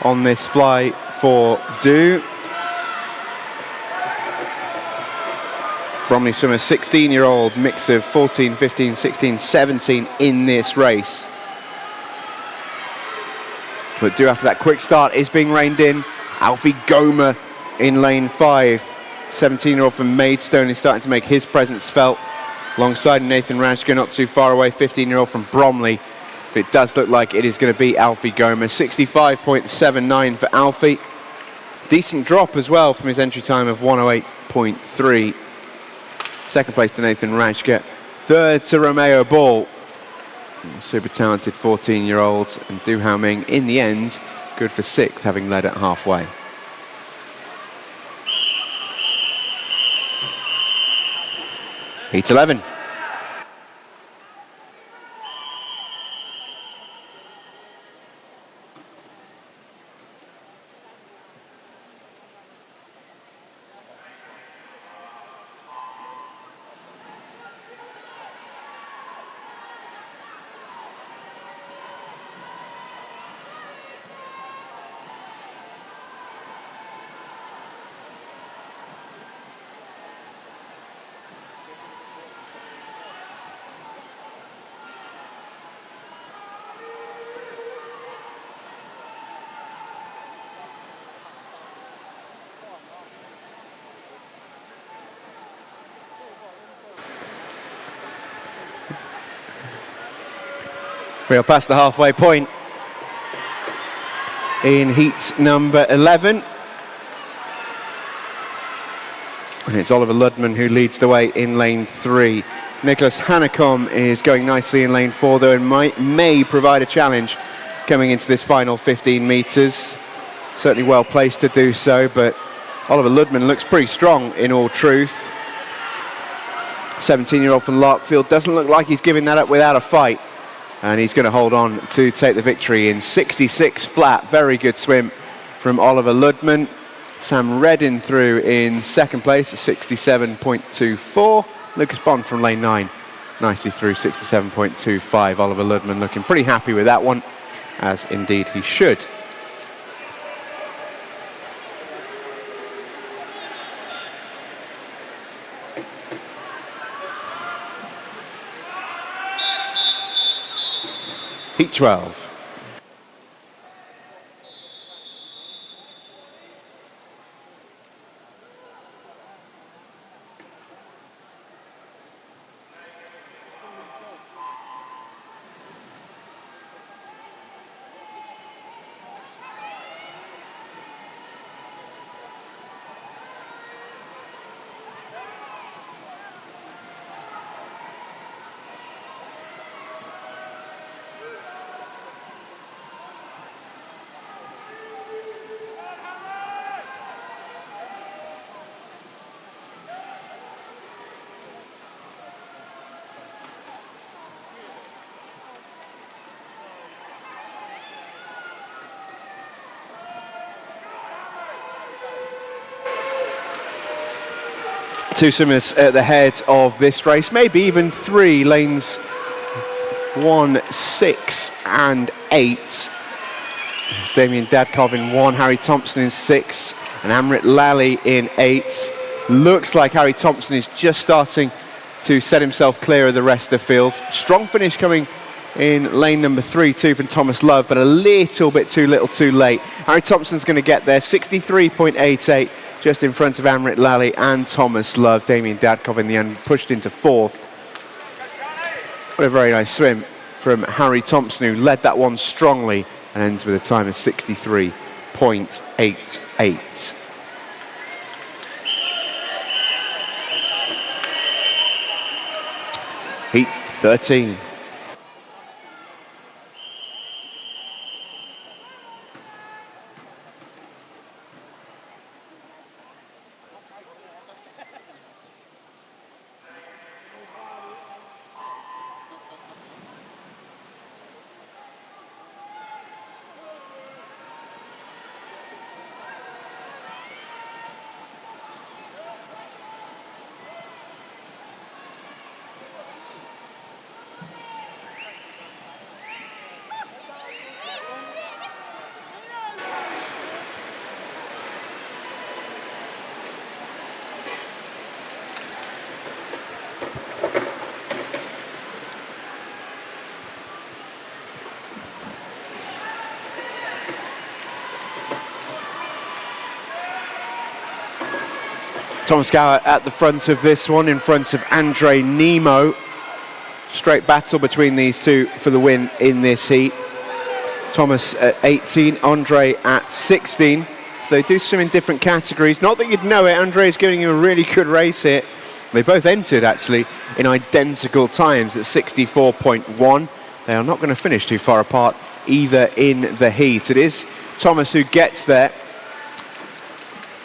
on this fly for do. Bromley swimmer, 16-year-old, mix of 14, 15, 16, 17 in this race. But do after that quick start is being reined in. Alfie Gomer in lane 5. 17-year-old from Maidstone is starting to make his presence felt. Alongside Nathan Rajka, not too far away, 15-year-old from Bromley. But it does look like it is going to be Alfie Gomer. 65.79 for Alfie. Decent drop as well from his entry time of 108.3. Second place to Nathan Rajka. Third to Romeo Ball. Super talented 14-year-olds. And Du Hao Ming, in the end, good for 6th, having led at halfway. Heat 11. We are past the halfway point in heat number 11. And it's Oliver Ludman who leads the way in lane 3. Nicholas Hanekom is going nicely in lane 4, though, and may provide a challenge coming into this final 15 metres. Certainly well placed to do so, but Oliver Ludman looks pretty strong in all truth. 17-year-old from Larkfield doesn't look like he's giving that up without a fight. And he's going to hold on to take the victory in 66 flat. Very good swim from Oliver Ludman. Sam Reddin through in second place at 67.24. Lucas Bond from lane 9 nicely through 67.25. Oliver Ludman looking pretty happy with that one, as indeed he should. Heat 12. Two swimmers at the head of this race, maybe even 3, lanes 1, 6 and 8. It's Damien Dadkov in 1, Harry Thompson in 6 and Amrit Lally in 8. Looks like Harry Thompson is just starting to set himself clear of the rest of the field. Strong finish coming in lane number 3 too from Thomas Love, but a little bit too little too late. Harry Thompson's going to get there, 63.88. Just in front of Amrit Lally and Thomas Love. Damien Dadkov in the end pushed into 4th. What a very nice swim from Harry Thompson, who led that one strongly and ends with a time of 63.88. Heat 13. Thomas Gower at the front of this one, in front of Andre Nemo. Straight battle between these two for the win in this heat. Thomas at 18, Andre at 16. So they do some in different categories. Not that you'd know it, Andre is giving him a really good race here. They both entered actually in identical times at 64.1. They are not going to finish too far apart either in the heat. It is Thomas who gets there.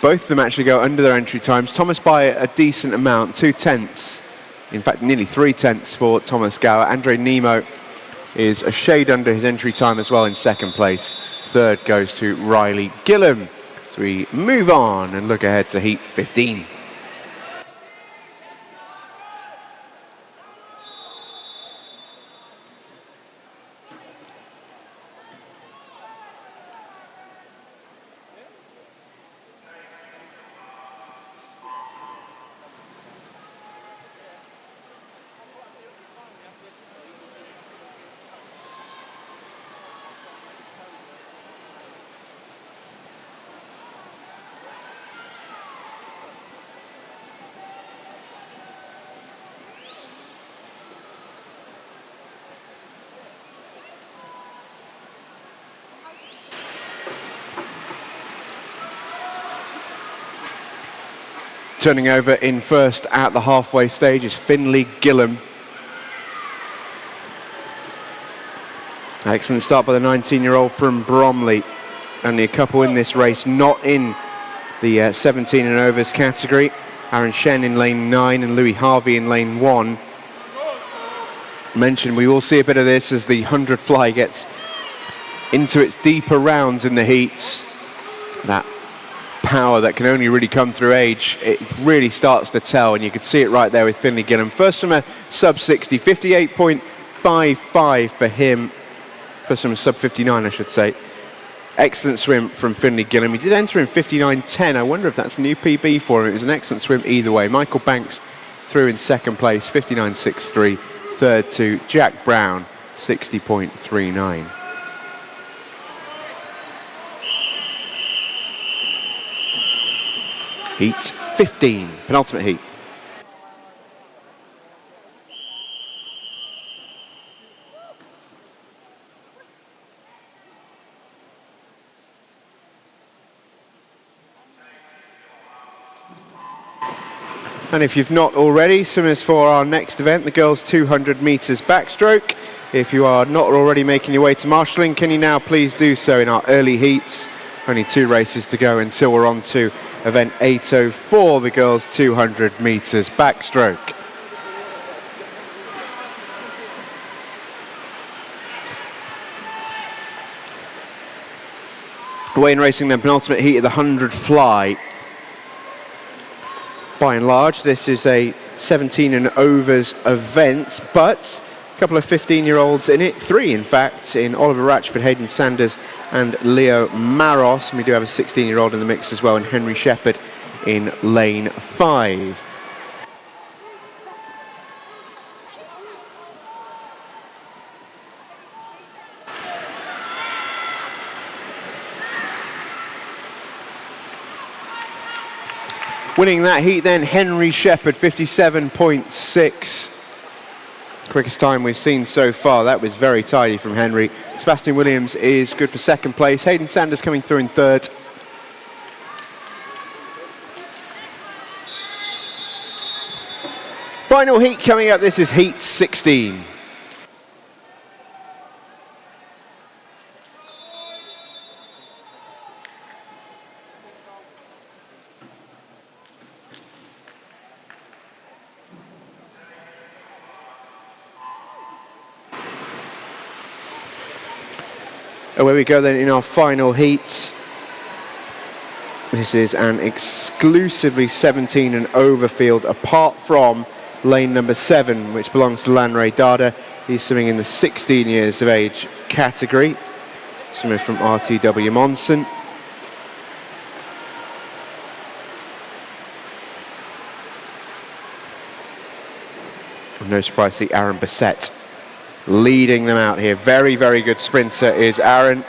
Both of them actually go under their entry times. Thomas by a decent amount, 2/10. In fact, nearly 3/10 for Thomas Gower. Andre Nemo is a shade under his entry time as well in second place. Third goes to Riley Gillam. So we move on and look ahead to heat 15. Turning over in first at the halfway stage is Finley Gillam. Excellent start by the 19-year-old from Bromley. Only a couple in this race, not in the 17 and overs category. Aaron Shen in lane 9 and Louis Harvey in lane 1. Mentioned we will see a bit of this as the 100 fly gets into its deeper rounds in the heats. That power that can only really come through age, it really starts to tell, and you can see it right there with Finley Gillam. First from a sub 60, 58.55 for him. First from a sub 59, I should say. Excellent swim from Finley Gillam. He did enter in 59.10. I wonder if that's a new PB for him. It was an excellent swim either way. Michael Banks through in second place, 59.63. Third to Jack Brown, 60.39. Heat 15, penultimate heat. And if you've not already, swimmers for our next event, the girls 200 metres backstroke. If you are not already making your way to marshalling, can you now please do so in our early heats? Only 2 races to go until we're on to event 804, the girls 200 metres backstroke. Away in racing then, penultimate heat of the 100 fly. By and large, this is a 17 and overs event, but a couple of 15-year-olds in it, 3 in fact, in Oliver Ratchford, Hayden Sanders and Leo Maros. And we do have a 16-year-old in the mix as well, and Henry Shepherd in lane 5. Winning that heat then, Henry Shepherd, 57.6. Quickest time we've seen so far. That was very tidy from Henry. Sebastian Williams is good for second place. Hayden Sanders coming through in third. Final heat coming up, this is heat 16. Away we go then in our final heats. This is an exclusively 17 and over field, apart from lane number 7, which belongs to Lanray Dada. He's swimming in the 16 years of age category. Swimmer from RTW Monson. No surprise to see Aaron Bissett leading them out here. Very, very good sprinter is Aaron.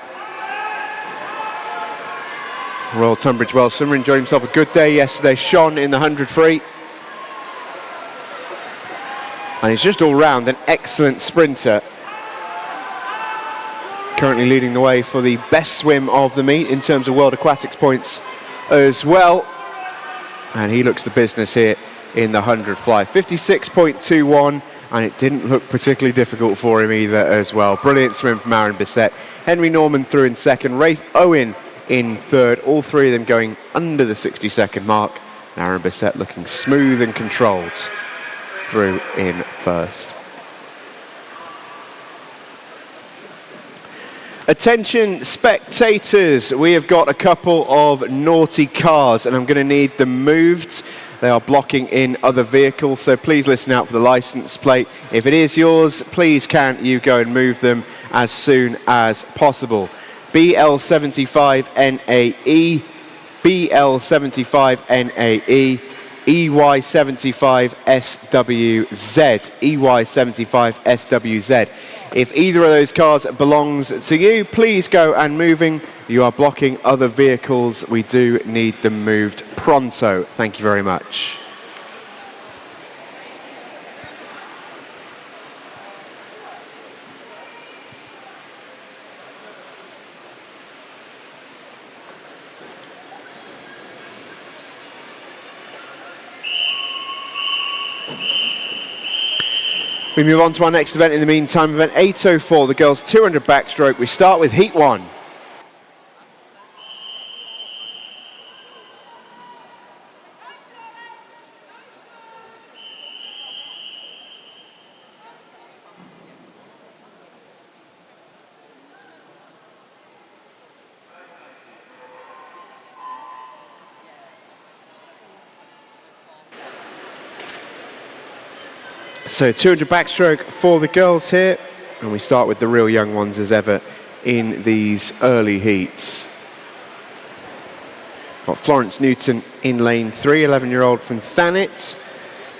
Royal Tunbridge Welsh swimmer enjoyed himself a good day yesterday. Shone in the 100 free. And he's just all round an excellent sprinter. Currently leading the way for the best swim of the meet in terms of World Aquatics points as well. And he looks the business here in the 100 fly. 56.21, and it didn't look particularly difficult for him either as well. Brilliant swim from Aaron Bissett. Henry Norman through in second, Rafe Owen in third. All three of them going under the 60-second mark. And Aaron Bissett looking smooth and controlled through in first. Attention spectators, we have got a couple of naughty cars and I'm going to need them moved. They are blocking in other vehicles, so please listen out for the license plate. If it is yours, please can you go and move them as soon as possible. BL75NAE, BL75NAE, EY75SWZ, EY75SWZ. If either of those cars belongs to you, please go and moving. You are blocking other vehicles. We do need them moved pronto. Thank you very much. We move on to our next event in the meantime, event 804, the girls 200 backstroke. We start with heat 1. So 200 backstroke for the girls here, and we start with the real young ones as ever in these early heats. Got Florence Newton in lane 3, 11-year-old from Thanet.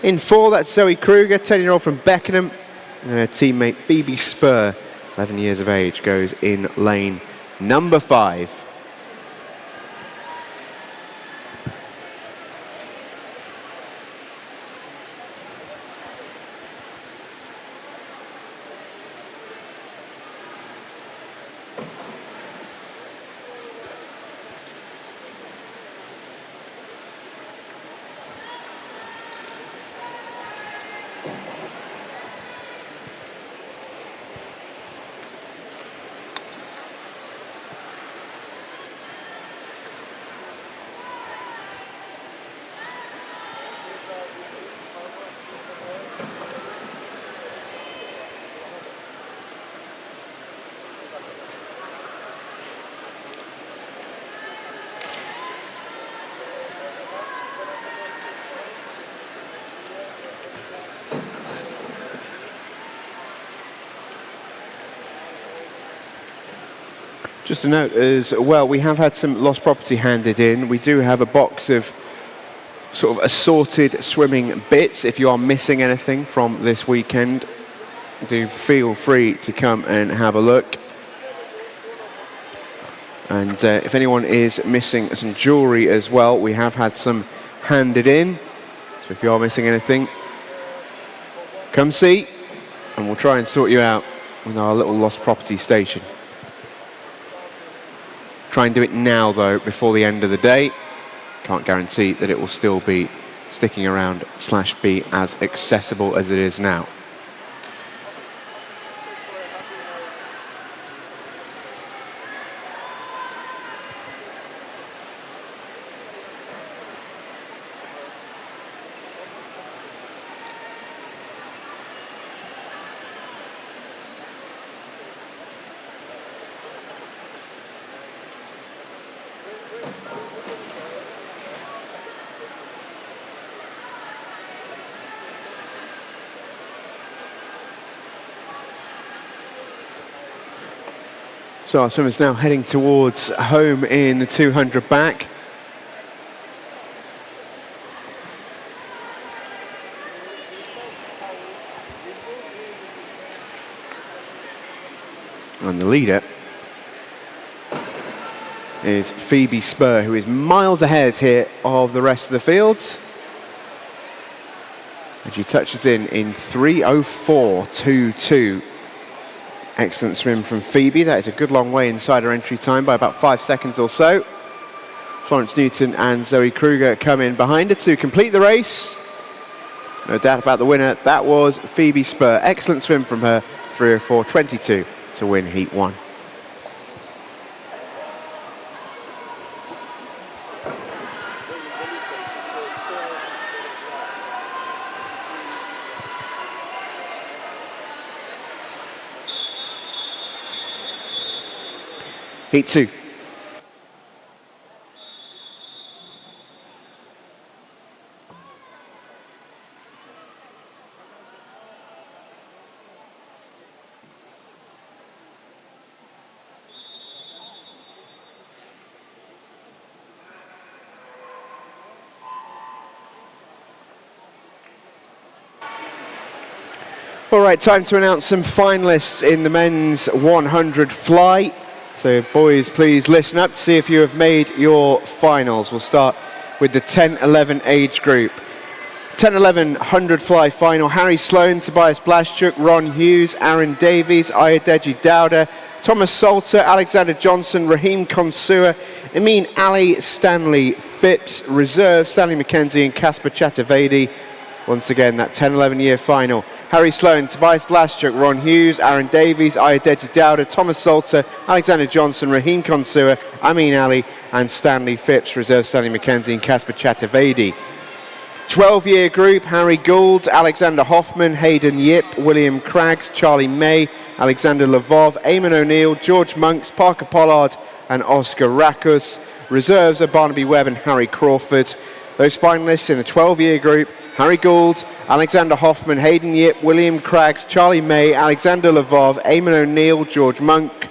In 4, that's Zoe Kruger, 10-year-old from Beckenham. And her teammate Phoebe Spur, 11 years of age, goes in lane number 5. Just a note as well, we have had some lost property handed in. We do have a box of sort of assorted swimming bits. If you are missing anything from this weekend, do feel free to come and have a look. And if anyone is missing some jewellery as well, we have had some handed in. So if you are missing anything, come see, and we'll try and sort you out with our little lost property station. Try and do it now, though, before the end of the day. Can't guarantee that it will still be sticking around / be as accessible as it is now. So our swimmers now heading towards home in the 200 back. And the leader is Phoebe Spur, who is miles ahead here of the rest of the field. And she touches in 3:04.22. Excellent swim from Phoebe. That is a good long way inside her entry time by about 5 seconds or so. Florence Newton and Zoe Kruger come in behind her to complete the race. No doubt about the winner. That was Phoebe Spur. Excellent swim from her. 3:04.22 to win Heat 1. Heat 2. All right, time to announce some finalists in the men's 100 fly. So boys, please listen up to see if you have made your finals. We'll start with the 10-11 age group. 10-11 100 fly final. Harry Sloan, Tobias Blaschuk, Ron Hughes, Aaron Davies, Ayadeji Dowda, Thomas Salter, Alexander Johnson, Raheem Konsua, Amin Ali, Stanley Phipps, reserve Stanley McKenzie and Casper Chaturvedi. Once again, that 10-11 year final. Harry Sloan, Tobias Blaschuk, Ron Hughes, Aaron Davies, Ayadeji Dowda, Thomas Salter, Alexander Johnson, Raheem Konsua, Amin Ali and Stanley Phipps, reserve Stanley McKenzie and Casper Chaturvedi. 12-year group, Harry Gould, Alexander Hoffman, Hayden Yip, William Craggs, Charlie May, Alexander Lvov, Eamon O'Neill, George Monks, Parker Pollard and Oscar Rakus. Reserves are Barnaby Webb and Harry Crawford. Those finalists in the 12-year group, Harry Gould, Alexander Hoffman, Hayden Yip, William Craggs, Charlie May, Alexander Lvov, Eamon O'Neill, George Monk,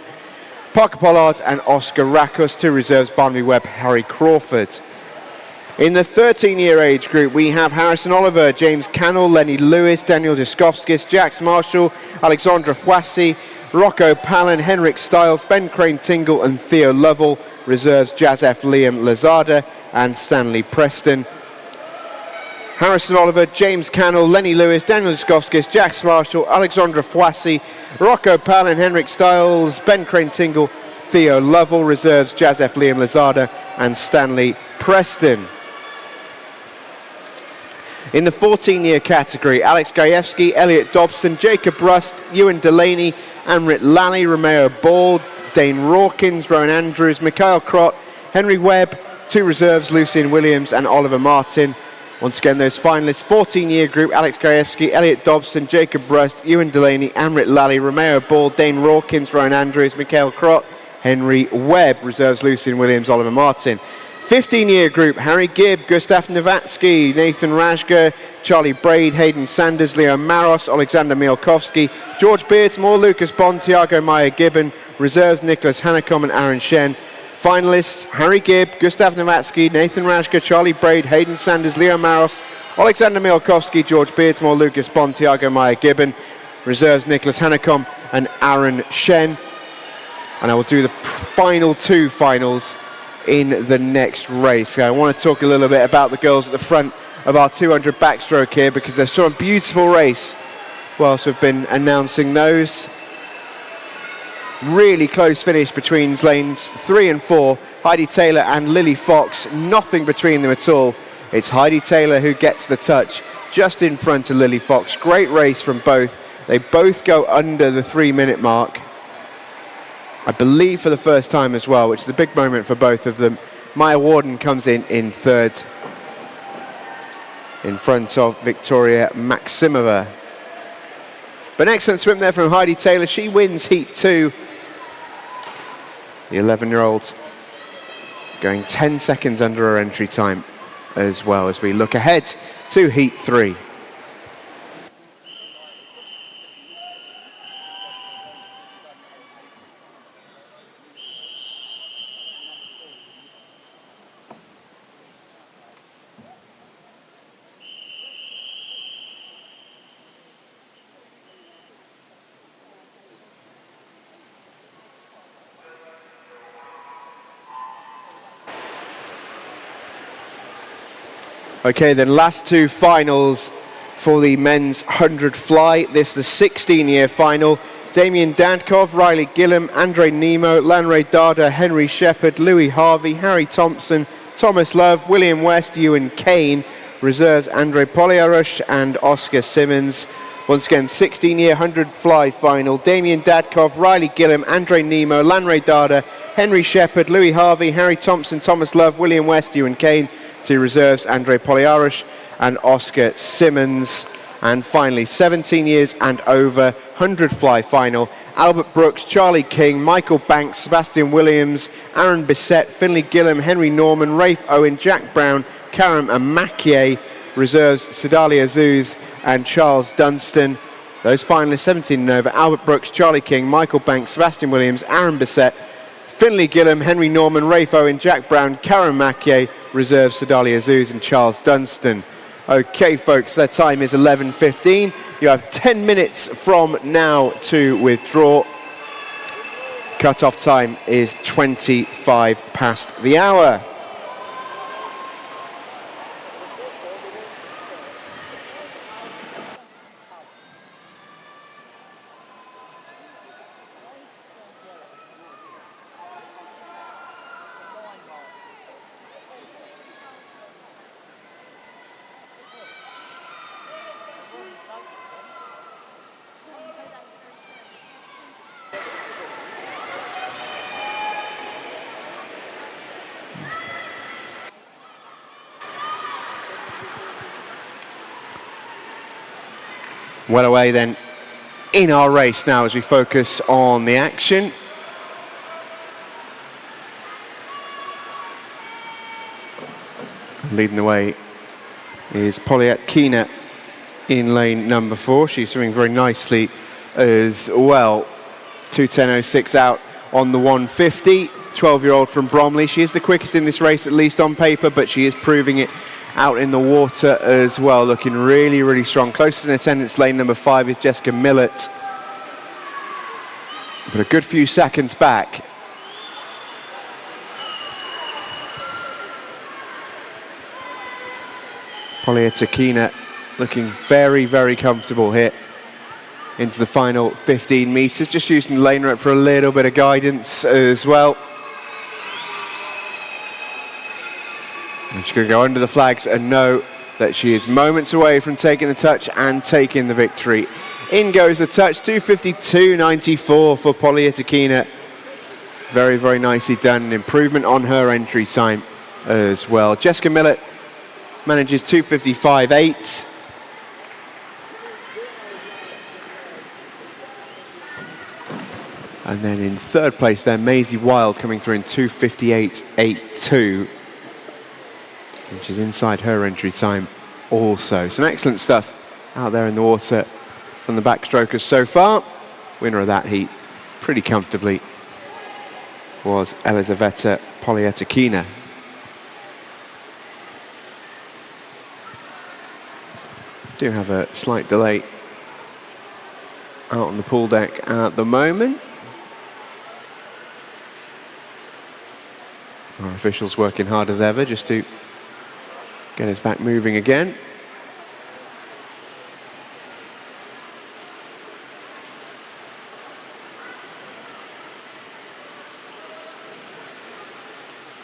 Parker Pollard and Oscar Rakus. 2 reserves, Barnaby Webb, Harry Crawford. In the 13-year age group, we have Harrison Oliver, James Cannell, Lenny Lewis, Daniel Diskovskis, Jax Marshall, Alexandra Fwasi, Rocco Palin, Henrik Stiles, Ben Crane Tingle and Theo Lovell. Reserves Jazef Liam Lazada and Stanley Preston. Harrison Oliver, James Cannell, Lenny Lewis, Daniel Diskovskis, Jax Marshall, Alexandra Fwasi, Rocco Palin, Henrik Stiles, Ben Crane Tingle, Theo Lovell. Reserves Jazef Liam Lazada and Stanley Preston. In the 14-year category, Alex Gajewski, Elliot Dobson, Jacob Rust, Ewan Delaney, Amrit Lally, Romeo Ball, Dane Rawkins, Rowan Andrews, Mikhail Krott, Henry Webb. 2 reserves, Lucien Williams and Oliver Martin. Once again, those finalists, 14-year group, Alex Gajewski, Elliot Dobson, Jacob Rust, Ewan Delaney, Amrit Lally, Romeo Ball, Dane Rawkins, Rowan Andrews, Mikhail Krott, Henry Webb. Reserves, Lucien Williams, Oliver Martin. 15-year group, Harry Gibb, Gustav Nowatzki, Nathan Rajka, Charlie Braid, Hayden Sanders, Leo Maros, Alexander Mielkowski, George Beardsmore, Lucas Bond, Tiago Meyer Gibbon. Reserves, Nicholas Hanekom and Aaron Shen. Finalists, Harry Gibb, Gustav Nowatzki, Nathan Rajka, Charlie Braid, Hayden Sanders, Leo Maros, Alexander Mielkowski, George Beardsmore, Lucas Bond, Tiago Meyer Gibbon. Reserves, Nicholas Hanekom and Aaron Shen. And I will do the final 2 finals in the next race. I want to talk a little bit about the girls at the front of our 200 backstroke here because they're sort of a beautiful race whilst we've been announcing those. Really close finish between lanes 3 and 4. Heidi Taylor and Lily Fox, nothing between them at all. It's Heidi Taylor who gets the touch just in front of Lily Fox. Great race from both. They both go under the 3-minute mark, I believe for the first time as well, which is a big moment for both of them. Maya Warden comes in 3rd in front of Victoria Maximova. But an excellent swim there from Heidi Taylor. She wins Heat 2. The 11-year-old going 10 seconds under her entry time as well as we look ahead to Heat 3. Okay, then last two finals for the men's 100 fly. This is the 16-year final. Damien Dadkov, Riley Gillam, Andre Nemo, Lanray Dada, Henry Shepherd, Louis Harvey, Harry Thompson, Thomas Love, William West, Ewan Kane. Reserves Andre Poliarush and Oscar Simmons. Once again, 16-year 100 fly final. Damien Dadkov, Riley Gillam, Andre Nemo, Lanray Dada, Henry Shepherd, Louis Harvey, Harry Thompson, Thomas Love, William West, Ewan Kane. To reserves Andre Poliarush and Oscar Simmons. And finally, 17 years and over, 100 fly final. Albert Brooks, Charlie King, Michael Banks, Sebastian Williams, Aaron Bissett, Finley Gillam, Henry Norman, Rafe Owen, Jack Brown, Karam Amakie. Reserves Sedalia Azuz and Charles Dunstan. Those finalists, 17 and over, Albert Brooks, Charlie King, Michael Banks, Sebastian Williams, Aaron Bissett, Finley Gillam, Henry Norman, Rafe Owen, Jack Brown, Karam Amakie. Reserves Sedalia Azuz and Charles Dunstan. Okay, folks, their time is 11:15. You have 10 minutes from now to withdraw. Cut-off time is 25 past the hour. Well away then in our race now as we focus on the action. Leading the way is Polyatkina in lane number 4. She's swimming very nicely as well. 2:10.06 out on the 150. 12-year-old from Bromley. She is the quickest in this race, at least on paper, but she is proving it out in the water as well, looking really, really strong. Closest in attendance, lane number 5 is Jessica Millett, but a good few seconds back. Polyatkina looking very, very comfortable here into the final 15 metres, just using the lane rep for a little bit of guidance as well. And she's going to go under the flags and know that she is moments away from taking the touch and taking the victory. In goes the touch, 2:52.94 for Polyatkina. Very, very nicely done. An improvement on her entry time as well. Jessica Millett manages 2:55.8. And then in third place there, Maisie Wild coming through in 2:58.82. Which is inside her entry time also. Some excellent stuff out there in the water from the backstrokers so far. Winner of that heat pretty comfortably was Elizaveta Polyatkina. Do have a slight delay out on the pool deck at the moment. Our officials working hard as ever just to get us back moving again.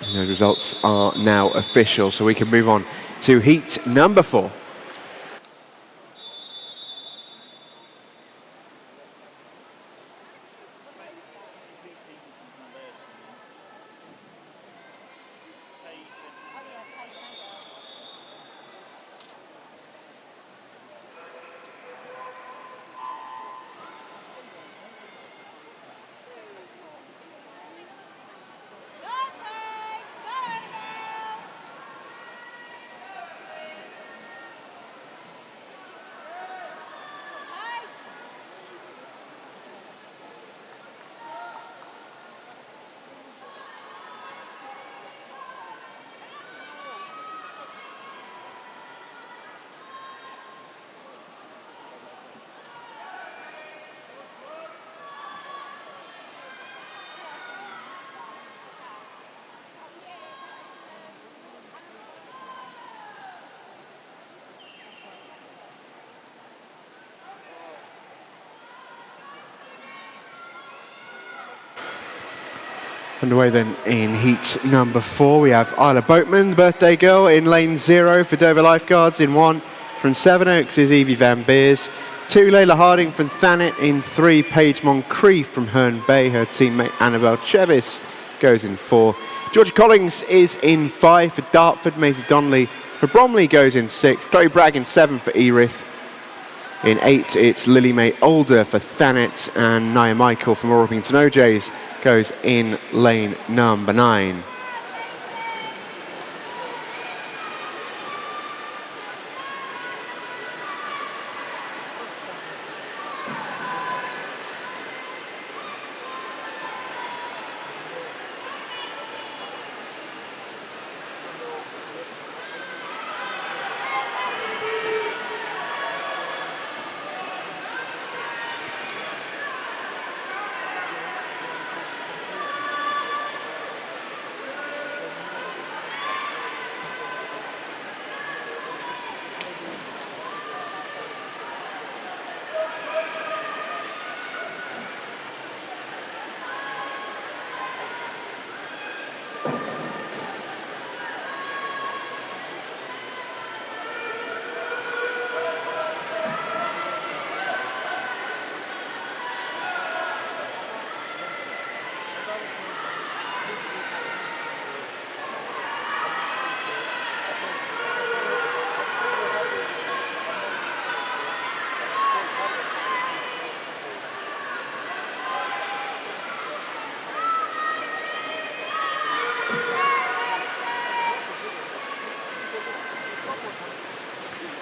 And the results are now official, so we can move on to heat number 4. Underway then in heat number 4, we have Isla Boatman, the birthday girl, in lane 0 for Dover Lifeguards. In 1 from Sevenoaks is Evie Van Beers. 2, Layla Harding from Thanet. In 3, Paige Moncrief from Herne Bay. Her teammate Annabelle Chevis goes in 4. Georgia Collins is in 5 for Dartford. Maisie Donnelly for Bromley goes in 6. Chloe Bragg in 7 for Erith. In 8, it's Lily Mae Older for Thanet, and Nia Michael from Orpington OJs goes in lane number 9.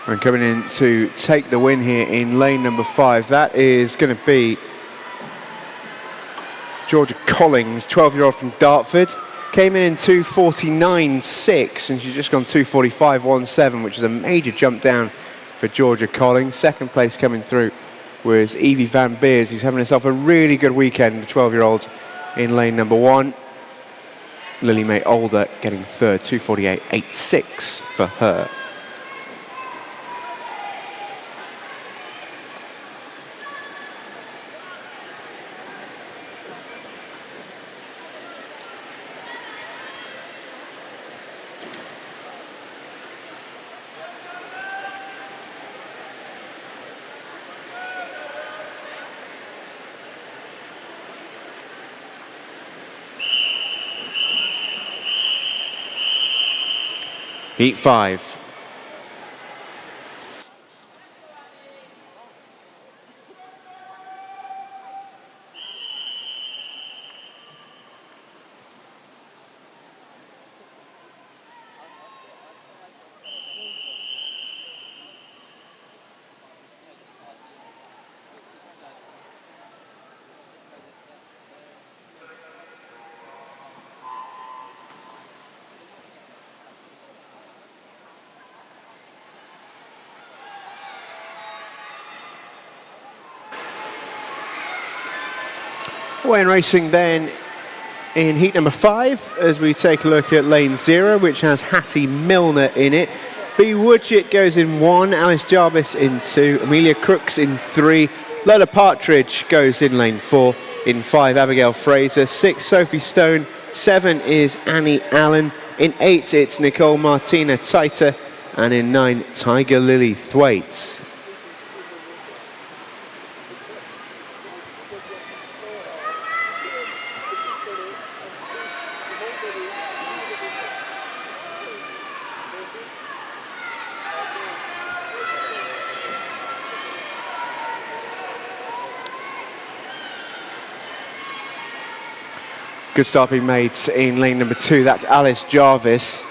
And coming in to take the win here in lane number 5, that is going to be Georgia Collins, 12-year-old from Dartford. Came in 2:49.6, and she's just gone 2:45.17, which is a major jump down for Georgia Collins. Second place coming through was Evie Van Beers, who's having herself a really good weekend, the 12-year-old in lane number 1. Lily Mae Older getting third, 2:48.86 for her. Heat 5. Away and racing then in heat number 5 as we take a look at lane 0, which has Hattie Milner in it. B. Woodgett goes in 1, Alice Jarvis in 2, Amelia Crooks in 3, Lola Partridge goes in lane 4, in 5 Abigail Fraser, 6 Sophie Stone, 7 is Annie Allen, in 8 it's Nicole Martina Taiter, and in 9 Tiger Lily Thwaites. Good start being made in lane number 2. That's Alice Jarvis.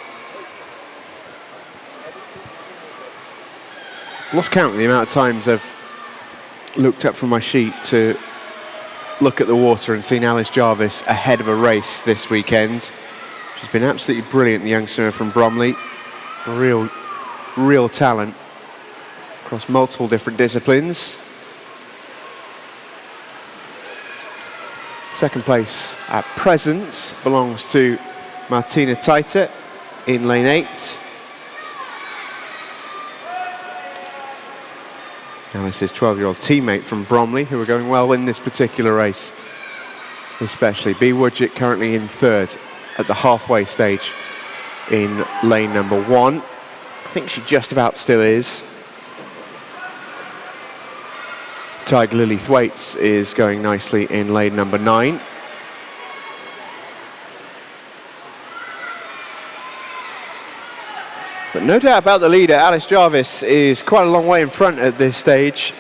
Lost count of the amount of times I've looked up from my sheet to look at the water and seen Alice Jarvis ahead of a race this weekend. She's been absolutely brilliant, the young swimmer from Bromley. Real talent across multiple different disciplines. Second place at present belongs to Martina Taiter in lane 8. Alice's 12-year-old teammate from Bromley, who are going well in this particular race. especially. B. Woodgett currently in third at the halfway stage in lane number 1. I think she just about still is. Tiger Lily Thwaites is going nicely in lane number 9. But no doubt about the leader, Alice Jarvis, is quite a long way in front at this stage.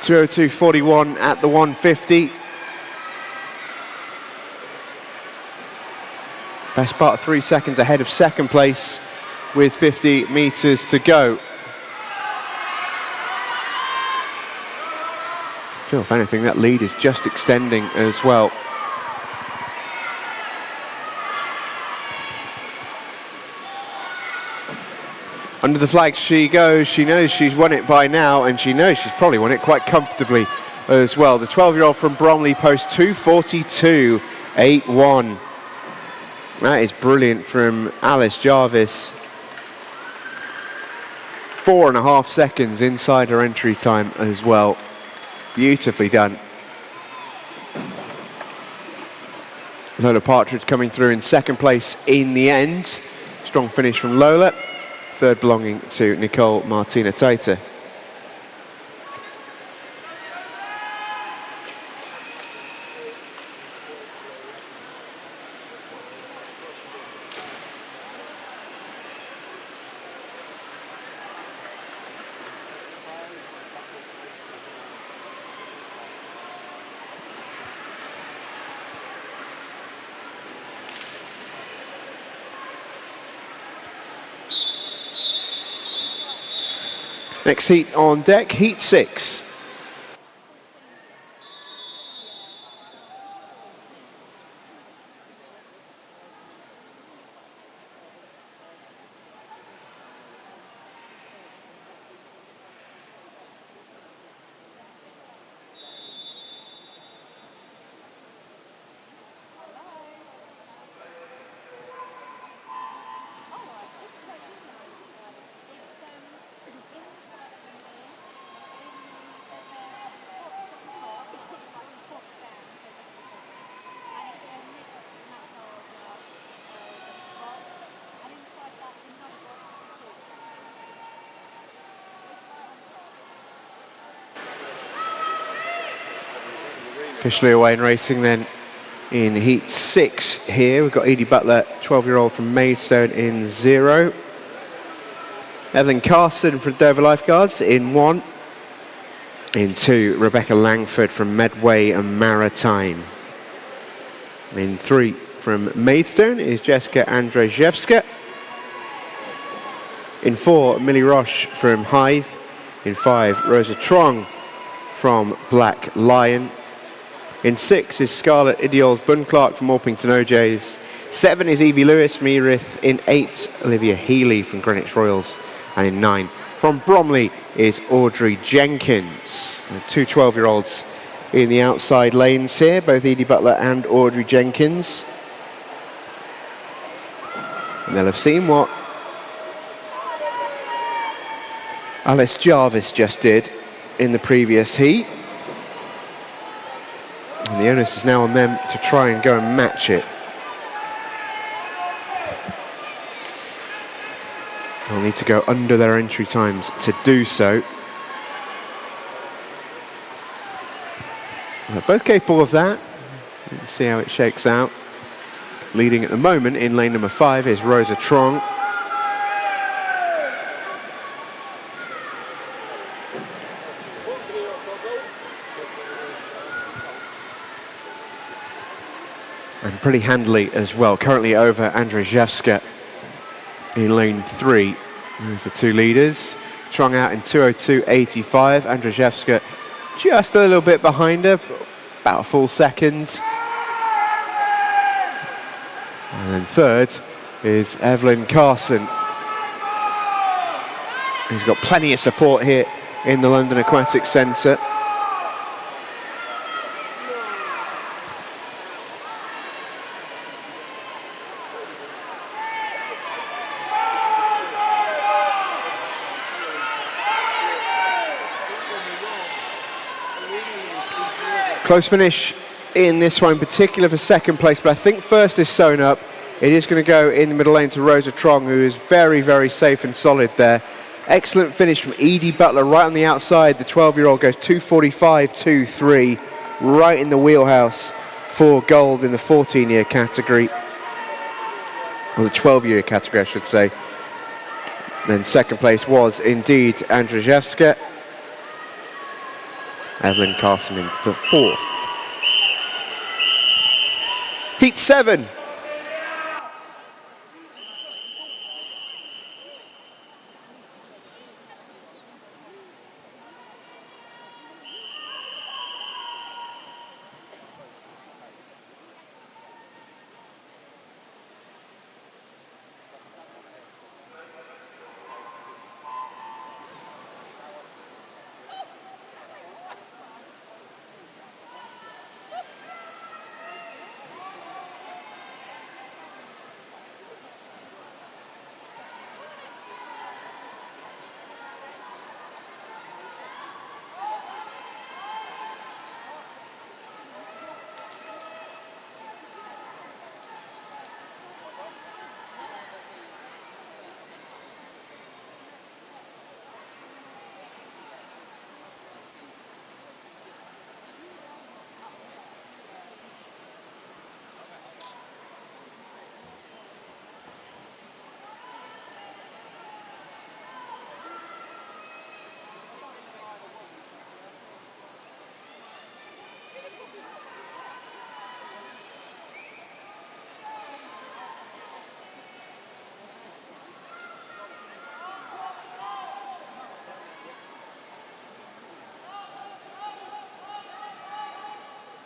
2:02.41 at the 150. Best part of 3 seconds ahead of second place with 50 meters to go. I feel, if anything, that lead is just extending as well. Under the flag she goes. She knows she's won it by now, and she knows she's probably won it quite comfortably as well. The 12-year-old from Bromley posts 2:42.81. That is brilliant from Alice Jarvis. 4.5 seconds inside her entry time as well. Beautifully done. Lola Partridge coming through in second place in the end. Strong finish from Lola. Third belonging to Nicole Martina Taita. Next heat on deck, heat 6. Officially away in racing then in heat 6 here. We've got Edie Butler, 12-year-old from Maidstone in 0. Evelyn Carson from Dover Lifeguards in 1. In 2, Rebecca Langford from Medway and Maritime. In 3, from Maidstone is Jessica Andrzejewska. In 4, Millie Roche from Hythe. In 5, Rosa Trong from Black Lion. In 6 is Scarlett Idiols Bunclark from Orpington OJs. 7 is Evie Lewis from Erith. In 8, Olivia Healy from Greenwich Royals. And in 9, from Bromley is Audrey Jenkins. 2 12-year-olds in the outside lanes here, both Edie Butler and Audrey Jenkins. And they'll have seen what Alice Jarvis just did in the previous heat. And the onus is now on them to try and go and match it. They'll need to go under their entry times to do so. They're both capable of that. Let's see how it shakes out. Leading at the moment in lane number 5 is Rosa Trong. And pretty handily as well. Currently over Andrzejewska in lane 3. There's the 2 leaders. Trong out in 2:02.85. Andrzejewska just a little bit behind her, about a full second. And then third is Evelyn Carson, who's got plenty of support here in the London Aquatic Centre. Close finish in this one in particular for second place, but I think first is sewn up. It is going to go in the middle lane to Rosa Trong, who is very, very safe and solid there. Excellent finish from Edie Butler right on the outside. The 12-year-old goes 2:45.23, right in the wheelhouse for gold in the 14-year category, or the 12-year category, I should say. Then second place was indeed Andrzejewska. Evelyn Carson in the fourth. Heat 7.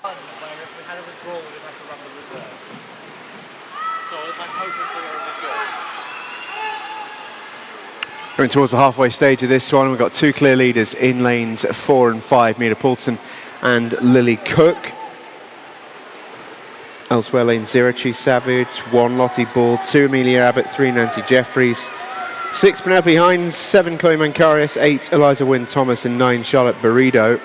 Where if we had a withdrawal, we'd have to run the reserve. So I'm hoping for a withdrawal. Going towards the halfway stage of this one, we've got two clear leaders in lanes 4 and 5, Mira Poulsen and Lily Cook. Elsewhere, lane 0, Chi Savage, 1, Lottie Ball, 2, Amelia Abbott, 3, Nancy Jeffries, 6, Penelope Hines, 7, Chloe Mancarius, 8, Eliza Wynne Thomas, and 9, Charlotte Burrido.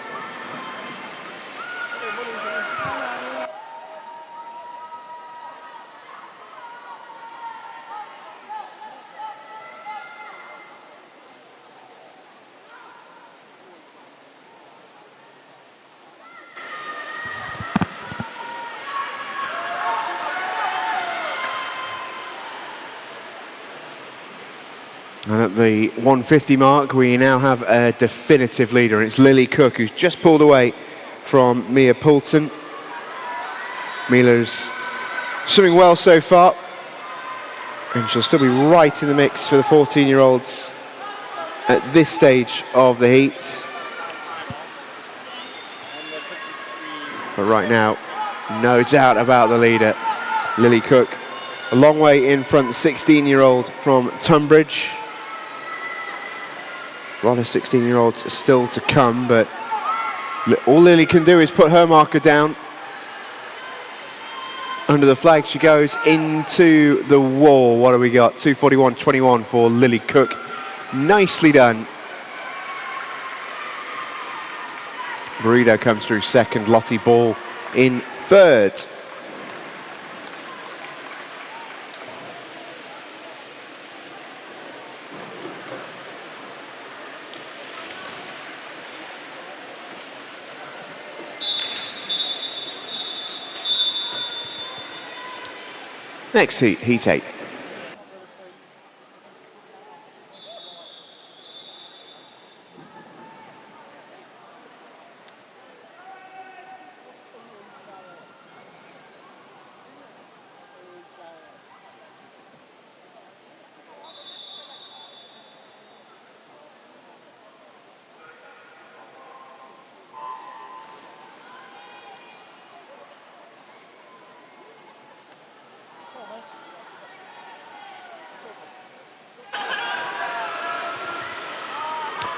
And at the 150 mark, we now have a definitive leader, and it's Lily Cook, who's just pulled away from Mia Poulsen. Mila's swimming well so far, and she'll still be right in the mix for the 14-year-olds at this stage of the heats. But right now, no doubt about the leader, Lily Cook. A long way in front, the 16-year-old from Tunbridge. A lot of 16-year-olds still to come, but all Lily can do is put her marker down. Under the flag she goes into the wall. What do we got? 2:41.21 for Lily Cook. Nicely done. Burrido comes through second, Lottie Ball in third. Next heat, heat 8.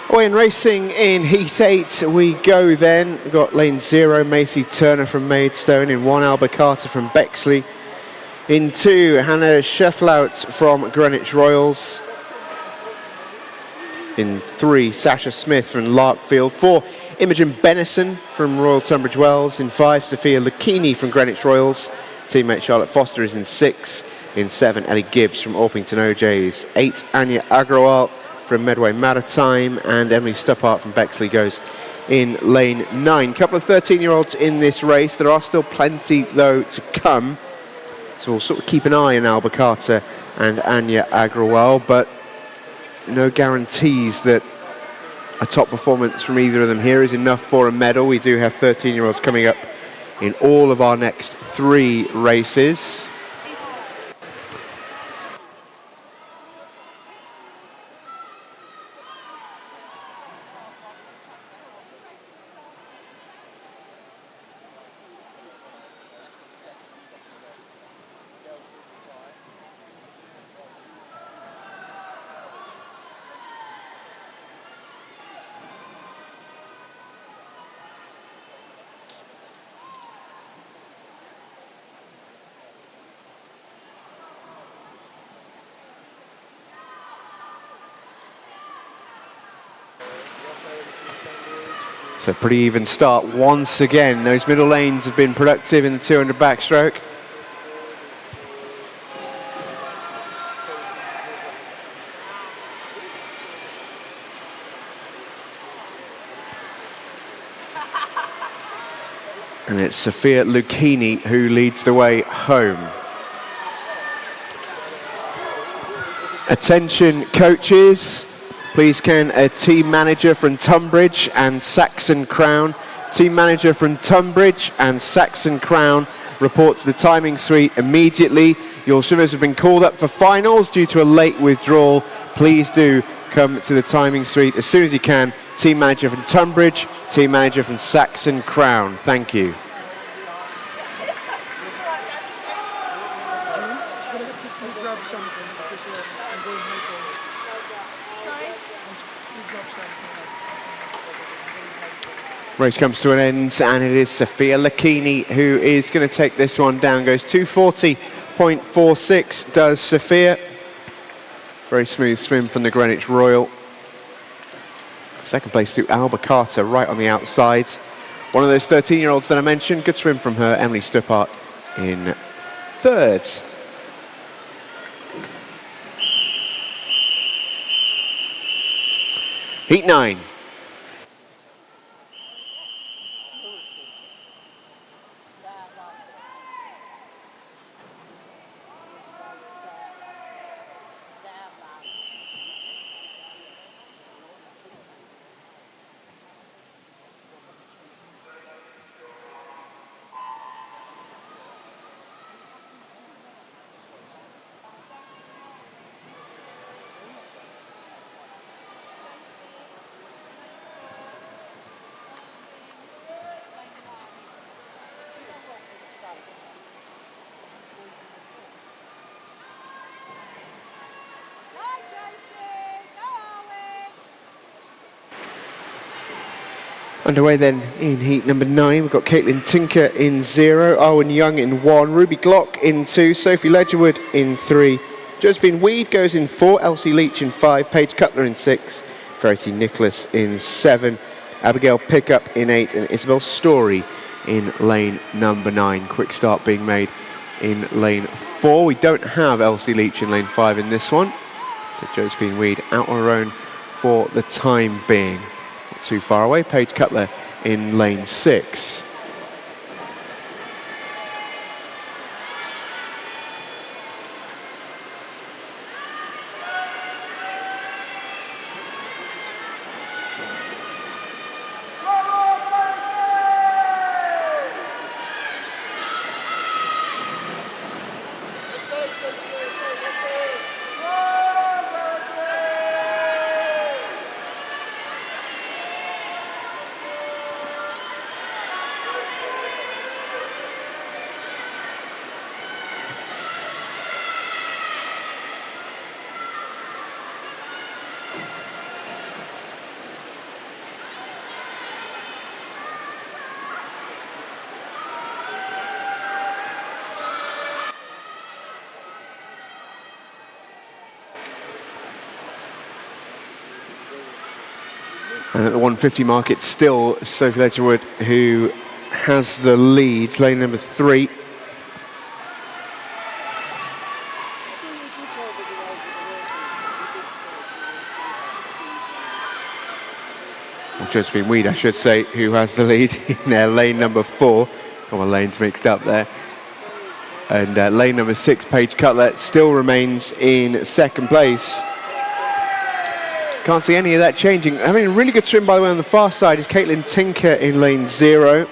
Away and racing in Heat 8 we go then. We've got lane 0, Macy Turner from Maidstone. In 1, Alba Carter from Bexley. In 2, Hannah Schefflaut from Greenwich Royals. In 3, Sasha Smith from Larkfield. 4, Imogen Bennison from Royal Tunbridge Wells. In 5, Sophia Lucchini from Greenwich Royals. Teammate Charlotte Foster is in 6. In 7, Ellie Gibbs from Orpington OJs. 8, Anya Agrawal from Medway Maritime. And Emily Stuppart from Bexley goes in lane 9. Couple of 13-year-olds in this race. There are still plenty, though, to come. So we'll sort of keep an eye on Alba Carter and Anya Agrawal, but no guarantees that a top performance from either of them here is enough for a medal. We do have 13-year-olds coming up in all of our next 3 races. So pretty even start once again. Those middle lanes have been productive in the 200 backstroke. And it's Sophia Lucchini who leads the way home. Attention coaches. Please can a team manager from Tunbridge and Saxon Crown, team manager from Tunbridge and Saxon Crown report to the timing suite immediately. Your swimmers have been called up for finals due to a late withdrawal. Please do come to the timing suite as soon as you can. Team manager from Tunbridge, team manager from Saxon Crown. Thank you. Race comes to an end, and it is Sophia Lucchini who is going to take this one down. Goes 240.46 does Sophia. Very smooth swim from the Greenwich Royal. Second place to Alba Carter right on the outside. One of those 13-year-olds that I mentioned. Good swim from her, Emily Stuppart in 3rd. Heat 9. Underway then in heat number 9, we've got Caitlin Tinker in 0, Owen Young in 1, Ruby Glock in 2, Sophie Ledgerwood in 3, Josephine Weed goes in 4, Elsie Leach in 5, Paige Cutler in 6, Verity Nicholas in 7, Abigail Pickup in 8, and Isabel Story in lane number 9. Quick start being made in lane 4. We don't have Elsie Leach in lane 5 in this one, so Josephine Weed out on her own for the time being. Not too far away, Paige Cutler in lane 6. And at the 150 mark, it's still Sophie Ledgerwood who has the lead, lane number 3. Or Josephine Weed, I should say, who has the lead in lane number 4. Got my lanes mixed up there. And lane number 6, Paige Cutler, still remains in second place. Can't see any of that changing. Having a really good swim, by the way, on the far side is Caitlin Tinker in lane 0.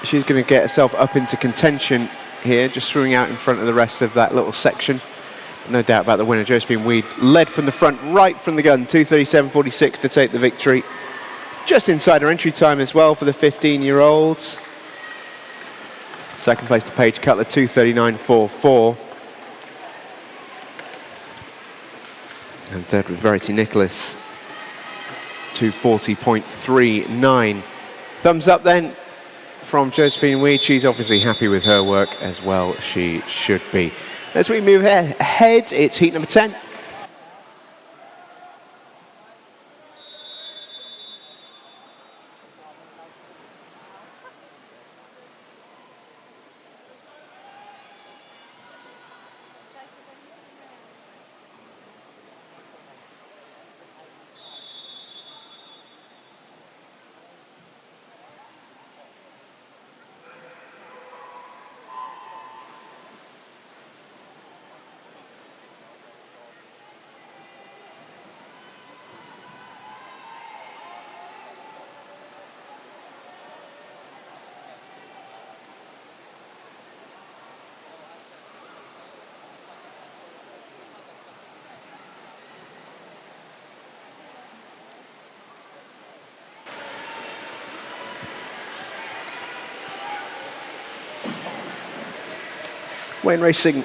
She's going to get herself up into contention here, just swimming out in front of the rest of that little section. No doubt about the winner, Josephine Weed, led from the front, right from the gun, 2:37.46 to take the victory. Just inside her entry time as well for the 15-year-olds. Second place to Paige Cutler, 2:39.44. And third with Verity Nicholas, 2:40.39. Thumbs up then from Josephine Weed. She's obviously happy with her work as well. She should be. As we move ahead, it's heat number 10. Wayne Racing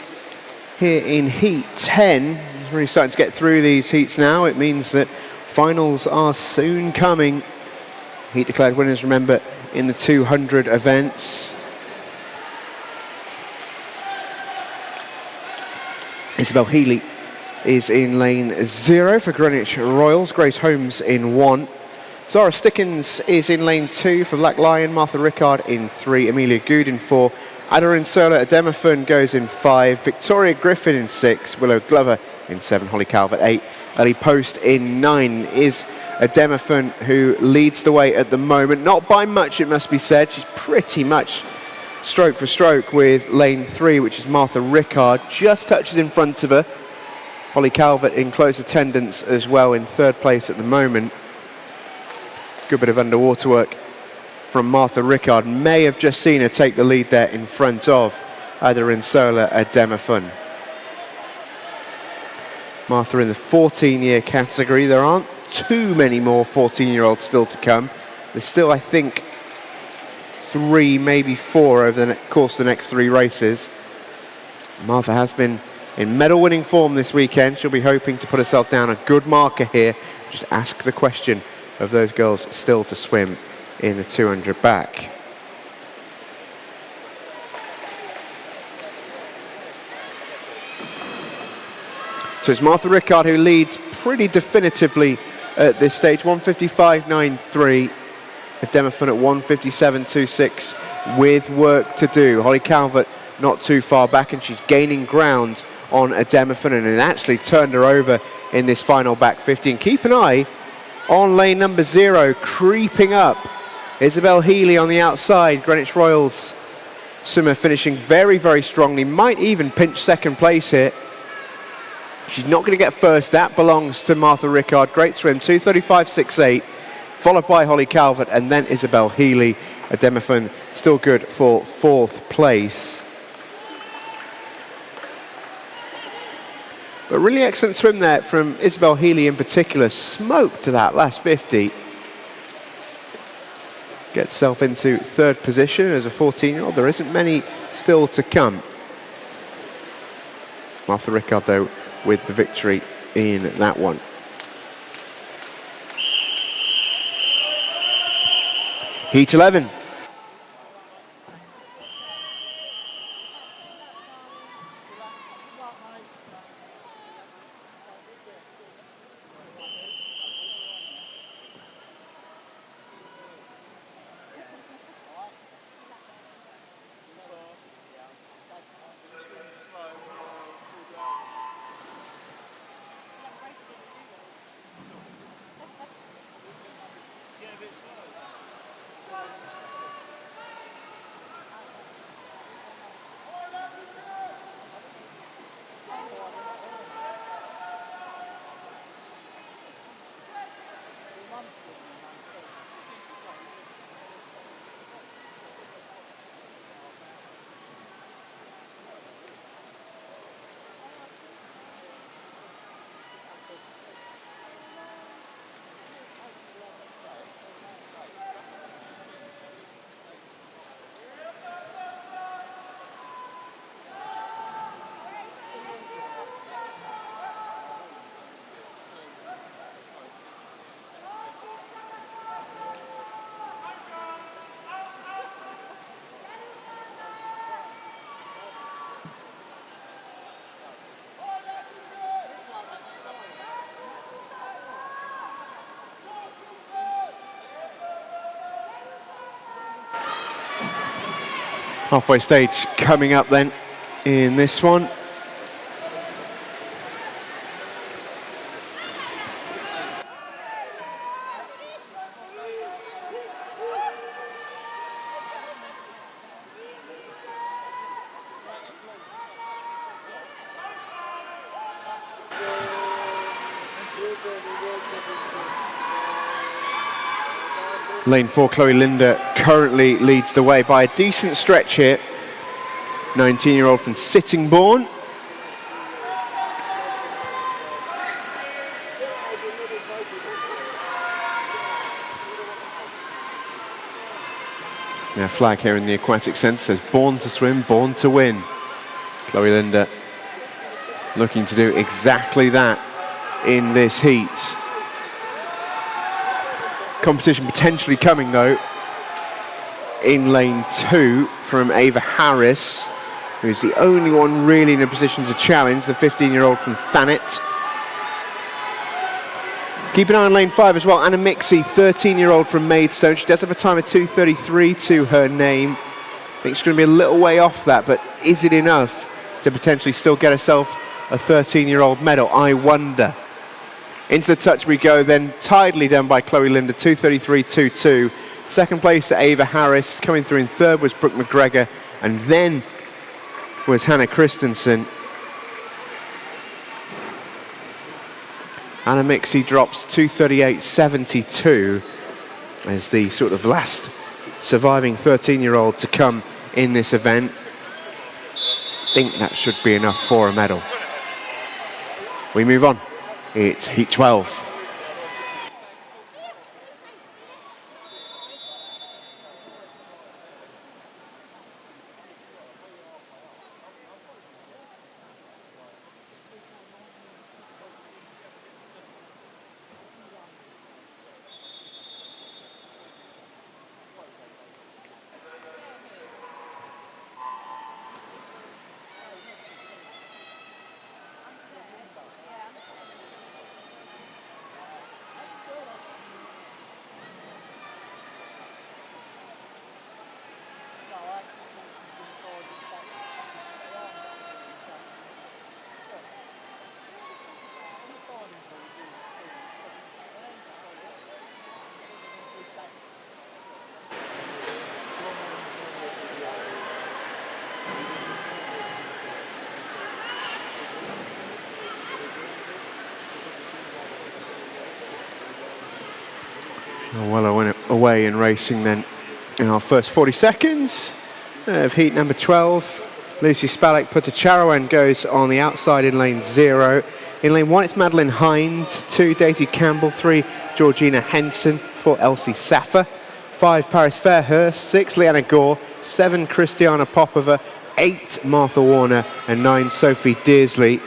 here in heat 10. Really starting to get through these heats now. It means that finals are soon coming. Heat declared winners, remember, in the 200 events. Isabel Healy is in lane 0 for Greenwich Royals. Grace Holmes in 1. Zara Stickens is in lane 2 for Black Lion. Martha Rickard in 3. Amelia Good in 4. Adarin Sola Ademafun goes in 5. Victoria Griffin in 6. Willow Glover in 7. Holly Calvert 8. Ellie Post in 9 is Ademafun, who leads the way at the moment. Not by much, it must be said. She's pretty much stroke for stroke with lane 3, which is Martha Rickard. Just touches in front of her. Holly Calvert in close attendance as well in 3rd place at the moment. Good bit of underwater work from Martha Rickard. May have just seen her take the lead there in front of Adarinsola Ademafun. Martha in the 14-year category. There aren't too many more 14-year-olds still to come. There's still, I think, 3, maybe 4 over the course of the next 3 races. Martha has been in medal-winning form this weekend. She'll be hoping to put herself down a good marker here. Just ask the question of those girls still to swim in the 200 back. So it's Martha Rickard who leads pretty definitively at this stage, 1:55.93. Ademafun at 1:57.26 with work to do. Holly Calvert not too far back, and she's gaining ground on Ademafun, and it actually turned her over in this final back 50. And keep an eye on lane number 0, creeping up. Isabel Healy on the outside. Greenwich Royals swimmer finishing very, very strongly. Might even pinch 2nd place here. She's not going to get first. That belongs to Martha Rickard. Great swim, 2:35.68. Followed by Holly Calvert and then Isabel Healy. Ademafun still good for 4th place. But really excellent swim there from Isabel Healy in particular. Smoked to that last 50. Gets herself into 3rd position as a 14-year-old. There isn't many still to come. Martha Rickard, though, with the victory in that one. Heat 11. Halfway stage coming up then in this one. Lane 4, Chloe Linder currently leads the way by a decent stretch here. 19-year-old from Sittingbourne. Now flag here in the aquatic centre says born to swim, born to win. Chloe Linder looking to do exactly that in this heat. Competition potentially coming though in lane 2 from Ava Harris, who's the only one really in a position to challenge, the 15-year-old from Thanet. Keep an eye on lane 5 as well, Anna Mixie, 13-year-old from Maidstone. She does have a time of 2:33 to her name. I think she's going to be a little way off that, but is it enough to potentially still get herself a 13-year-old medal? I wonder. Into the touch we go then, tidily done by Chloe Linder, 2:33.22. Second place to Ava Harris. Coming through in third was Brooke McGregor, and then was Hannah Christensen. Anna Mixie drops 2:38.72 as the sort of last surviving 13-year-old to come in this event. I think that should be enough for a medal. We move on. It's heat 12. Well, I went away in racing then in our first 40 seconds of heat number 12. Lucy Spalek Putacharawan goes on the outside in lane 0. In lane 1 it's Madeline Hines, 2 Daisy Campbell, 3 Georgina Henson, 4 Elsie Saffer, 5 Paris Fairhurst, 6 Leanna Gore, 7 Christiana Popova, 8 Martha Warner and 9 Sophie Dearsley.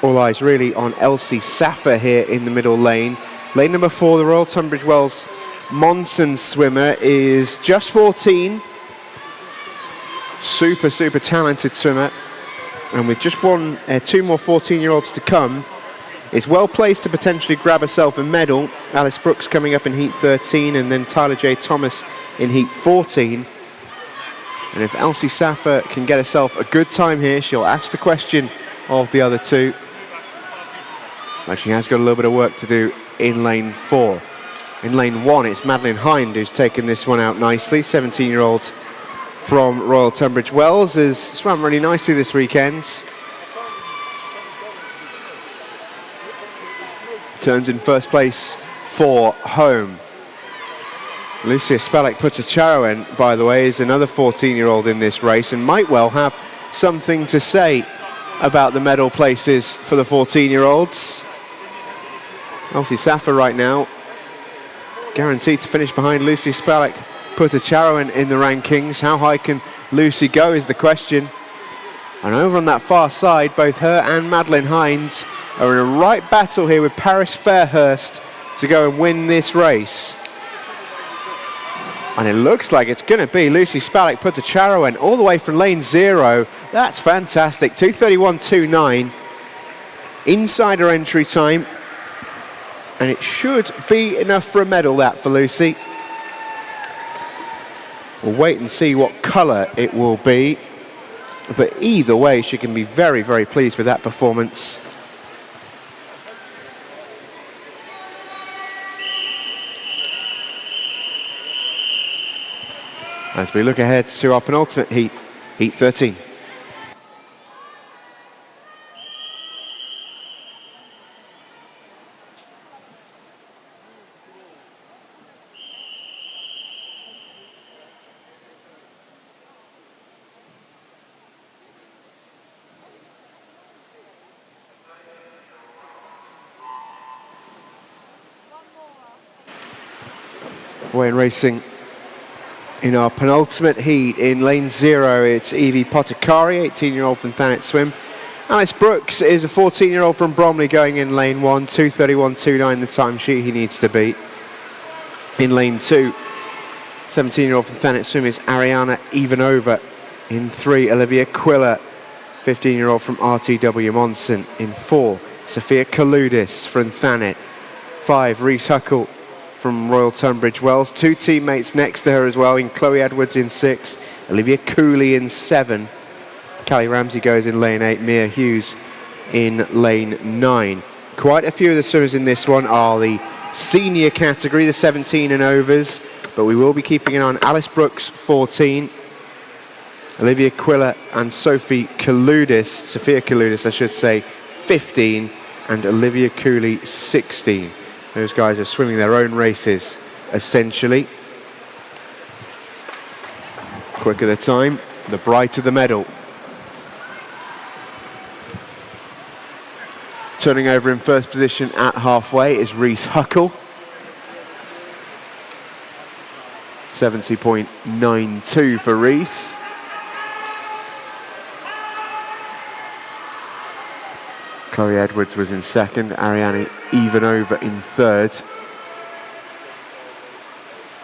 All eyes really on Elsie Saffer here in the middle lane. Lane number 4, the Royal Tunbridge Wells Monson swimmer is just 14. Super talented swimmer. And with just 2 more 14-year-olds to come, is well placed to potentially grab herself a medal. Alice Brooks coming up in heat 13 and then Tyler J. Thomas in heat 14. And if Elsie Saffer can get herself a good time here, she'll ask the question of the other two. But she has got a little bit of work to do in lane 4. In lane 1, it's Madeline Hind who's taken this one out nicely. 17-year-old from Royal Tunbridge Wells has swam really nicely this weekend. Turns in first place for home. Lucia Spalek Putacharawan, by the way, is another 14-year-old in this race and might well have something to say about the medal places for the 14-year-olds. Elsie Saffer right now guaranteed to finish behind Lucy Spalek Putacharawan in the rankings. How high can Lucy go is the question. And over on that far side, both her and Madeline Hines are in a right battle here with Paris Fairhurst to go and win this race. And it looks like it's going to be Lucy Spalek Putacharawan all the way from lane 0. That's fantastic. 2:31.29 inside her entry time. And it should be enough for a medal, that, for Lucy. We'll wait and see what colour it will be. But either way, she can be very, very pleased with that performance. As we look ahead to our penultimate heat, Heat 13. Away and racing in our penultimate heat in lane 0, it's Evie Potakari, 18-year-old from Thanet Swim. Alice Brooks is a 14-year-old from Bromley going in lane 1, 2:31.29 the time sheet he needs to beat. In lane 2, 17-year-old from Thanet Swim is Ariana Ivanova. In 3, Olivia Quiller, 15-year-old from RTW Monson. In 4, Sophia Kaludis from Thanet. 5, Reese Huckle from Royal Tunbridge Wells. 2 teammates next to her as well, in Chloe Edwards in 6, Olivia Cooley in 7. Callie Ramsey goes in lane 8, Mia Hughes in lane 9. Quite a few of the swimmers in this one are the senior category, the 17 and overs, but we will be keeping an eye on Alice Brooks, 14, Olivia Quiller and Sophia Kaludis, I should say, 15, and Olivia Cooley, 16. Those guys are swimming their own races, essentially. Quicker the time, the brighter the medal. Turning over in first position at halfway is Reese Huckle. 70.92 for Reese. Chloe Edwards was in second, Ariane Ivanova in third,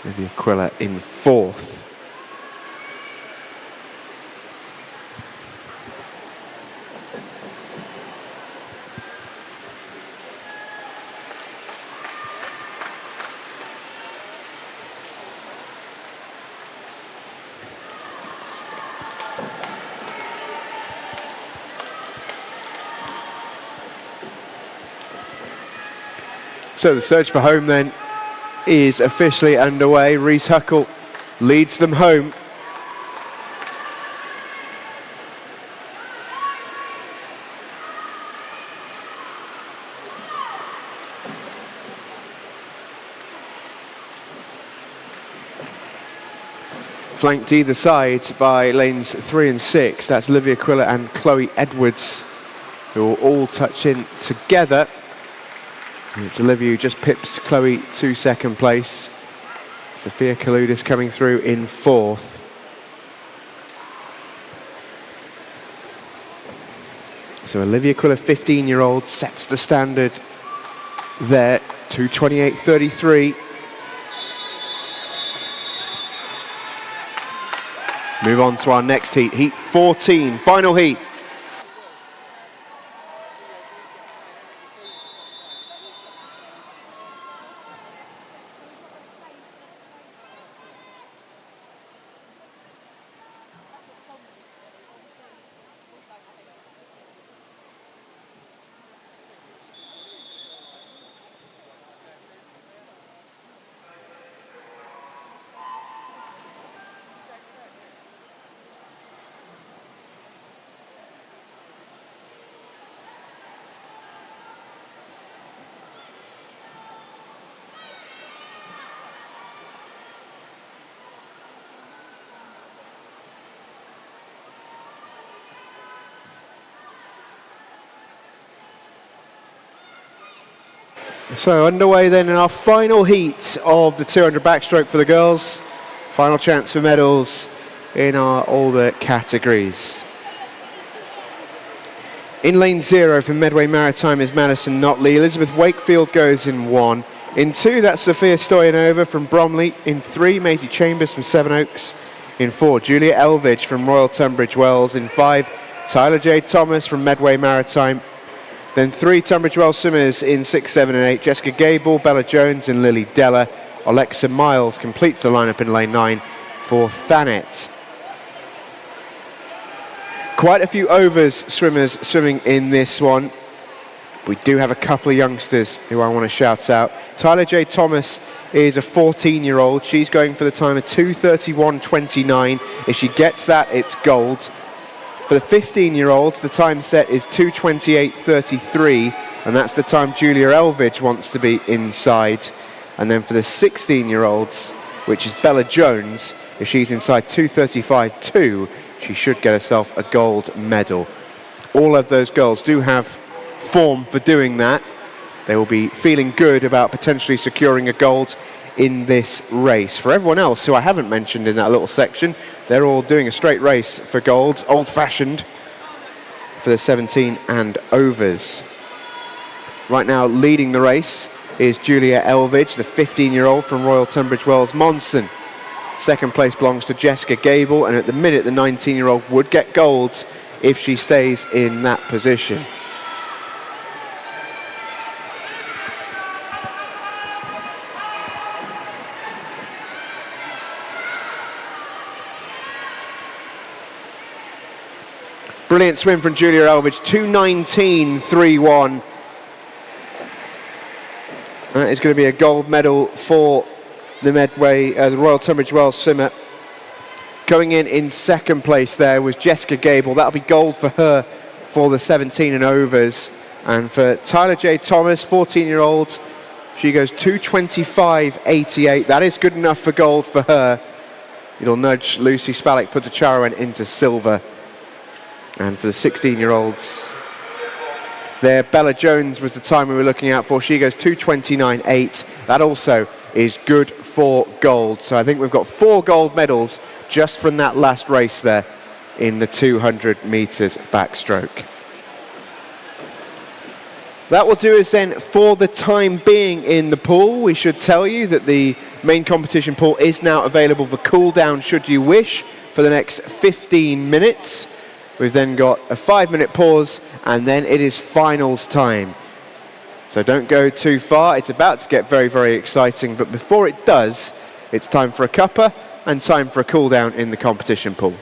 Olivia Quiller in fourth. So the search for home then is officially underway. Reese Huckle leads them home. Flanked either side by lanes 3 and 6. That's Olivia Quiller and Chloe Edwards, who will all touch in together. It's Olivia who just pips Chloe to second place. Sophia Kaludis coming through in fourth. So Olivia Quiller, 15-year-old, sets the standard there, 2:28.33. Move on to our next heat, Heat 14, final heat. So underway then in our final heat of the 200 backstroke for the girls. Final chance for medals in our older categories. In lane 0 for Medway Maritime is Madison Notley. Elizabeth Wakefield goes in 1. In 2, that's Sophia Stoyanova from Bromley. In 3, Maisie Chambers from Sevenoaks. In 4, Julia Elvidge from Royal Tunbridge Wells. In 5, Tyler J. Thomas from Medway Maritime. Then 3 Tunbridge Wells swimmers in 6, 7 and 8. Jessica Gable, Bella Jones and Lily Della. Alexa Miles completes the lineup in lane 9 for Thanet. Quite a few overs swimmers swimming in this one. We do have a couple of youngsters who I want to shout out. Tyler J. Thomas is a 14-year-old. She's going for the time of 2:31.29. If she gets that, it's gold. For the 15-year-olds, the time set is 2:28.33, and that's the time Julia Elvidge wants to be inside. And then for the 16-year-olds, which is Bella Jones, if she's inside 2:35.2, she should get herself a gold medal. All of those girls do have form for doing that. They will be feeling good about potentially securing a gold in this race. For everyone else who I haven't mentioned in that little section, they're all doing a straight race for gold, old-fashioned, for the 17 and overs. Right now, leading the race is Julia Elvidge, the 15-year-old from Royal Tunbridge Wells Monson. Second place belongs to Jessica Gable, and at the minute, the 19-year-old would get gold if she stays in that position. Brilliant swim from Julia Elvidge, 2:19.31. That is going to be a gold medal for the the Royal Tunbridge Wells swimmer. Going in second place there was Jessica Gable. That'll be gold for her for the 17 and overs. And for Tyler J. Thomas, 14-year-old, she goes 2:25.88. That is good enough for gold for her. It'll nudge Lucy Spalek Putacharan into silver. And for the 16-year-olds, there, Bella Jones was the time we were looking out for. She goes 2:29.8. That also is good for gold. So I think we've got 4 gold medals just from that last race there in the 200 meters backstroke. That will do us then for the time being in the pool. We should tell you that the main competition pool is now available for cool down should you wish for the next 15 minutes. We've then got a 5-minute pause, and then it is finals time. So don't go too far. It's about to get very, very exciting. But before it does, it's time for a cuppa and time for a cool down in the competition pool.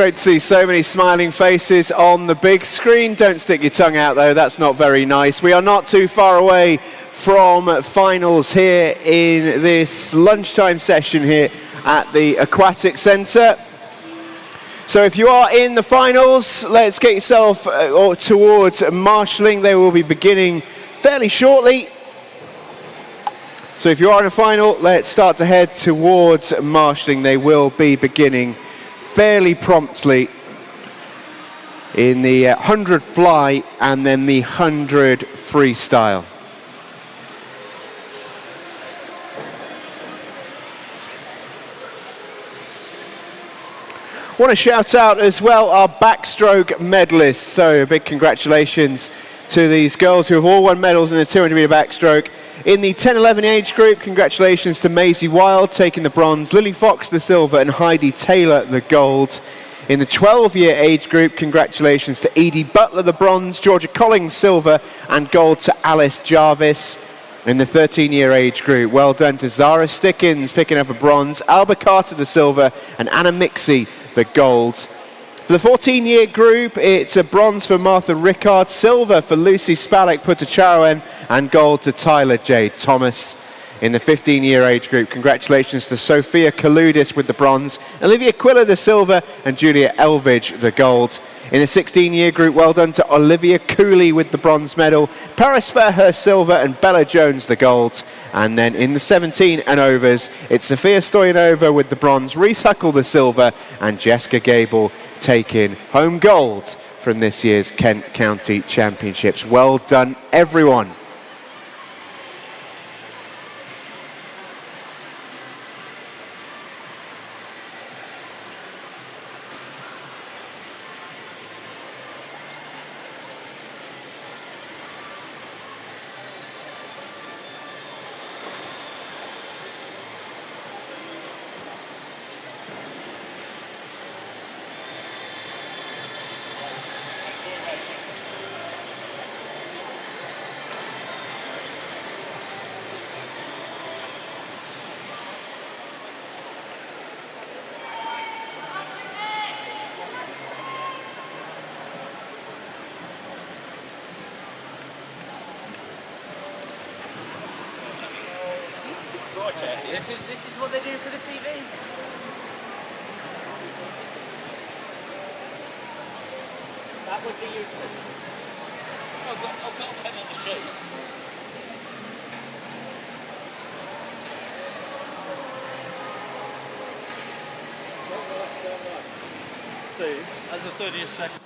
Great to see so many smiling faces on the big screen. Don't stick your tongue out though, that's not very nice. We are not too far away from finals here in this lunchtime session here at the Aquatic Centre. So if you are in the finals, let's get yourself towards marshalling. They will be beginning fairly shortly. So if you are in a final, let's start to head towards marshalling. They will be beginning fairly promptly in the 100 fly and then the 100 freestyle. I want to shout out as well our backstroke medalists. So a big congratulations to these girls who have all won medals in the 200 metre backstroke. In the 10-11 age group, congratulations to Maisie Wild taking the bronze, Lily Fox the silver and Heidi Taylor the gold. In the 12-year age group, congratulations to Edie Butler the bronze, Georgia Collins silver and gold to Alice Jarvis. In the 13-year age group, well done to Zara Stickins picking up a bronze, Alba Carter the silver and Anna Mixie the gold. For the 14-year group, it's a bronze for Martha Rickard, silver for Lucy Spalek Putacharoen and gold to Tyler J. Thomas. In the 15-year age group, congratulations to Sophia Kaludis with the bronze, Olivia Quiller the silver and Julia Elvidge the gold. In the 16-year group, well done to Olivia Cooley with the bronze medal, Paris Fairhurst silver and Bella Jones the gold. And then in the 17 and overs, it's Sophia Stoyanova with the bronze, Reese Huckle the silver and Jessica Gable taking home gold from this year's Kent County Championships. Well done, everyone. This is what they do for the TV. That would be useless. I've got a pen on the sheet. See, as a 30th second.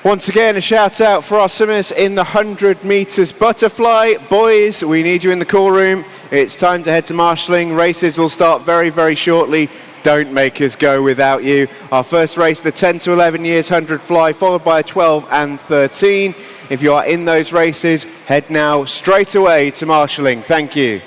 Once again, a shout out for our swimmers in the 100 metres butterfly. Boys, we need you in the call room. It's time to head to marshalling. Races will start very, very shortly. Don't make us go without you. Our first race, the 10 to 11 years 100 fly, followed by a 12 and 13. If you are in those races, head now straight away to marshalling. Thank you.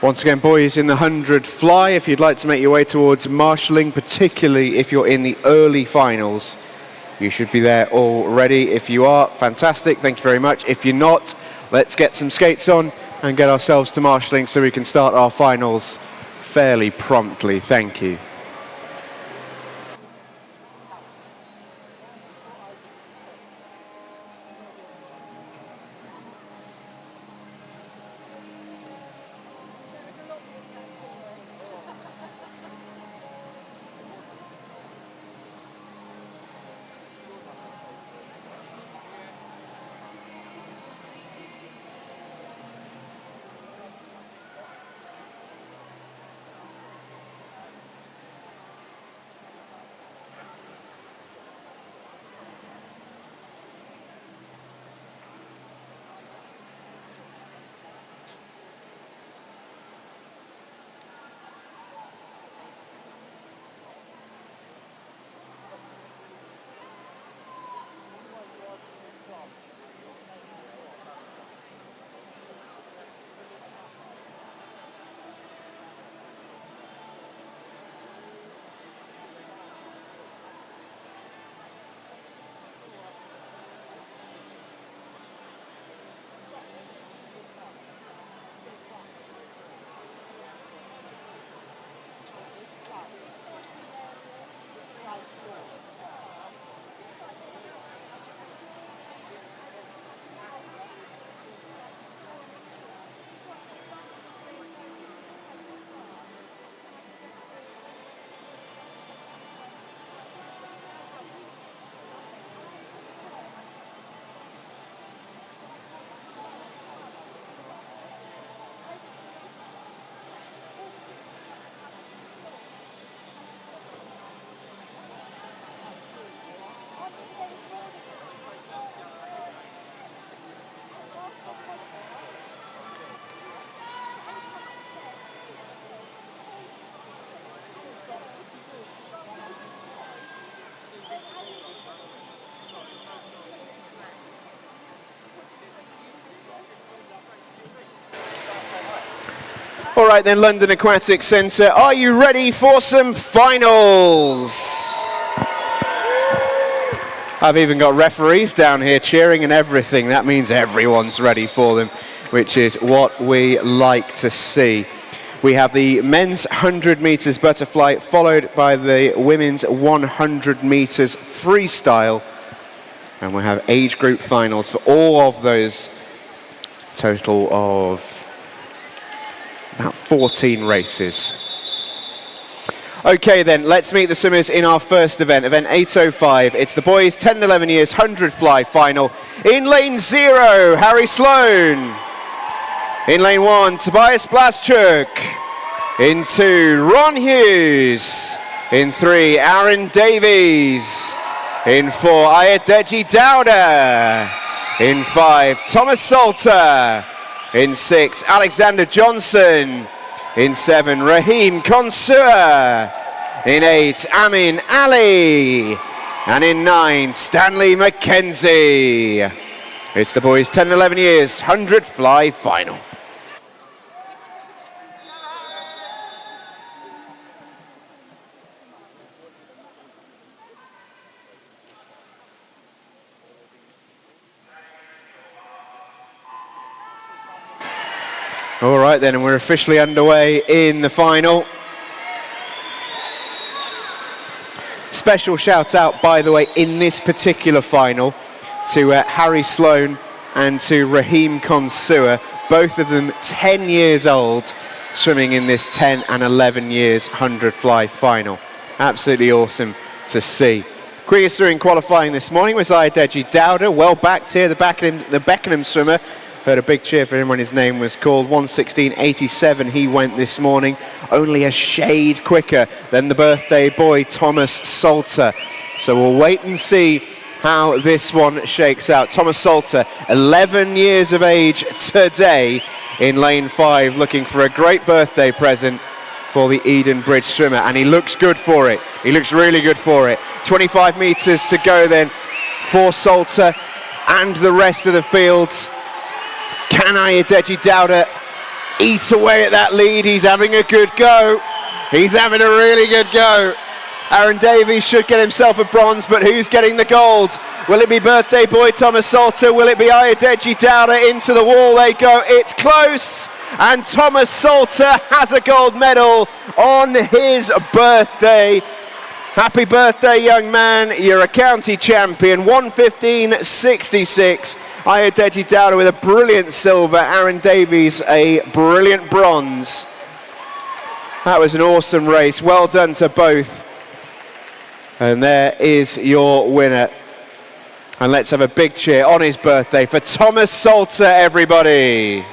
Once again, boys, in the 100 fly, if you'd like to make your way towards marshalling, particularly if you're in the early finals, you should be there already. If you are, fantastic, thank you very much. If you're not, let's get some skates on and get ourselves to marshalling so we can start our finals fairly promptly. Thank you. All right then, London Aquatic Centre, are you ready for some finals? I've even got referees down here cheering and everything. That means everyone's ready for them, which is what we like to see. We have the men's 100 metres butterfly, followed by the women's 100 metres freestyle. And we have age group finals for all of those, total of about 14 races. Okay then, let's meet the swimmers in our first event, event 805. It's the boys 10 and 11 years 100 fly final. In lane 0, Harry Sloan. In lane 1, Tobias Blaschuk. In 2, Ron Hughes. In 3, Aaron Davies. In 4, Ayadeji Dowda. In 5, Thomas Salter. In 6, Alexander Johnson. In 7, Raheem Consua. In 8, Amin Ali. And in 9, Stanley McKenzie. It's the boys 10 and 11 years 100 fly final. All right then, and we're officially underway in the final. Special shout out, by the way, in this particular final to Harry Sloan and to Raheem Consua, both of them 10 years old, swimming in this 10 and 11 years 100 fly final. Absolutely awesome to see. Quickest through in qualifying this morning was Ayadeji Dowda, well backed here, the Beckenham swimmer. Heard a big cheer for him when his name was called. 1:16.87 he went this morning, only a shade quicker than the birthday boy Thomas Salter. So we'll wait and see how this one shakes out. Thomas Salter, 11 years of age today, in lane 5, looking for a great birthday present for the Eden Bridge swimmer, and he looks good for it. He looks really good for it. 25 metres to go then for Salter and the rest of the fields. Can Ayadeji Dowda eat away at that lead? He's having a good go. He's having a really good go. Aaron Davies should get himself a bronze, but who's getting the gold? Will it be birthday boy Thomas Salter? Will it be Ayadeji Dowda? Into the wall they go. It's close. And Thomas Salter has a gold medal on his birthday. Happy birthday, young man. You're a county champion. 1:15.66. Ayadeji Dowda with a brilliant silver. Aaron Davies a brilliant bronze. That was an awesome race. Well done to both. And there is your winner. And let's have a big cheer on his birthday for Thomas Salter, everybody.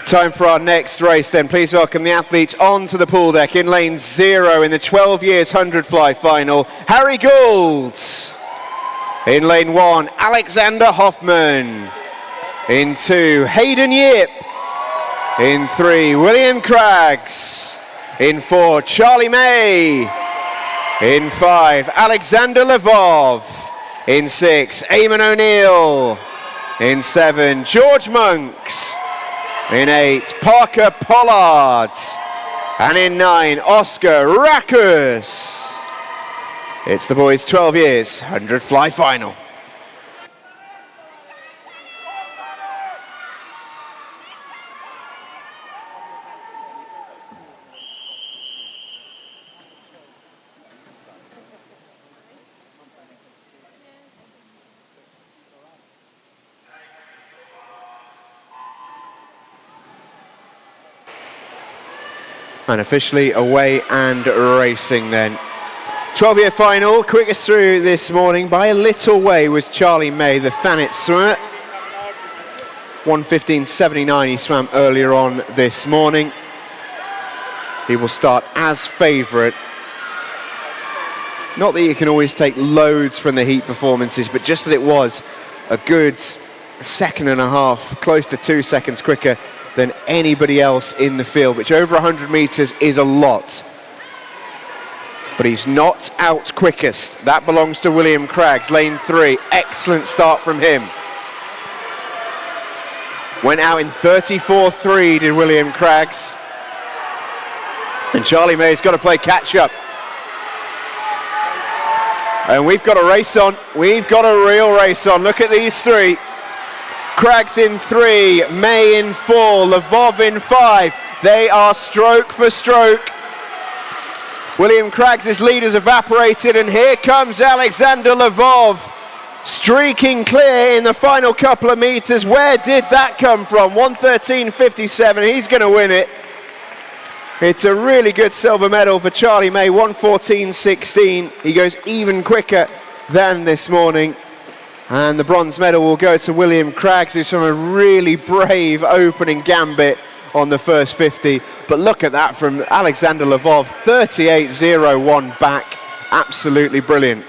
Time for our next race then. Please welcome the athletes onto the pool deck. In lane 0 in the 12 years 100 fly final, Harry Gould. In lane 1, Alexander Hoffman. In 2, Hayden Yip. In 3, William Craggs. In 4, Charlie May. In 5, Alexander Lvov. In 6, Eamon O'Neill. In 7, George Monks. In 8, Parker Pollard. And in 9, Oscar Rakus. It's the boys' 12 years 100 fly final. And officially away and racing then. 12-year final, quickest through this morning by a little way was Charlie May, the Thanet swimmer. 1:15.79 he swam earlier on this morning. He will start as favourite. Not that you can always take loads from the heat performances, but just that it was a good second and a half, close to 2 seconds quicker than anybody else in the field, which over 100 meters is a lot. But he's not out quickest. That belongs to William Craggs, lane 3. Excellent start from him. Went out in 34.3 did William Craggs. And Charlie May's got to play catch up. And we've got a race on. We've got a real race on. Look at these three. Craggs in 3, May in 4, Lvov in 5. They are stroke for stroke. William Craggs' lead has evaporated, and here comes Alexander Lvov, streaking clear in the final couple of meters. Where did that come from? 1:13.57, he's going to win it. It's a really good silver medal for Charlie May, 1:14.16. He goes even quicker than this morning. And the bronze medal will go to William Craggs, who's from a really brave opening gambit on the first 50. But look at that from Alexander Lvov, 38.01 back. Absolutely brilliant.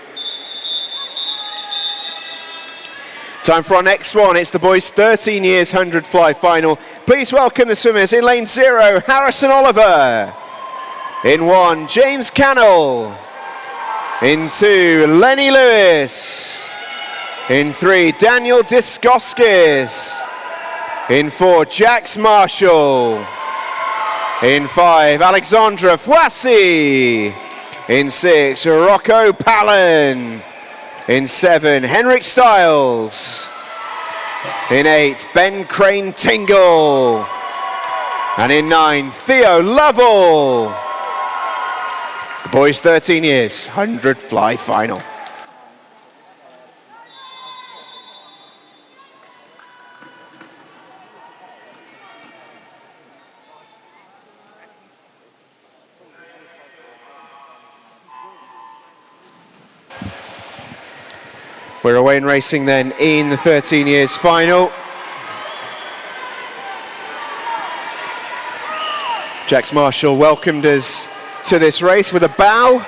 Time for our next one. It's the boys' 13 years 100 fly final. Please welcome the swimmers. In lane 0, Harrison Oliver. In 1, James Cannell. In 2, Lenny Lewis. In 3, Daniel Diskoskis. In 4, Jax Marshall. In 5, Alexandra Fouassi. In 6, Rocco Palin. In 7, Henrik Stiles. In 8, Ben Crane Tingle. And in 9, Theo Lovell. It's the boys' 13 years 100 fly final. We're away in racing then in the 13 years final. Jax Marshall welcomed us to this race with a bow,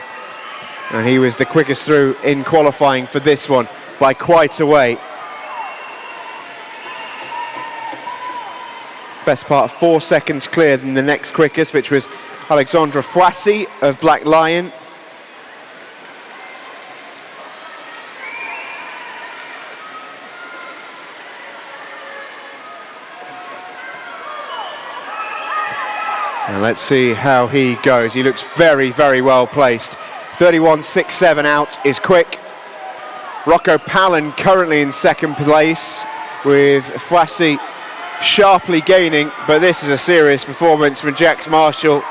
and he was the quickest through in qualifying for this one by quite a way. Best part of 4 seconds clearer than the next quickest, which was Alexandra Fouassi of Black Lion. And let's see how he goes. He looks very, very well placed. 31.67 out is quick. Rocco Palin currently in second place, with Fouassi sharply gaining, but this is a serious performance from Jax Marshall.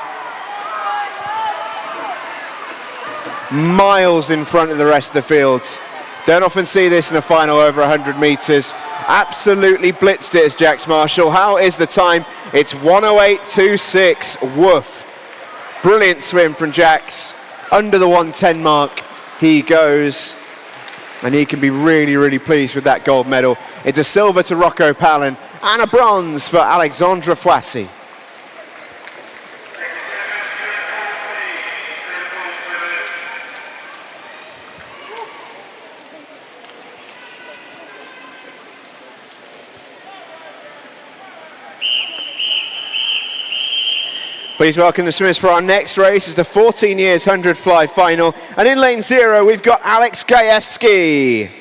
Miles in front of the rest of the field. Don't often see this in a final over 100 meters. Absolutely blitzed it as Jax Marshall. How is the time? It's 1:08.26. Woof. Brilliant swim from Jax. Under the 1:10 mark he goes. And he can be really, really pleased with that gold medal. It's a silver to Rocco Palin and a bronze for Alexandra Fouassi. Please welcome the swimmers for our next race. It's the 14 years 100 fly final. And in lane 0, we've got Alex Gajewski.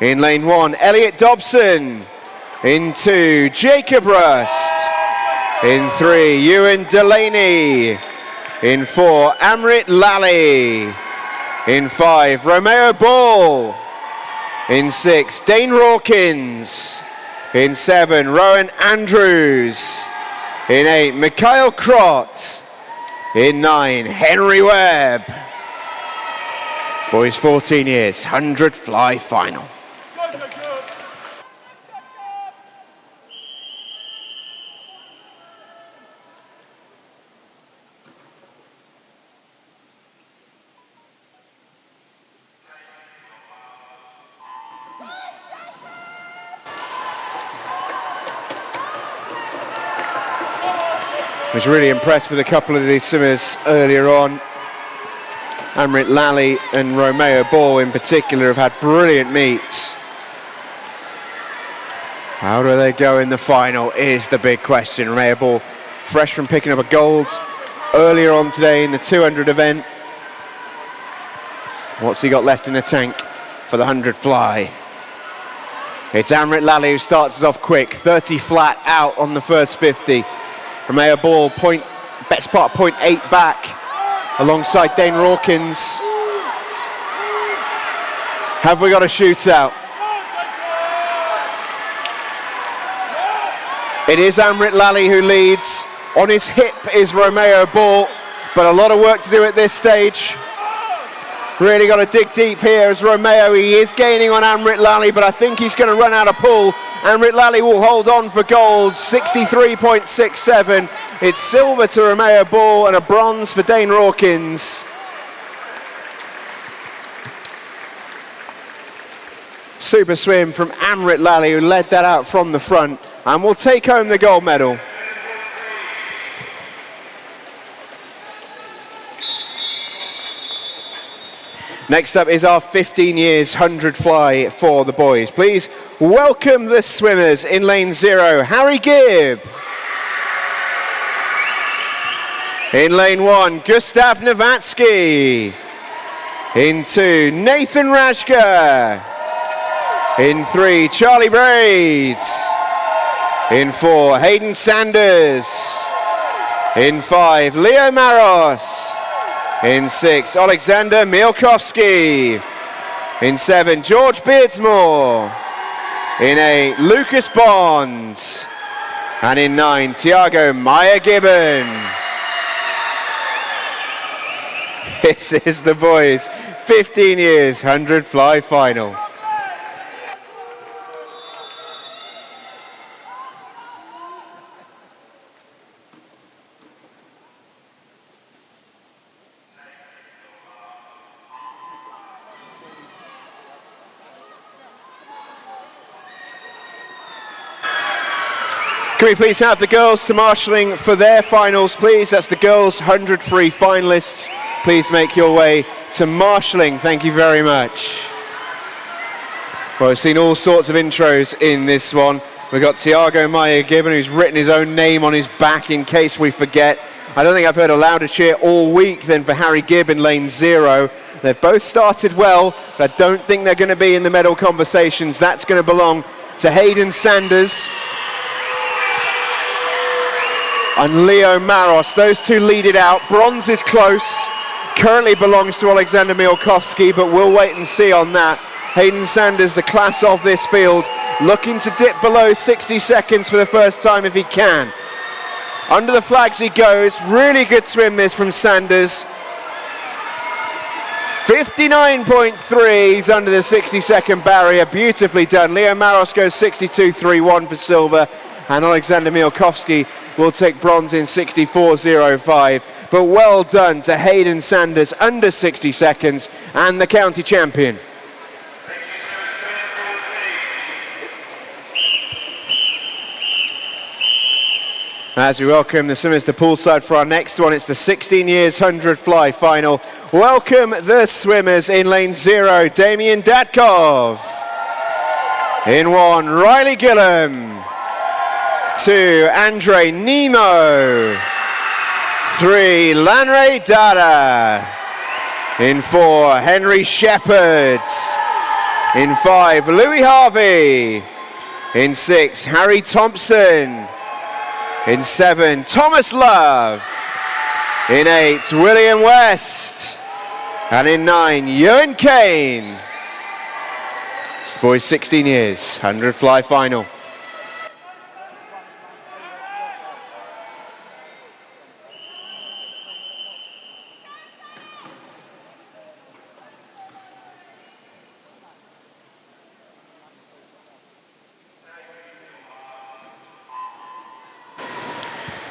In lane 1, Elliot Dobson. In 2, Jacob Rust. In 3, Ewan Delaney. In 4, Amrit Lally. In 5, Romeo Ball. In 6, Dane Rawkins. In 7, Rowan Andrews. In 8, Mikhail Krot. In 9, Henry Webb. Boys 14 years, 100 fly final. I was really impressed with a couple of these swimmers earlier on. Amrit Lally and Romeo Ball in particular have had brilliant meets. How do they go in the final is the big question. Romeo Ball, fresh from picking up a gold earlier on today in the 200 event. What's he got left in the tank for the 100 fly? It's Amrit Lally who starts us off quick, 30 flat out on the first 50. Romeo Ball, best part 0.8 back, alongside Dane Rawkins. Have we got a shootout? It is Amrit Lally who leads. On his hip is Romeo Ball, but a lot of work to do at this stage. Really got to dig deep here as Romeo. He is gaining on Amrit Lally, but I think he's going to run out of pull. Amrit Lally will hold on for gold, 63.67. It's silver to Romeo Ball and a bronze for Dane Rawkins. Super swim from Amrit Lally, who led that out from the front, and will take home the gold medal. Next up is our 15 years 100 fly for the boys. Please welcome the swimmers in lane 0, Harry Gibb. In lane 1, Gustav Nowatzki. In 2, Nathan Rashka. In 3, Charlie Braids. In 4, Hayden Sanders. In 5, Leo Maros. In 6, Alexander Mielkowski. In 7, George Beardsmore. In 8, Lucas Bonds. And in 9, Tiago Meyer-Gibbon. This is the boys' 15 years 100 fly final. Can we please have the girls to marshalling for their finals, please? That's the girls' 100 free finalists. Please make your way to marshalling. Thank you very much. Well, we've seen all sorts of intros in this one. We've got Tiago Meyer-Gibbon, who's written his own name on his back in case we forget. I don't think I've heard a louder cheer all week than for Harry Gibb in lane 0. They've both started well, but I don't think they're going to be in the medal conversations. That's going to belong to Hayden Sanders and Leo Maros. Those two lead it out. Bronze is close. Currently belongs to Alexander Mielkowski, but we'll wait and see on that. Hayden Sanders, the class of this field, looking to dip below 60 seconds for the first time if he can. Under the flags he goes. Really good swim this from Sanders. 59.3, he's under the 60-second barrier. Beautifully done. Leo Maros goes 62.31 for silver, and Alexander Mielkowski will take bronze in 64.05. But well done to Hayden Sanders, under 60 seconds, and the county champion. As we welcome the swimmers to poolside for our next one, it's the 16 years 100 fly final. Welcome the swimmers in lane 0, Damian Datkov. In 1, Riley Gillum. 2, Andre Nemo. 3, Lanray Dada. In 4, Henry Shepherd. In 5, Louis Harvey. In 6, Harry Thompson. In 7, Thomas Love. In 8, William West. And in 9, Ewan Kane. It's the boys' 16 years 100 fly final.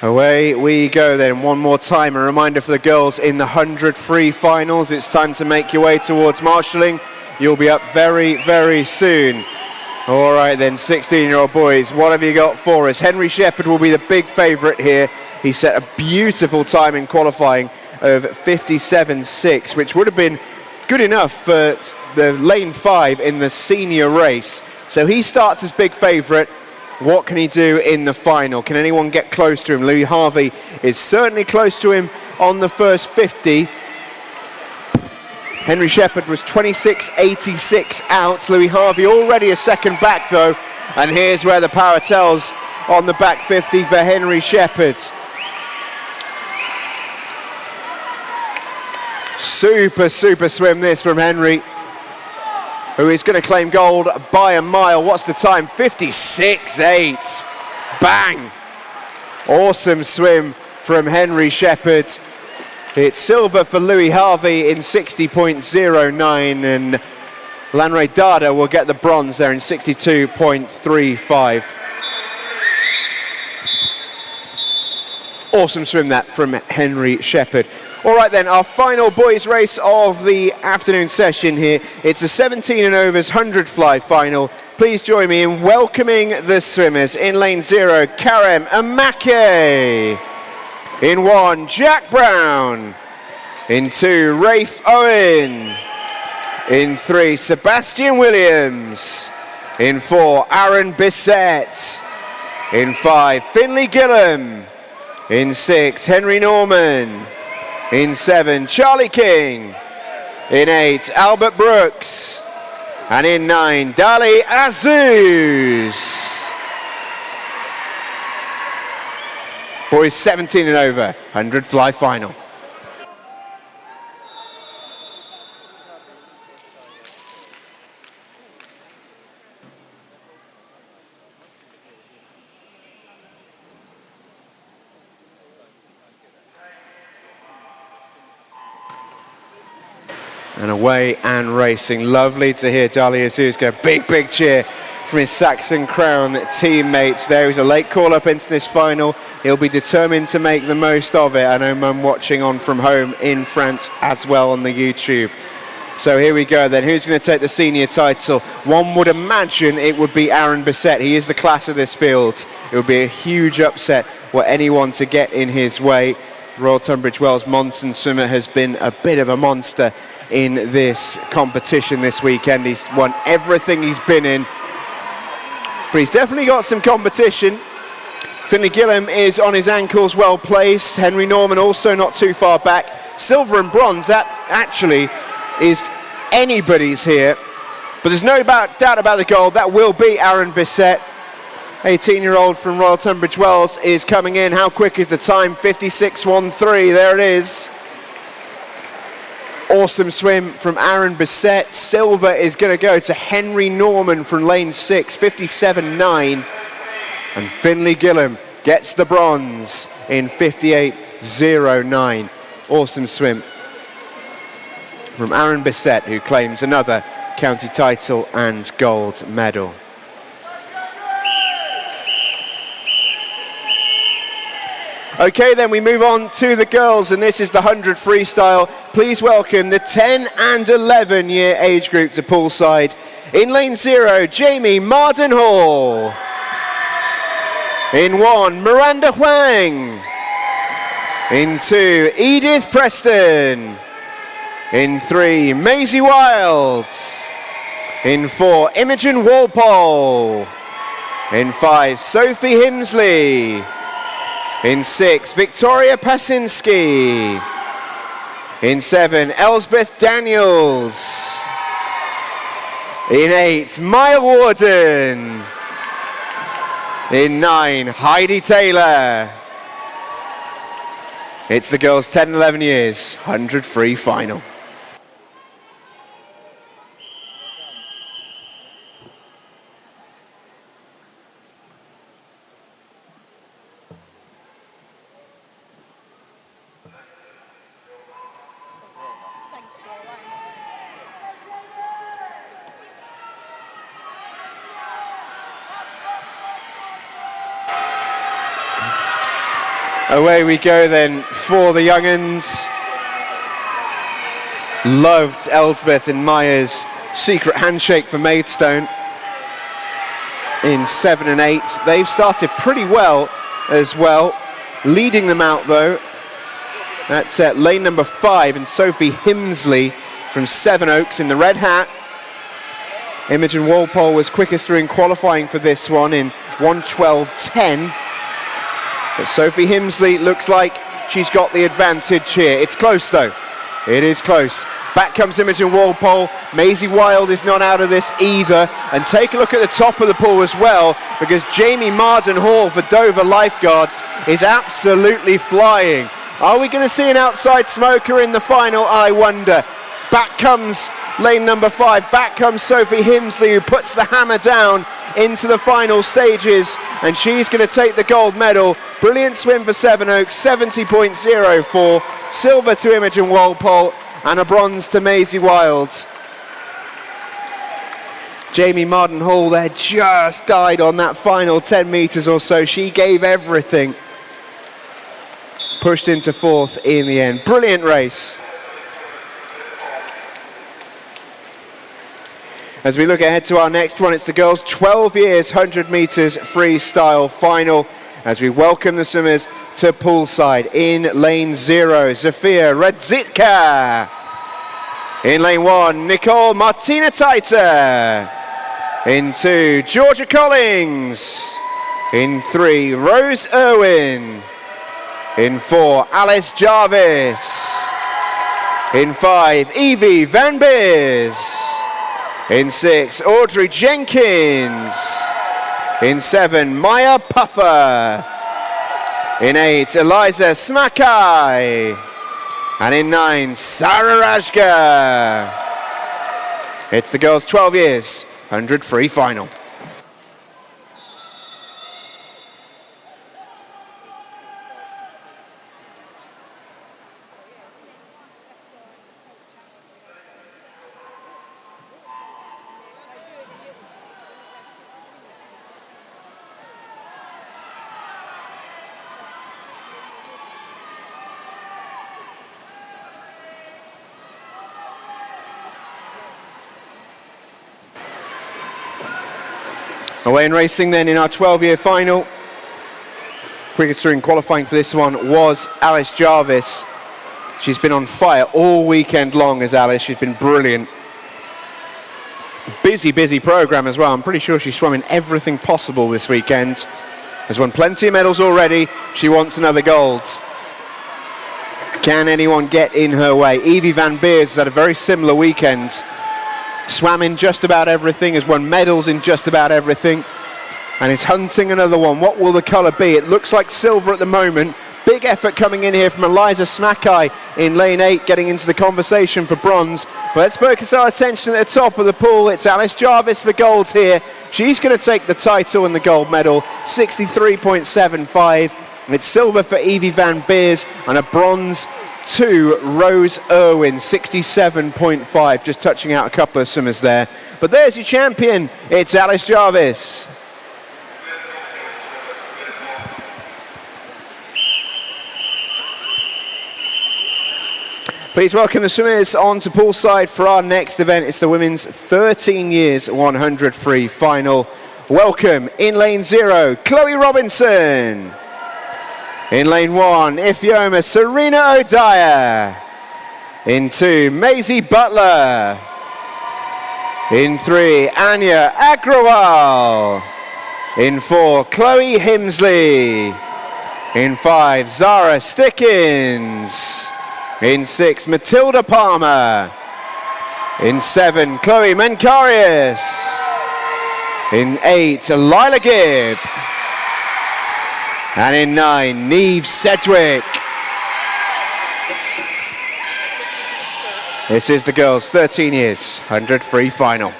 Away we go then, one more time. A reminder for the girls in the 100 free finals. It's time to make your way towards marshalling. You'll be up very, very soon. All right then, 16-year-old boys, what have you got for us? Henry Shepherd will be the big favourite here. He set a beautiful time in qualifying of 57.6, which would have been good enough for the lane 5 in the senior race. So he starts as big favourite. What can he do in the final? Can anyone get close to him? Louis Harvey is certainly close to him on the first 50. Henry Shepherd was 26.86 out. Louis Harvey already a second back though. And here's where the power tells on the back 50 for Henry Shepherd. Super swim this from Henry, who is going to claim gold by a mile. What's the time? 56.8. Bang! Awesome swim from Henry Shepherd. It's silver for Louis Harvey in 60.09, and Lanre Dada will get the bronze there in 62.35. Awesome swim that from Henry Shepherd. All right then, our final boys race of the afternoon session here. It's the 17 and overs 100 fly final. Please join me in welcoming the swimmers. In lane 0, Karem Amake. In 1, Jack Brown. In 2, Rafe Owen. In 3, Sebastian Williams. In 4, Aaron Bissett. In 5, Finley Gillam. In 6, Henry Norman. In 7, Charlie King. In 8, Albert Brooks. And in 9, Dali Azuz. Boys 17 and over, 100 fly final. And away and racing. Lovely to hear Dali Azuz go. Big cheer from his Saxon Crown teammates there. He's a late call up into this final. He'll be determined to make the most of it. I know Mum watching on from home in France as well on the YouTube. So here we go then. Who's going to take the senior title? One would imagine it would be Aaron Bissett. He is the class of this field. It would be a huge upset for anyone to get in his way. Royal Tunbridge Wells Monson swimmer has been a bit of a monster in this competition this weekend. He's won everything he's been in, but he's definitely got some competition. Finley Gillam is on his ankles, well placed. Henry Norman also not too far back. Silver and bronze, that actually is anybody's here, but there's no doubt about the gold. That will be Aaron Bissett. 18-year-old from Royal Tunbridge Wells is coming in. How quick is the time? 56.13, there it is. Awesome swim from Aaron Bissett. Silver is going to go to Henry Norman from lane 6, 57.9. And Finley Gillam gets the bronze in 58.09. Awesome swim from Aaron Bissett, who claims another county title and gold medal. Okay, then we move on to the girls, and this is the 100 freestyle. Please welcome the 10 and 11 year age group to poolside. In lane 0, Jamie Mardenhall. In 1, Miranda Huang. In 2, Edith Preston. In 3, Maisie Wilds. In 4, Imogen Walpole. In 5, Sophie Himsley. In 6, Victoria Pasinski. In 7, Elsbeth Daniels. In 8, Maya Warden. In 9, Heidi Taylor. It's the girls 10 and 11 years, 100 free final. Away we go then for the young'uns. Loved Elsbeth and Maya's secret handshake for Maidstone in 7 and 8. They've started pretty well as well. Leading them out though, that's at lane number 5, and Sophie Himsley from Sevenoaks in the red hat. Imogen Walpole was quickest during qualifying for this one in 1:12.10. But Sophie Himsley looks like she's got the advantage here. It's close though. It is close. Back comes Imogen Walpole. Maisie Wild is not out of this either. And take a look at the top of the pool as well, because Jamie Marden-Hall for Dover Lifeguards is absolutely flying. Are we going to see an outside smoker in the final? I wonder. Back comes lane number 5. Back comes Sophie Himsley, who puts the hammer down into the final stages, and she's going to take the gold medal. Brilliant swim for Sevenoaks, 70.04. Silver to Imogen Walpole, and a bronze to Maisie Wild. Jamie Marden-Hall there just died on that final 10 metres or so. She gave everything. Pushed into 4th in the end. Brilliant race. As we look ahead to our next one, it's the girls' 12 years 100 metres freestyle final, as we welcome the swimmers to poolside. In lane 0, Zofia Radzitka. In lane 1, Nicole Martina Taita. In 2, Georgia Collins. In 3, Rose Irwin. In 4, Alice Jarvis. In 5, Evie Van Beers. In 6, Audrey Jenkins. In 7, Maya Puffer. In 8, Eliza Smakai. And in 9, Sarah Rajka. It's the girls' 12 years 100 free final. Away in racing then in our 12-year final. Quickest through in qualifying for this one was Alice Jarvis. She's been on fire all weekend long as Alice. She's been brilliant. Busy program as well. I'm pretty sure she's swimming everything possible this weekend. Has won plenty of medals already. She wants another gold. Can anyone get in her way? Evie Van Beers has had a very similar weekend. Swam in just about everything, has won medals in just about everything, and is hunting another one. What will the colour be? It looks like silver at the moment. Big effort coming in here from Eliza Smakai in lane 8, getting into the conversation for bronze. But let's focus our attention at the top of the pool. It's Alice Jarvis for gold here. She's going to take the title and the gold medal, 63.75. And it's silver for Evie Van Beers and a bronze to Rose Irwin, 67.5, just touching out a couple of swimmers there. But there's your champion, it's Alice Jarvis. Please welcome the swimmers on to poolside for our next event. It's the women's 13 years 100 free final. Welcome in lane 0, Chloe Robinson. In lane 1, Ifeoma Serena O'Dyer. In 2, Maisie Butler. In 3, Anya Agrawal. In 4, Chloe Himsley. In 5, Zara Stickins. In 6, Matilda Palmer. In 7, Chloe Menkarius. In 8, Lila Gibb. And in 9, Neve Sedgwick. This is the girls' 13 years 100 free final.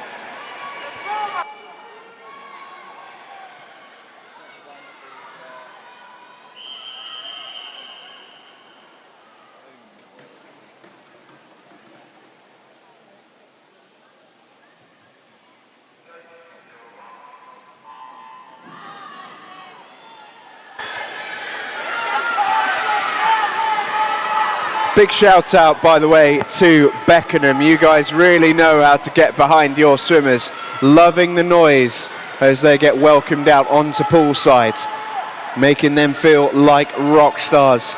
Big shout out, by the way, to Beckenham. You guys really know how to get behind your swimmers. Loving the noise as they get welcomed out onto poolside, making them feel like rock stars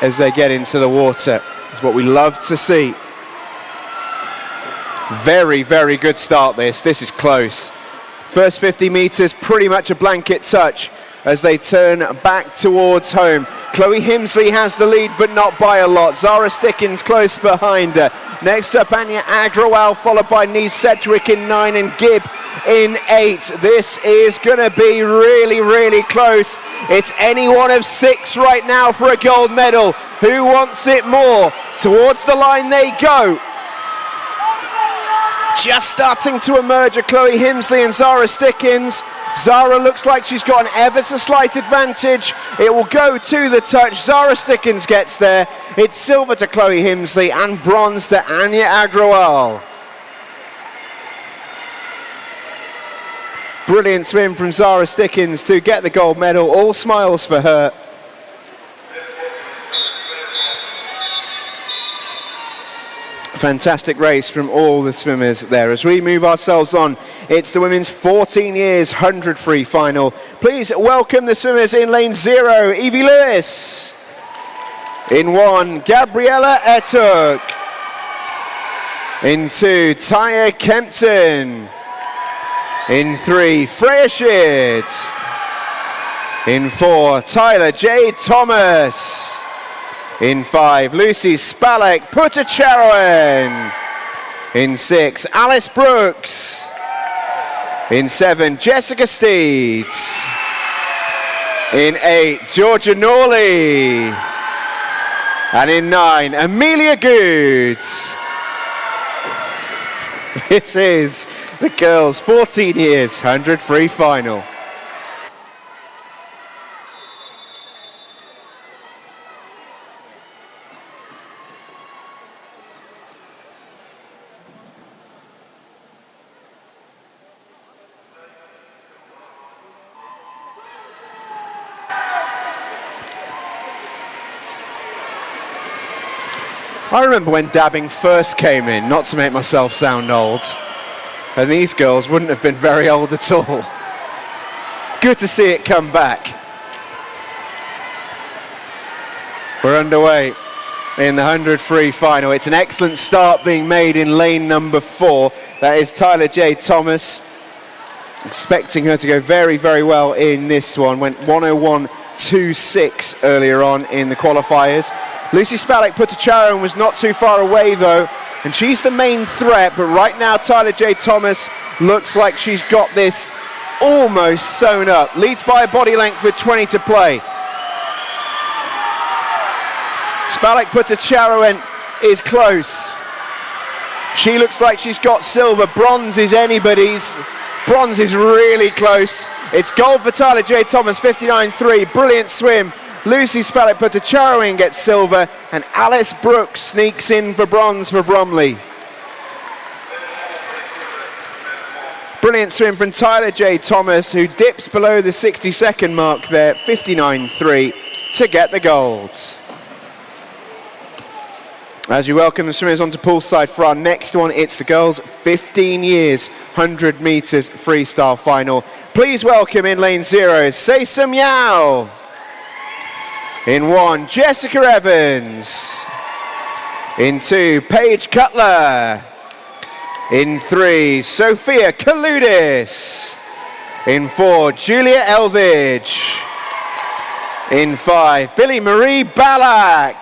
as they get into the water. It's what we love to see. Very, very good start this. This is close. First 50 metres, pretty much a blanket touch as they turn back towards home. Chloe Himsley has the lead, but not by a lot. Zara Stickins close behind her. Next up, Anya Agrawal, followed by Neve Sedgwick in 9 and Gibb in 8. This is going to be really, really close. It's any one of 6 right now for a gold medal. Who wants it more? Towards the line they go. Just starting to emerge are Chloe Himsley and Zara Stickins. Zara looks like she's got an ever so slight advantage. It will go to the touch. Zara Stickins gets there. It's silver to Chloe Himsley and bronze to Anya Agrawal. Brilliant swim from Zara Stickins to get the gold medal. All smiles for her. Fantastic race from all the swimmers there. As we move ourselves on, it's the women's 14 years 100 free final. Please welcome the swimmers in lane 0, Evie Lewis. In 1, Gabriella Etuk. In 2, Taya Kempton. In 3, Freya Sheard. In 4, Tyler J. Thomas. In 5, Lucy Spalek Putacharoen. In 6, Alice Brooks. In 7, Jessica Steeds. In 8, Georgia Norley. And in 9, Amelia Goods. This is the girls' 14 years 100 free final. I remember when dabbing first came in, not to make myself sound old, and these girls wouldn't have been very old at all. Good to see it come back. We're underway in the 100 free final. It's an excellent start being made in lane number 4. That is Tyler J. Thomas. Expecting her to go very, very well in this one. Went 101.26 earlier on in the qualifiers. Lucy Spalek Putacharoen was not too far away though, and she's the main threat, but right now Tyler J. Thomas looks like she's got this almost sewn up. Leads by a body length with 20 to play. Spalek Putacharoen is close. She looks like she's got silver. Bronze is anybody's. Bronze is really close. It's gold for Tyler J. Thomas, 59.3. Brilliant swim. Lucy Spalek Putacharoen gets silver, and Alice Brooks sneaks in for bronze for Bromley. Brilliant swim from Tyler J. Thomas, who dips below the 60-second mark there, 59.3, to get the gold. As you welcome the swimmers onto poolside for our next one, it's the girls' 15 years 100 metres freestyle final. Please welcome in lane 0, Say Some Yao. In 1, Jessica Evans. In 2, Paige Cutler. In 3, Sophia Kaludis. In 4, Julia Elvidge. In 5, Billy Marie Ballack.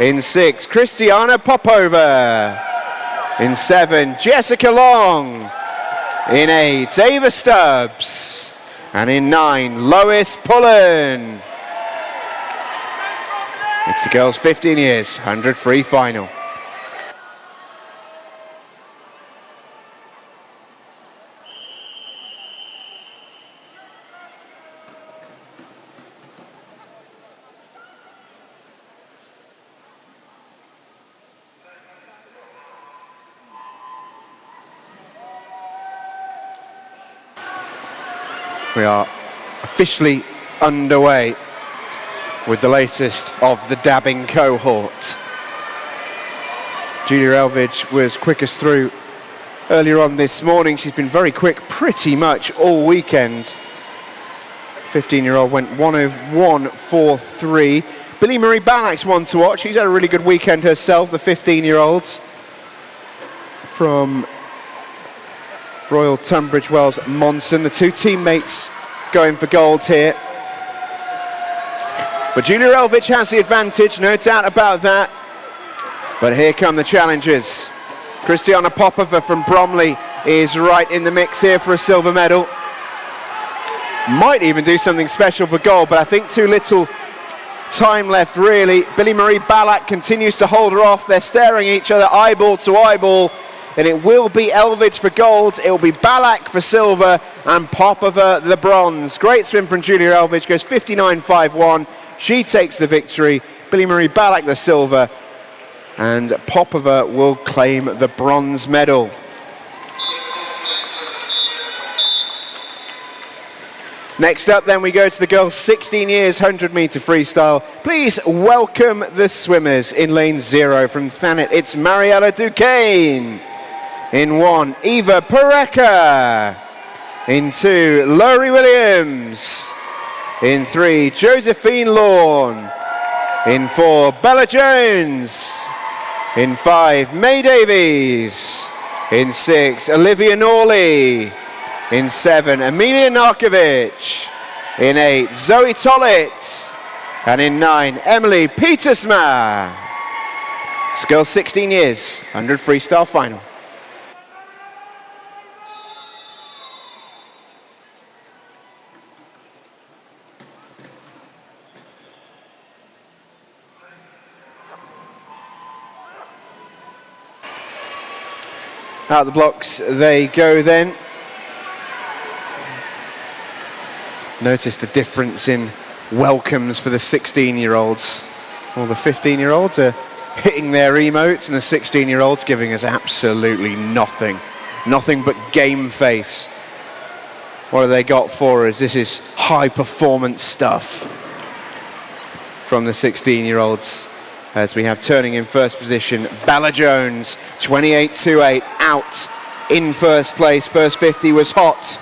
In 6, Christiana Popova. In 7, Jessica Long. In 8, Ava Stubbs. And in 9, Lois Pullen. It's the girls' 15 years 100 free final. We are officially underway with the latest of the dabbing cohort. Julia Elvidge was quickest through earlier on this morning. She's been very quick pretty much all weekend. 15-year-old went 101.43. Billy Marie Ballack's one to watch. She's had a really good weekend herself, the 15-year-old from Royal Tunbridge Wells Monson. The two teammates going for gold here. But Julia Elvidge has the advantage, no doubt about that. But here come the challengers. Christiana Popova from Bromley is right in the mix here for a silver medal. Might even do something special for gold, but I think too little time left really. Billy Marie Ballack continues to hold her off. They're staring at each other eyeball to eyeball, and it will be Elvidge for gold, it will be Ballack for silver, and Popova the bronze. Great swim from Julia Elvidge, goes 59.51. She takes the victory. Billy Marie Ballack the silver, and Popova will claim the bronze medal. Next up then we go to the girls 16 years 100 meter freestyle. Please welcome the swimmers in lane 0 from Thanet. It's Mariella Duquesne. In 1, Eva Pareca. In 2, Laurie Williams. In 3, Josephine Lawn. In 4, Bella Jones. In 5, May Davies. In 6, Olivia Norley. In 7, Amelia Narkovic. In 8, Zoe Tollett. And in 9, Emily Petersma. It's girls 16 years, 100 freestyle final. Out the blocks they go then. Notice the difference in welcomes for the 16-year-olds. Well, the 15-year-olds are hitting their emotes and the 16-year-olds giving us absolutely nothing. Nothing but game face. What have they got for us? This is high performance stuff from the 16-year-olds. As we have turning in first position, Bella Jones, 28.28, out in first place. First 50 was hot.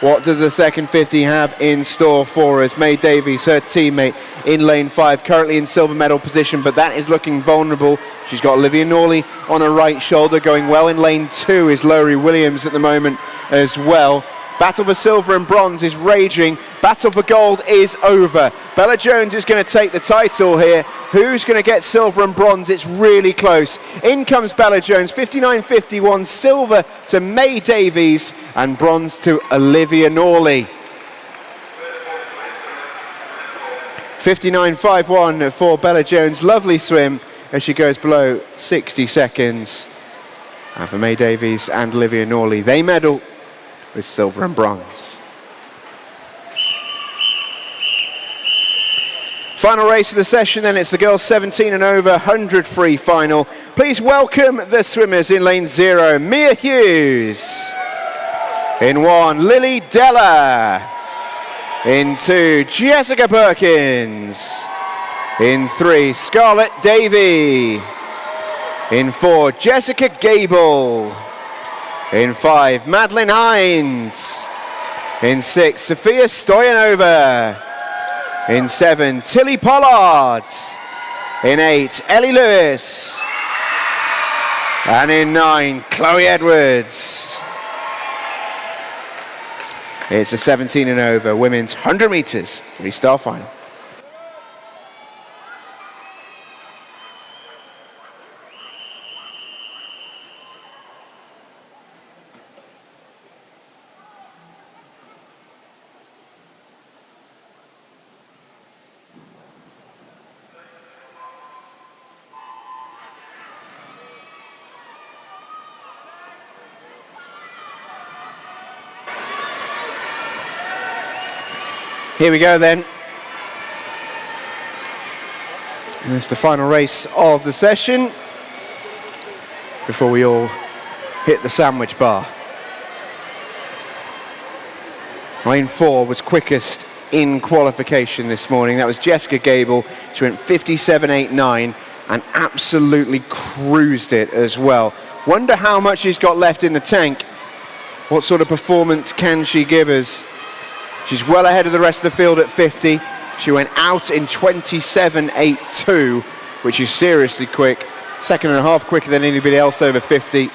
What does the second 50 have in store for us? May Davies, her teammate, in lane 5, currently in silver medal position, but that is looking vulnerable. She's got Olivia Norley on her right shoulder. Going well in lane 2 is Laurie Williams at the moment as well. Battle for silver and bronze is raging. Battle for gold is over. Bella Jones is going to take the title here. Who's going to get silver and bronze? It's really close. In comes Bella Jones, 59.51, silver to May Davies and bronze to Olivia Norley. 59.51 for Bella Jones. Lovely swim as she goes below 60 seconds. And for May Davies and Olivia Norley, they medal with silver and bronze. Final race of the session, then it's the girls 17 and over 100 free final. Please welcome the swimmers in lane 0, Mia Hughes. In 1, Lily Della. In 2, Jessica Perkins. In 3, Scarlett Davey. In 4, Jessica Gable. In 5, Madeline Hines. In 6, Sophia Stoyanova. In 7, Tilly Pollard. In 8, Ellie Lewis. And in 9, Chloe Edwards. It's the 17 and over women's 100 meters freestyle final. Here we go then. And it's the final race of the session before we all hit the sandwich bar. Lane 4 was quickest in qualification this morning. That was Jessica Gable. She went 57.89 and absolutely cruised it as well. Wonder how much she's got left in the tank. What sort of performance can she give us? She's well ahead of the rest of the field at 50. She went out in 27.82, which is seriously quick. Second and a half quicker than anybody else over 50.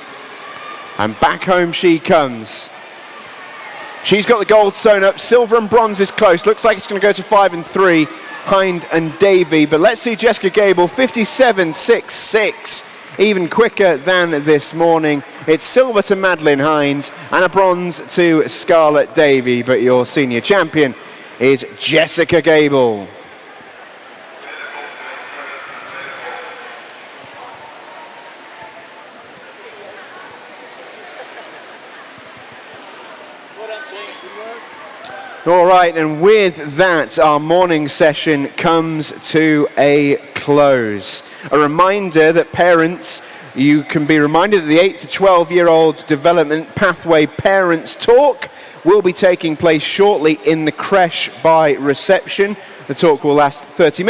And back home she comes. She's got the gold sewn up. Silver and bronze is close. Looks like it's going to go to 5 and 3. Hind and Davey. But let's see Jessica Gable, 57.66. Even quicker than this morning. It's silver to Madeline Hind and a bronze to Scarlett Davey. But your senior champion is Jessica Gable. All right, and with that, our morning session comes to a close. A reminder that parents, you can be reminded that the 8 to 12-year-old development pathway parents talk will be taking place shortly in the creche by reception. The talk will last 30 minutes.